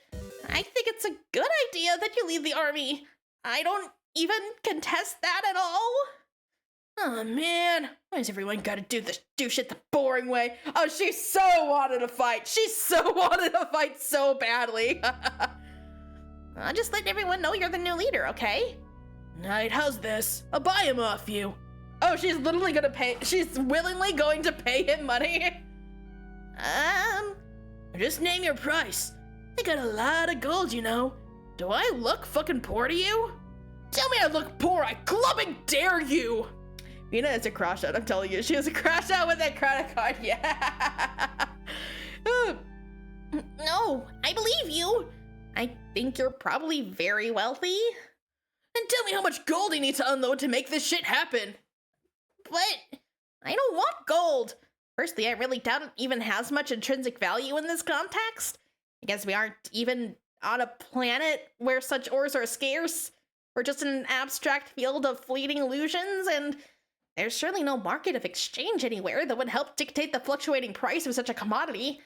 I think it's a good idea that you lead the army. I don't even contest that at all. Oh man, why does everyone gotta do shit the boring way? Oh, she so wanted to fight. She so wanted to fight so badly. I'll just let everyone know you're the new leader, okay? Alright, how's this? I'll buy him off you. Oh, she's willingly going to pay him money? Just name your price. I got a lot of gold, you know. Do I look fucking poor to you? Tell me I look poor, I clubbing dare you! Mina has a crash out, I'm telling you. She has a crash out with that credit card, yeah. No, I believe you. I think you're probably very wealthy. And tell me how much gold you need to unload to make this shit happen. But I don't want gold. Firstly, I really doubt it even has much intrinsic value in this context. I guess we aren't even on a planet where such ores are scarce. We're just in an abstract field of fleeting illusions, and there's surely no market of exchange anywhere that would help dictate the fluctuating price of such a commodity,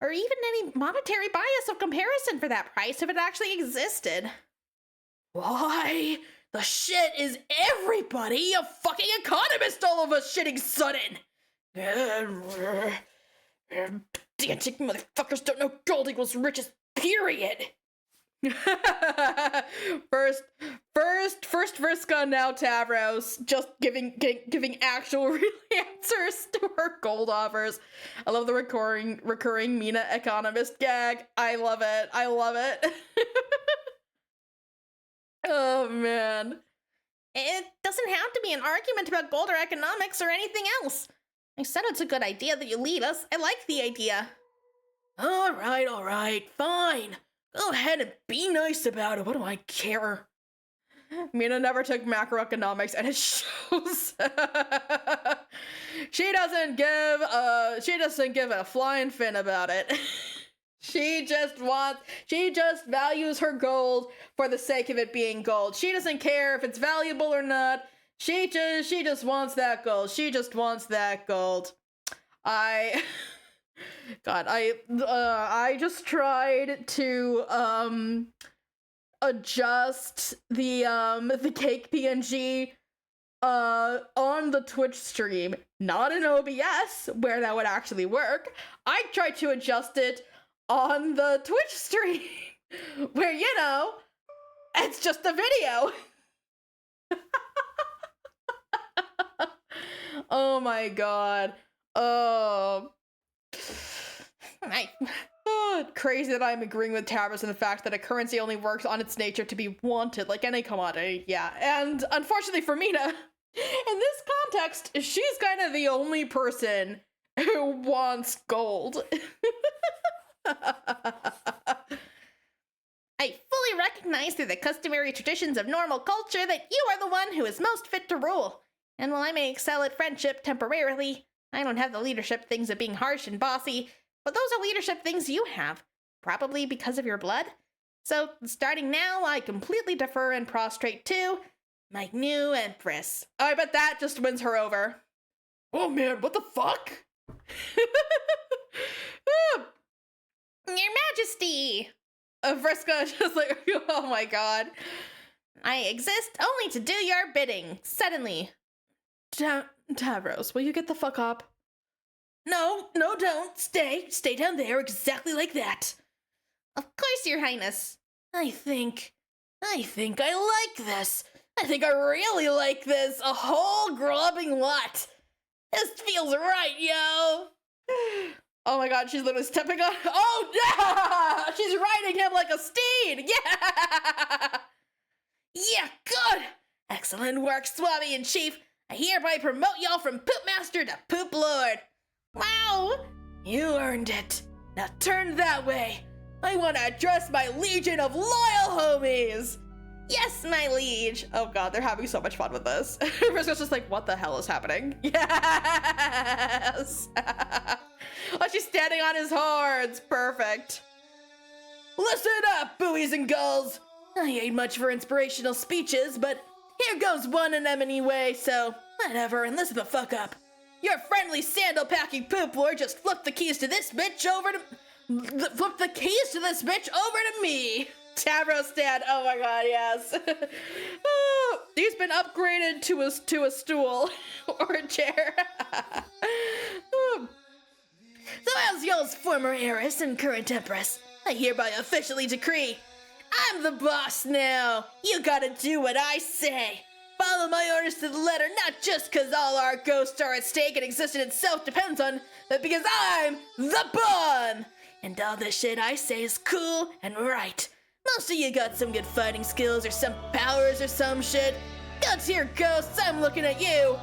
or even any monetary bias of comparison for that price if it actually existed. Why? The shit is everybody a fucking economist all of a shitting sudden! Dancing motherfuckers don't know gold equals riches, period! first Vriska, now Tavros, just giving actual real answers to her gold offers. I love the recurring Mina economist gag. I love it. Oh man. It doesn't have to be an argument about gold or economics or anything else. I said it's a good idea that you lead us. I like the idea. All right, fine. Go ahead and be nice about it. What do I care? Mina never took macroeconomics, and it shows. She doesn't give a flying fin about it. She just values her gold for the sake of it being gold. She doesn't care if it's valuable or not. She just wants that gold. She just wants that gold. I just tried to adjust the cake PNG on the Twitch stream, not in OBS where that would actually work. I tried to adjust it on the Twitch stream where, you know, it's just a video. Oh my god. Oh, crazy that I'm agreeing with Tabras in the fact that a currency only works on its nature to be wanted, like any commodity. Yeah, and unfortunately for Mina, in this context, she's kind of the only person who wants gold. I fully recognize through the customary traditions of normal culture that you are the one who is most fit to rule. And while I may excel at friendship temporarily, I don't have the leadership things of being harsh and bossy, but those are leadership things you have, probably because of your blood. So, starting now, I completely defer and prostrate to my new empress. I bet that just wins her over. Oh man, what the fuck? Your Majesty! Vriska just like, oh my god. I exist only to do your bidding, suddenly. Tavros, will you get the fuck up? No, don't. Stay down there exactly like that. Of course, Your Highness. I think I like this. I think I really like this a whole grubbing lot. This feels right, yo. Oh my god, she's literally stepping on. Oh, yeah! She's riding him like a steed. Yeah! Yeah, good. Excellent work, Swami in Chief. I hereby promote y'all from Poop Master to Poop Lord. Wow! You earned it. Now turn that way. I want to address my legion of loyal homies. Yes, my liege. Oh god, they're having so much fun with this. Vriska's just like, what the hell is happening? Yes! Oh, she's standing on his horns. Perfect. Listen up, buoys and gulls. I ain't much for inspirational speeches, but here goes one in them anyway, so whatever, and listen the fuck up. Your friendly sandal-packing poop lord just flipped the keys to this bitch over to me. Tavros stand. Oh my god, yes. Oh, he's been upgraded to a stool or a chair. So as y'all's former heiress and current empress, I hereby officially decree, I'm the boss now. You gotta do what I say. Follow my orders to the letter, not just because all our ghosts are at stake and existence itself depends on, but because I'm the bomb. And all the shit I say is cool and right. Most of you got some good fighting skills or some powers or some shit. Guts here, ghosts, I'm looking at you.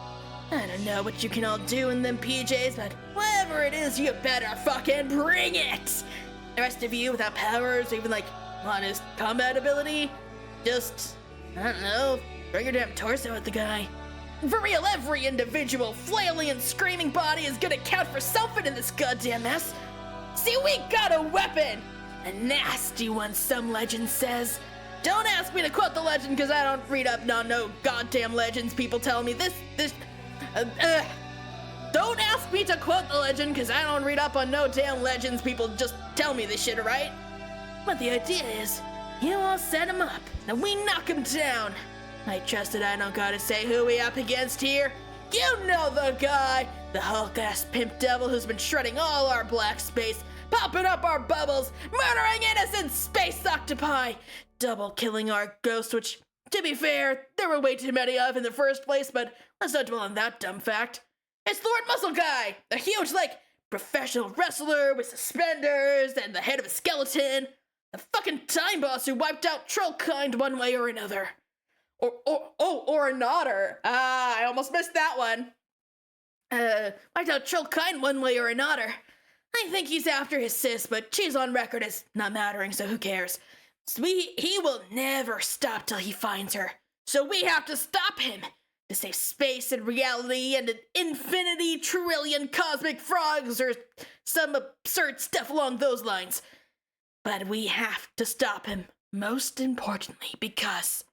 I don't know what you can all do in them PJs, but whatever it is, you better fucking bring it! The rest of you without powers or even like honest combat ability, just, I don't know, throw your damn torso at the guy. For real, every individual flailing and screaming body is gonna count for something in this goddamn mess. See, we got a weapon! A nasty one, some legend says. Don't ask me to quote the legend, cause I don't read up on no goddamn legends. People tell me Don't ask me to quote the legend, cause I don't read up on no damn legends. People just tell me this shit, alright? But the idea is, you all set him up, and we knock him down. I trust that I don't gotta say who we up against here. You know the guy, the Hulk-ass pimp devil who's been shredding all our black space, popping up our bubbles, murdering innocent space octopi, double killing our ghosts, which, to be fair, there were way too many of in the first place, but let's not dwell on that dumb fact. It's Lord Muscle Guy, a huge, professional wrestler with suspenders and the head of a skeleton, the fucking time boss who wiped out Trollkind one way or another. Or another. I almost missed that one. Wiped out Trollkind one way or another. I think he's after his sis, but she's on record as not mattering, so who cares? So he will never stop till he finds her. So we have to stop him to save space and reality and an infinity trillion cosmic frogs or some absurd stuff along those lines. But we have to stop him, most importantly, because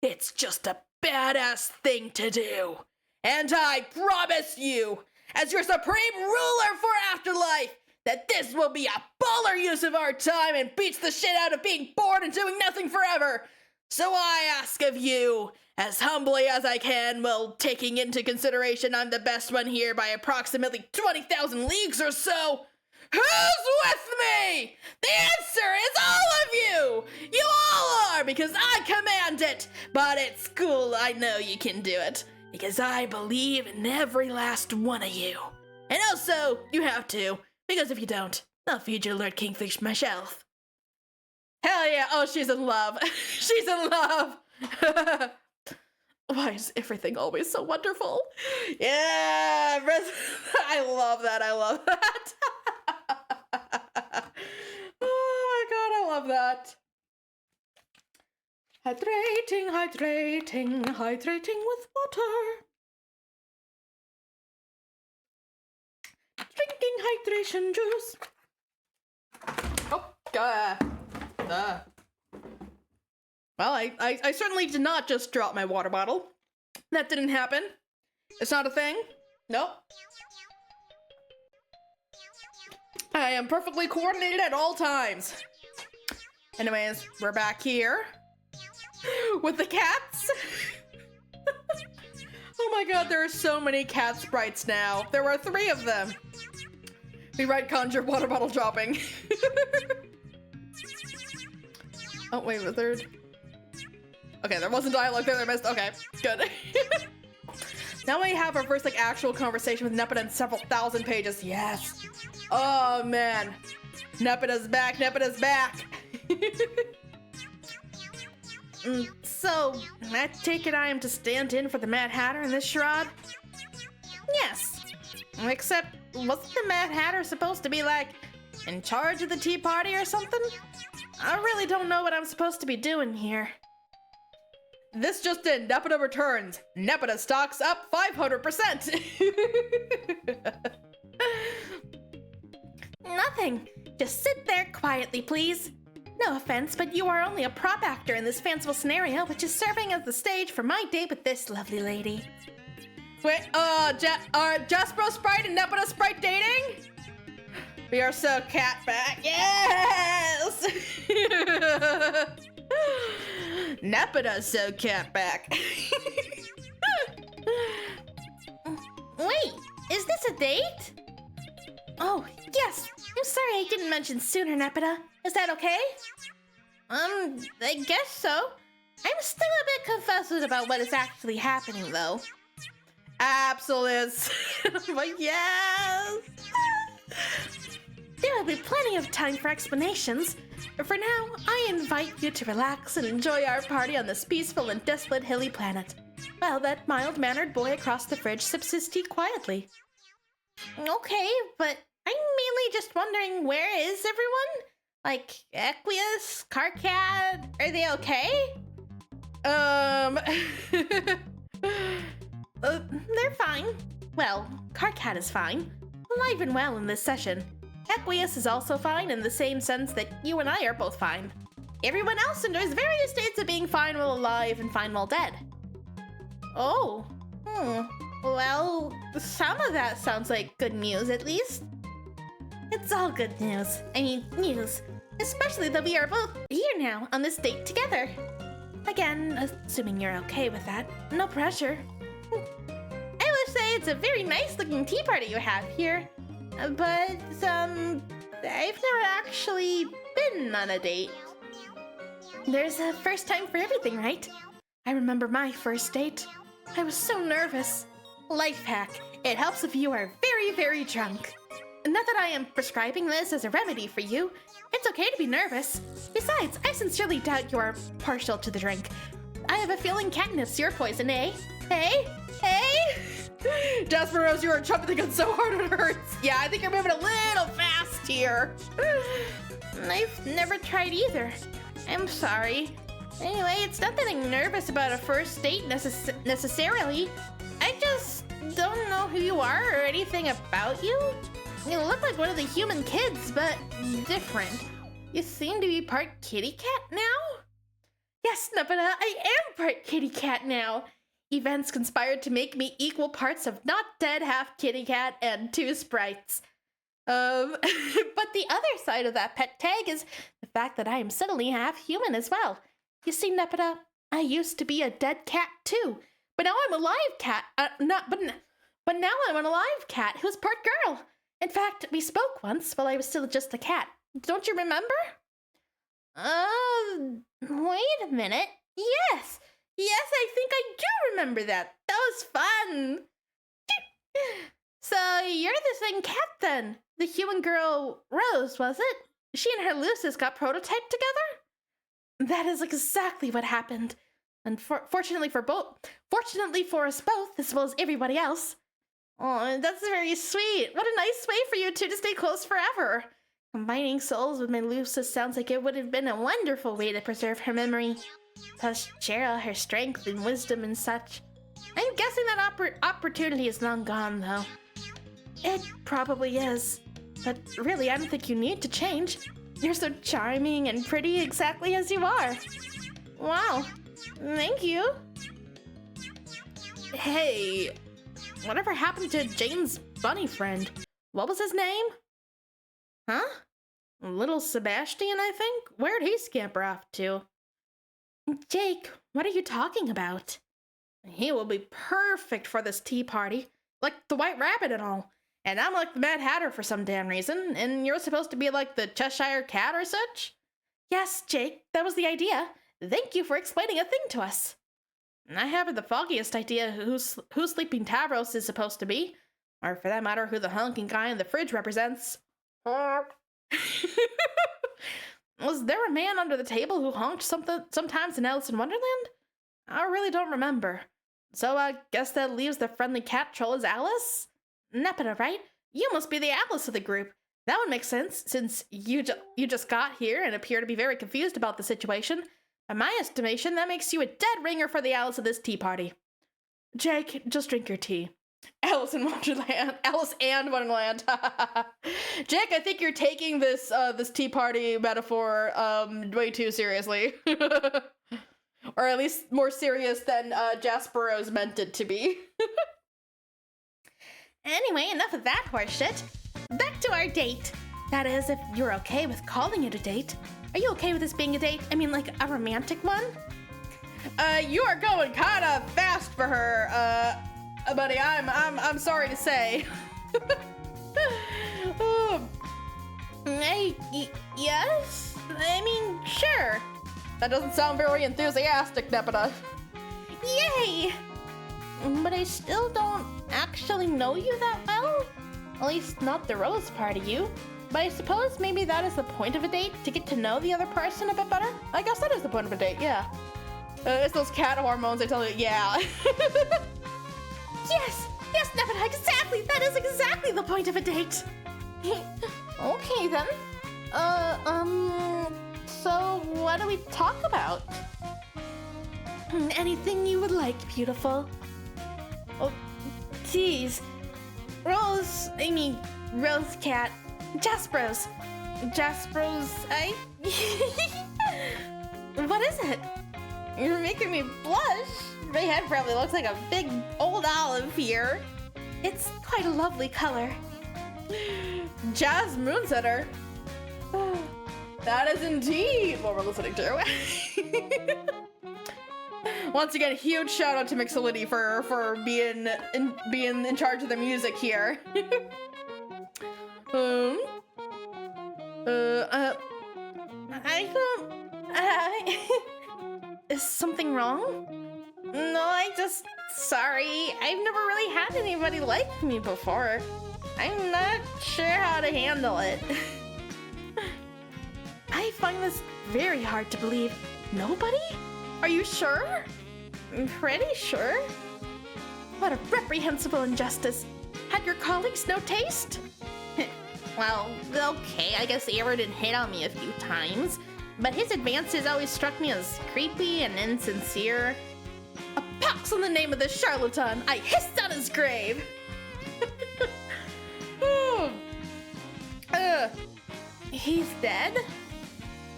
it's just a badass thing to do. And I promise you, as your supreme ruler for Afterlife, that this will be a baller use of our time and beats the shit out of being bored and doing nothing forever. So I ask of you, as humbly as I can, while taking into consideration I'm the best one here by approximately 20,000 leagues or so, who's with me? The answer is all of you! You all are, because I command it! But it's cool, I know you can do it. Because I believe in every last one of you. And also, you have to, because if you don't, I'll feed your Lord Kingfish myself. Hell yeah, oh, she's in love. She's in love! Why is everything always so wonderful? Yeah, I love that, I love that. Oh my god, I love that. Hydrating, hydrating, hydrating with water. Drinking hydration juice. Oh, God. Well, I certainly did not just drop my water bottle. That didn't happen. It's not a thing. Nope. I am perfectly coordinated at all times. Anyways, we're back here with the cats. Oh my god, there are so many cat sprites now. There were 3 of them. Rewrite conjure water bottle dropping. Oh, wait, the 3rd. Okay, there wasn't dialogue there, I missed. Okay, good. Now we have our first, like, actual conversation with Nepeta in several thousand pages. Yes. Oh, man. Nepeta's back, Nepeta's back. So, I take it I am to stand in for the Mad Hatter in this charade? Yes. Except, wasn't the Mad Hatter supposed to be, like, in charge of the tea party or something? I really don't know what I'm supposed to be doing here. This just in, Nepeta returns. Nepeta stocks up 500%. Nothing. Just sit there quietly, please. No offense, but you are only a prop actor in this fanciful scenario, which is serving as the stage for my date with this lovely lady. Wait, are Jaspro Sprite and Nepeta Sprite dating? We are so cat back. Yes! Nepeta's so cat back. Wait, is this a date? Oh, yes. I'm sorry I didn't mention sooner, Nepeta. Is that okay? I guess so. I'm still a bit confused about what is actually happening, though. Absolute. But yes! There will be plenty of time for explanations. But for now, I invite you to relax and enjoy our party on this peaceful and desolate hilly planet, while that mild-mannered boy across the fridge sips his tea quietly. Okay, but I'm mainly just wondering, where is everyone? Like, Equius, Carcat, are they okay? They're fine. Well, Carcat is fine. Alive and well in this session. Equius is also fine in the same sense that you and I are both fine. Everyone else enjoys various states of being fine while alive and fine while dead. Oh. Well, some of that sounds like good news, at least. It's all good news. I mean, news. Especially that we are both here now on this date together. Again, assuming you're okay with that. No pressure. I will say it's a very nice-looking tea party you have here. But, I've never actually been on a date. There's a first time for everything, right? I remember my first date. I was so nervous. Life hack. It helps if you are very, very drunk. Not that I am prescribing this as a remedy for you. It's okay to be nervous. Besides, I sincerely doubt you are partial to the drink. I have a feeling catnip's your poison, eh? Hey? Hey? Jasper Rose, you are jumping the gun so hard it hurts. Yeah, I think you're moving a little fast here. I've never tried either. I'm sorry. Anyway, it's not that I'm nervous about a first date necessarily. I just don't know who you are or anything about you. You look like one of the human kids, but different. You seem to be part kitty cat now? Yes, Nepeta, I am part kitty cat now. Events conspired to make me equal parts of not dead half kitty cat and two sprites. But the other side of that pet tag is the fact that I am suddenly half human as well. You see, Nepeta, I used to be a dead cat too, but now I'm a live cat. But now I'm an alive cat who's part girl. In fact, we spoke once while I was still just a cat. Don't you remember? Wait a minute. Yes, I think I do remember that. That was fun. So you're the same cat then? The human girl Rose, was it? She and her Lucis got prototyped together? That is exactly what happened. And fortunately for us both, as well as everybody else. Oh, that's very sweet. What a nice way for you two to stay close forever. Combining souls with my Lucis sounds like it would have been a wonderful way to preserve her memory. Thus share her strength and wisdom and such. I'm guessing that opportunity is long gone, though. It probably is. But really, I don't think you need to change. You're so charming and pretty exactly as you are. Wow. Thank you. Hey, whatever happened to Jane's bunny friend? What was his name? Huh? Little Sebastian, I think? Where'd he scamper off to? Jake, what are you talking about? He will be perfect for this tea party. Like the White Rabbit and all. And I'm like the Mad Hatter for some damn reason, and you're supposed to be like the Cheshire Cat or such? Yes, Jake, that was the idea. Thank you for explaining a thing to us. I haven't the foggiest idea who Sleeping Tavros is supposed to be, or for that matter, who the honking guy in the fridge represents. Was there a man under the table who honked sometimes in Alice in Wonderland? I really don't remember. So I guess that leaves the friendly cat troll as Alice? Nepeta, right? You must be the Alice of the group. That would make sense, since you just got here and appear to be very confused about the situation. By my estimation, that makes you a dead ringer for the Alice of this tea party. Jake, just drink your tea. Alice and Wonderland. Jake, I think you're taking this tea party metaphor way too seriously. Or at least more serious than Jasper Rose meant it to be. Anyway, enough of that horseshit. Back to our date. That is, if you're okay with calling it a date. Are you okay with this being a date? I mean, like a romantic one? You are going kind of fast for her, buddy. I'm sorry to say. Yes? I mean, sure. That doesn't sound very enthusiastic, Nepeta. Yay! But I still don't actually know you that well. At least not the Rose part of you. But I suppose maybe that is the point of a date, to get to know the other person a bit better? I guess that is the point of a date, yeah. It's those cat hormones, I tell you, yeah. Yes, Nepeta, exactly! That is exactly the point of a date! Okay, then. So what do we talk about? Anything you would like, beautiful. Oh, geez. Rose Cat. Jasper's, What is it? You're making me blush. My head probably looks like a big old olive here. It's quite a lovely color. Jazz Moonsetter. That is indeed what we're listening to. Once again, huge shout out to Mixolydi for being in charge of the music here. Is something wrong? No, sorry. I've never really had anybody like me before. I'm not sure how to handle it. I find this very hard to believe. Nobody? Are you sure? I'm pretty sure. What a reprehensible injustice. Had your colleagues no taste? Well, okay, I guess Aridin hit on me a few times, but his advances always struck me as creepy and insincere. A pox on the name of this charlatan! I hissed on his grave! He's dead?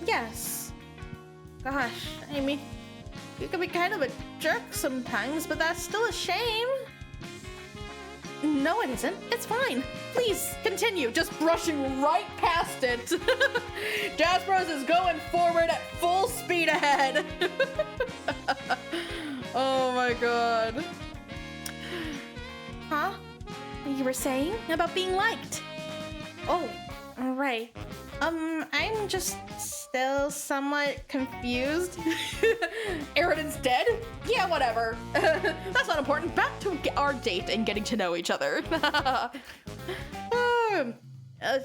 Yes. Gosh, I mean, you can be kind of a jerk sometimes, but that's still a shame. No, it isn't. It's fine. Please, continue. Just brushing right past it. Jaspros is going forward at full speed ahead. Oh my god. Huh? You were saying about being liked? Oh, right. I'm just still somewhat confused. Aridin's dead? Yeah, whatever. That's not important. Back to our date and getting to know each other.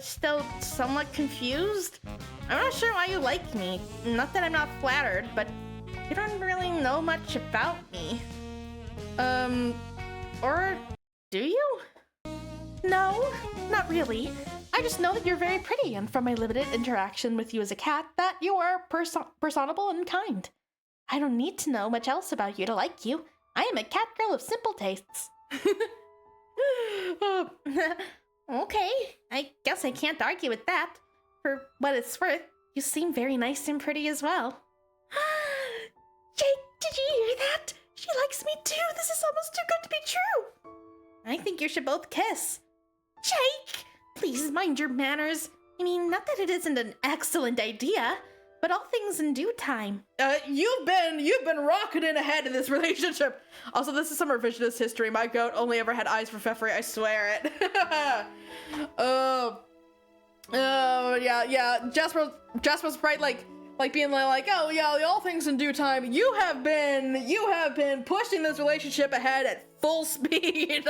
Still somewhat confused? I'm not sure why you like me. Not that I'm not flattered, but you don't really know much about me. Or do you? No, not really. I just know that you're very pretty, and from my limited interaction with you as a cat, that you are personable and kind. I don't need to know much else about you to like you. I am a cat girl of simple tastes. Okay, I guess I can't argue with that. For what it's worth, you seem very nice and pretty as well. Jake, did you hear that? She likes me too. This is almost too good to be true. I think you should both kiss. Jake, please mind your manners. I mean, not that it isn't an excellent idea, but all things in due time. You've been rocketing ahead in this relationship. Also, this is some revisionist history. My goat only ever had eyes for Pfeffery, I swear it. Yeah. Jasper's right, like being like, oh yeah, all things in due time. You have been pushing this relationship ahead at full speed.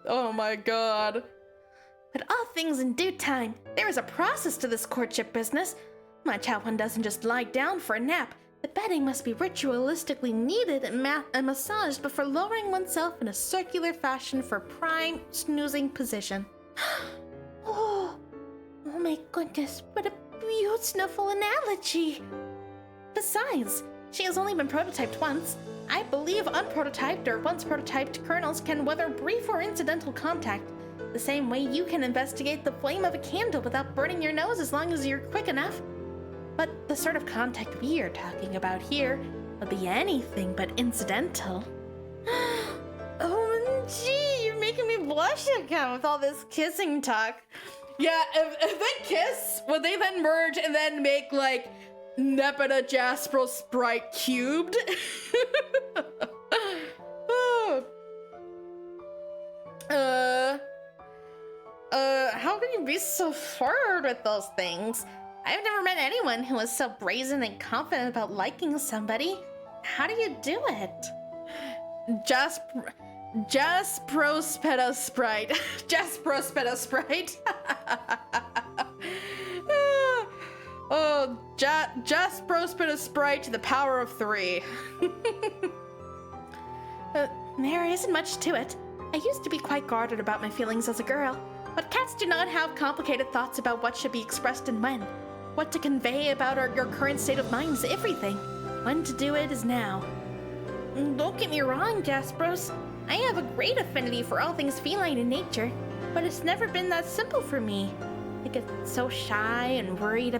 Oh my god. But all things in due time. There is a process to this courtship business. Much how one doesn't just lie down for a nap. The bedding must be ritualistically kneaded and massaged before lowering oneself in a circular fashion for prime snoozing position. Oh my goodness, what a beautiful analogy. Besides, she has only been prototyped once. I believe unprototyped or once prototyped kernels can weather brief or incidental contact, the same way you can investigate the flame of a candle without burning your nose as long as you're quick enough. But the sort of contact we are talking about here would be anything but incidental. OMG, you're making me blush again with all this kissing talk. Yeah, if they kiss, would they then merge and then make like Nepeta Jasper Sprite cubed? How can you be so forward with those things? I've never met anyone who was so brazen and confident about liking somebody. How do you do it? Jasprospeta Sprite. Jasprospeta Sprite. Oh, Jasprospeta Sprite to the power of 3. There isn't much to it. I used to be quite guarded about my feelings as a girl, but cats do not have complicated thoughts about what should be expressed and when. What to convey about your current state of mind is everything. When to do it is now. Don't get me wrong, Jaspros. I have a great affinity for all things feline in nature, but it's never been that simple for me. I get so shy and worried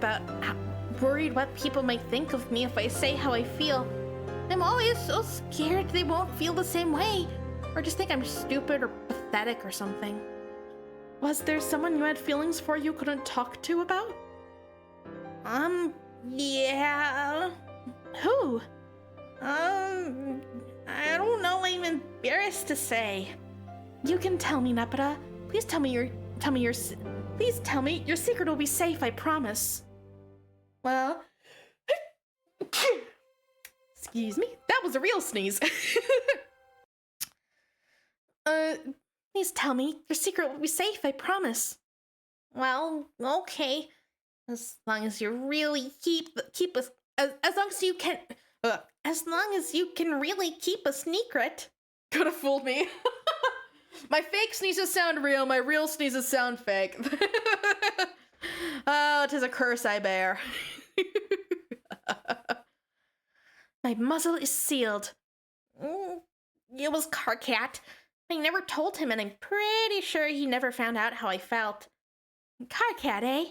what people might think of me if I say how I feel. I'm always so scared they won't feel the same way, or just think I'm stupid or pathetic or something. Was there someone you had feelings for you couldn't talk to about? Yeah. Who? I don't know. I'm embarrassed to say. You can tell me, Nepeta. Please tell me your secret will be safe. I promise. Well, excuse me. That was a real sneeze. Please tell me your secret will be safe. I promise. Well, okay. As long as you really keep us, as long as you can really keep a secret. Could have fooled me. My fake sneezes sound real, my real sneezes sound fake. Oh, 'tis a curse I bear. My muzzle is sealed. It was Carcat. I never told him, and I'm pretty sure he never found out how I felt. Carcat, eh?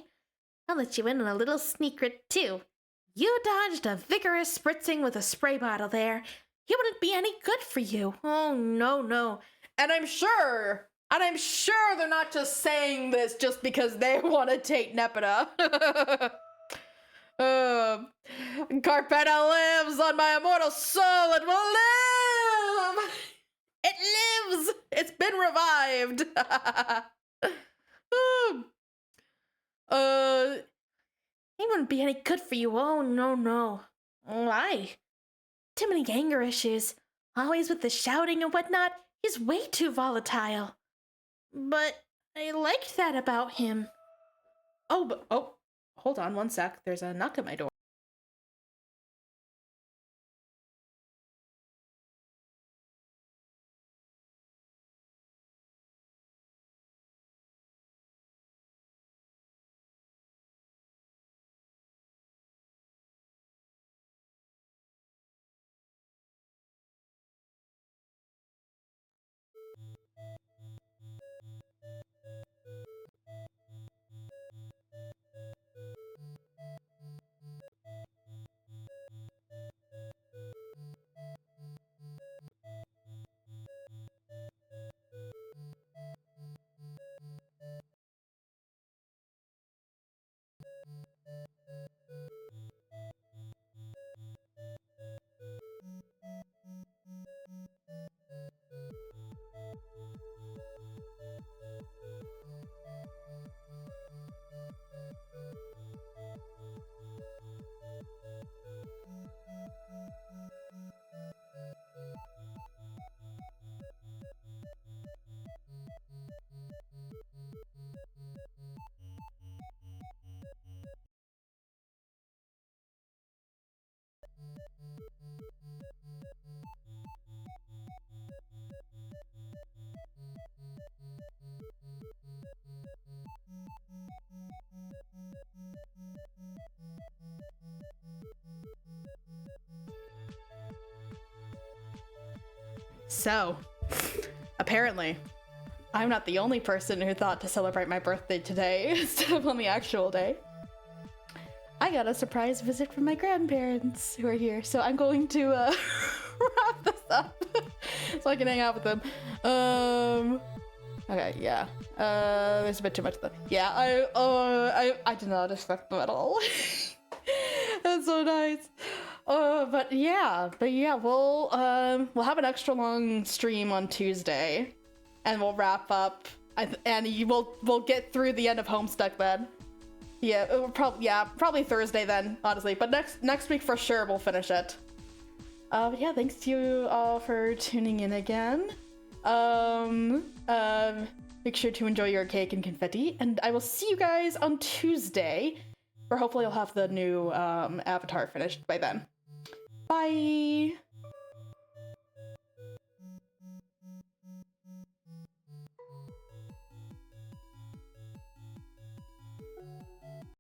I'll let you in on a little secret, too. You dodged a vigorous spritzing with a spray bottle there. He wouldn't be any good for you. Oh, no. And I'm sure they're not just saying this just because they want to take Nepeta. Carpetta lives on my immortal soul. It will live. It lives. It's been revived. He wouldn't be any good for you. Oh, no. Why? Too many anger issues. Always with the shouting and whatnot. He's way too volatile. But I liked that about him. Oh, hold on one sec. There's a knock at my door. So, apparently, I'm not the only person who thought to celebrate my birthday today instead of on the actual day. I got a surprise visit from my grandparents who are here, so I'm going to wrap this up so I can hang out with them. Okay, yeah. There's a bit too much though. Yeah, I did not expect them at all. That's so nice. But yeah, we'll have an extra long stream on Tuesday, and we'll wrap up, and we'll get through the end of Homestuck then. Yeah, it will probably Thursday then, honestly. But next week for sure we'll finish it. Yeah, thanks to you all for tuning in again. Make sure to enjoy your cake and confetti, and I will see you guys on Tuesday, where hopefully I'll have the new avatar finished by then. Bye!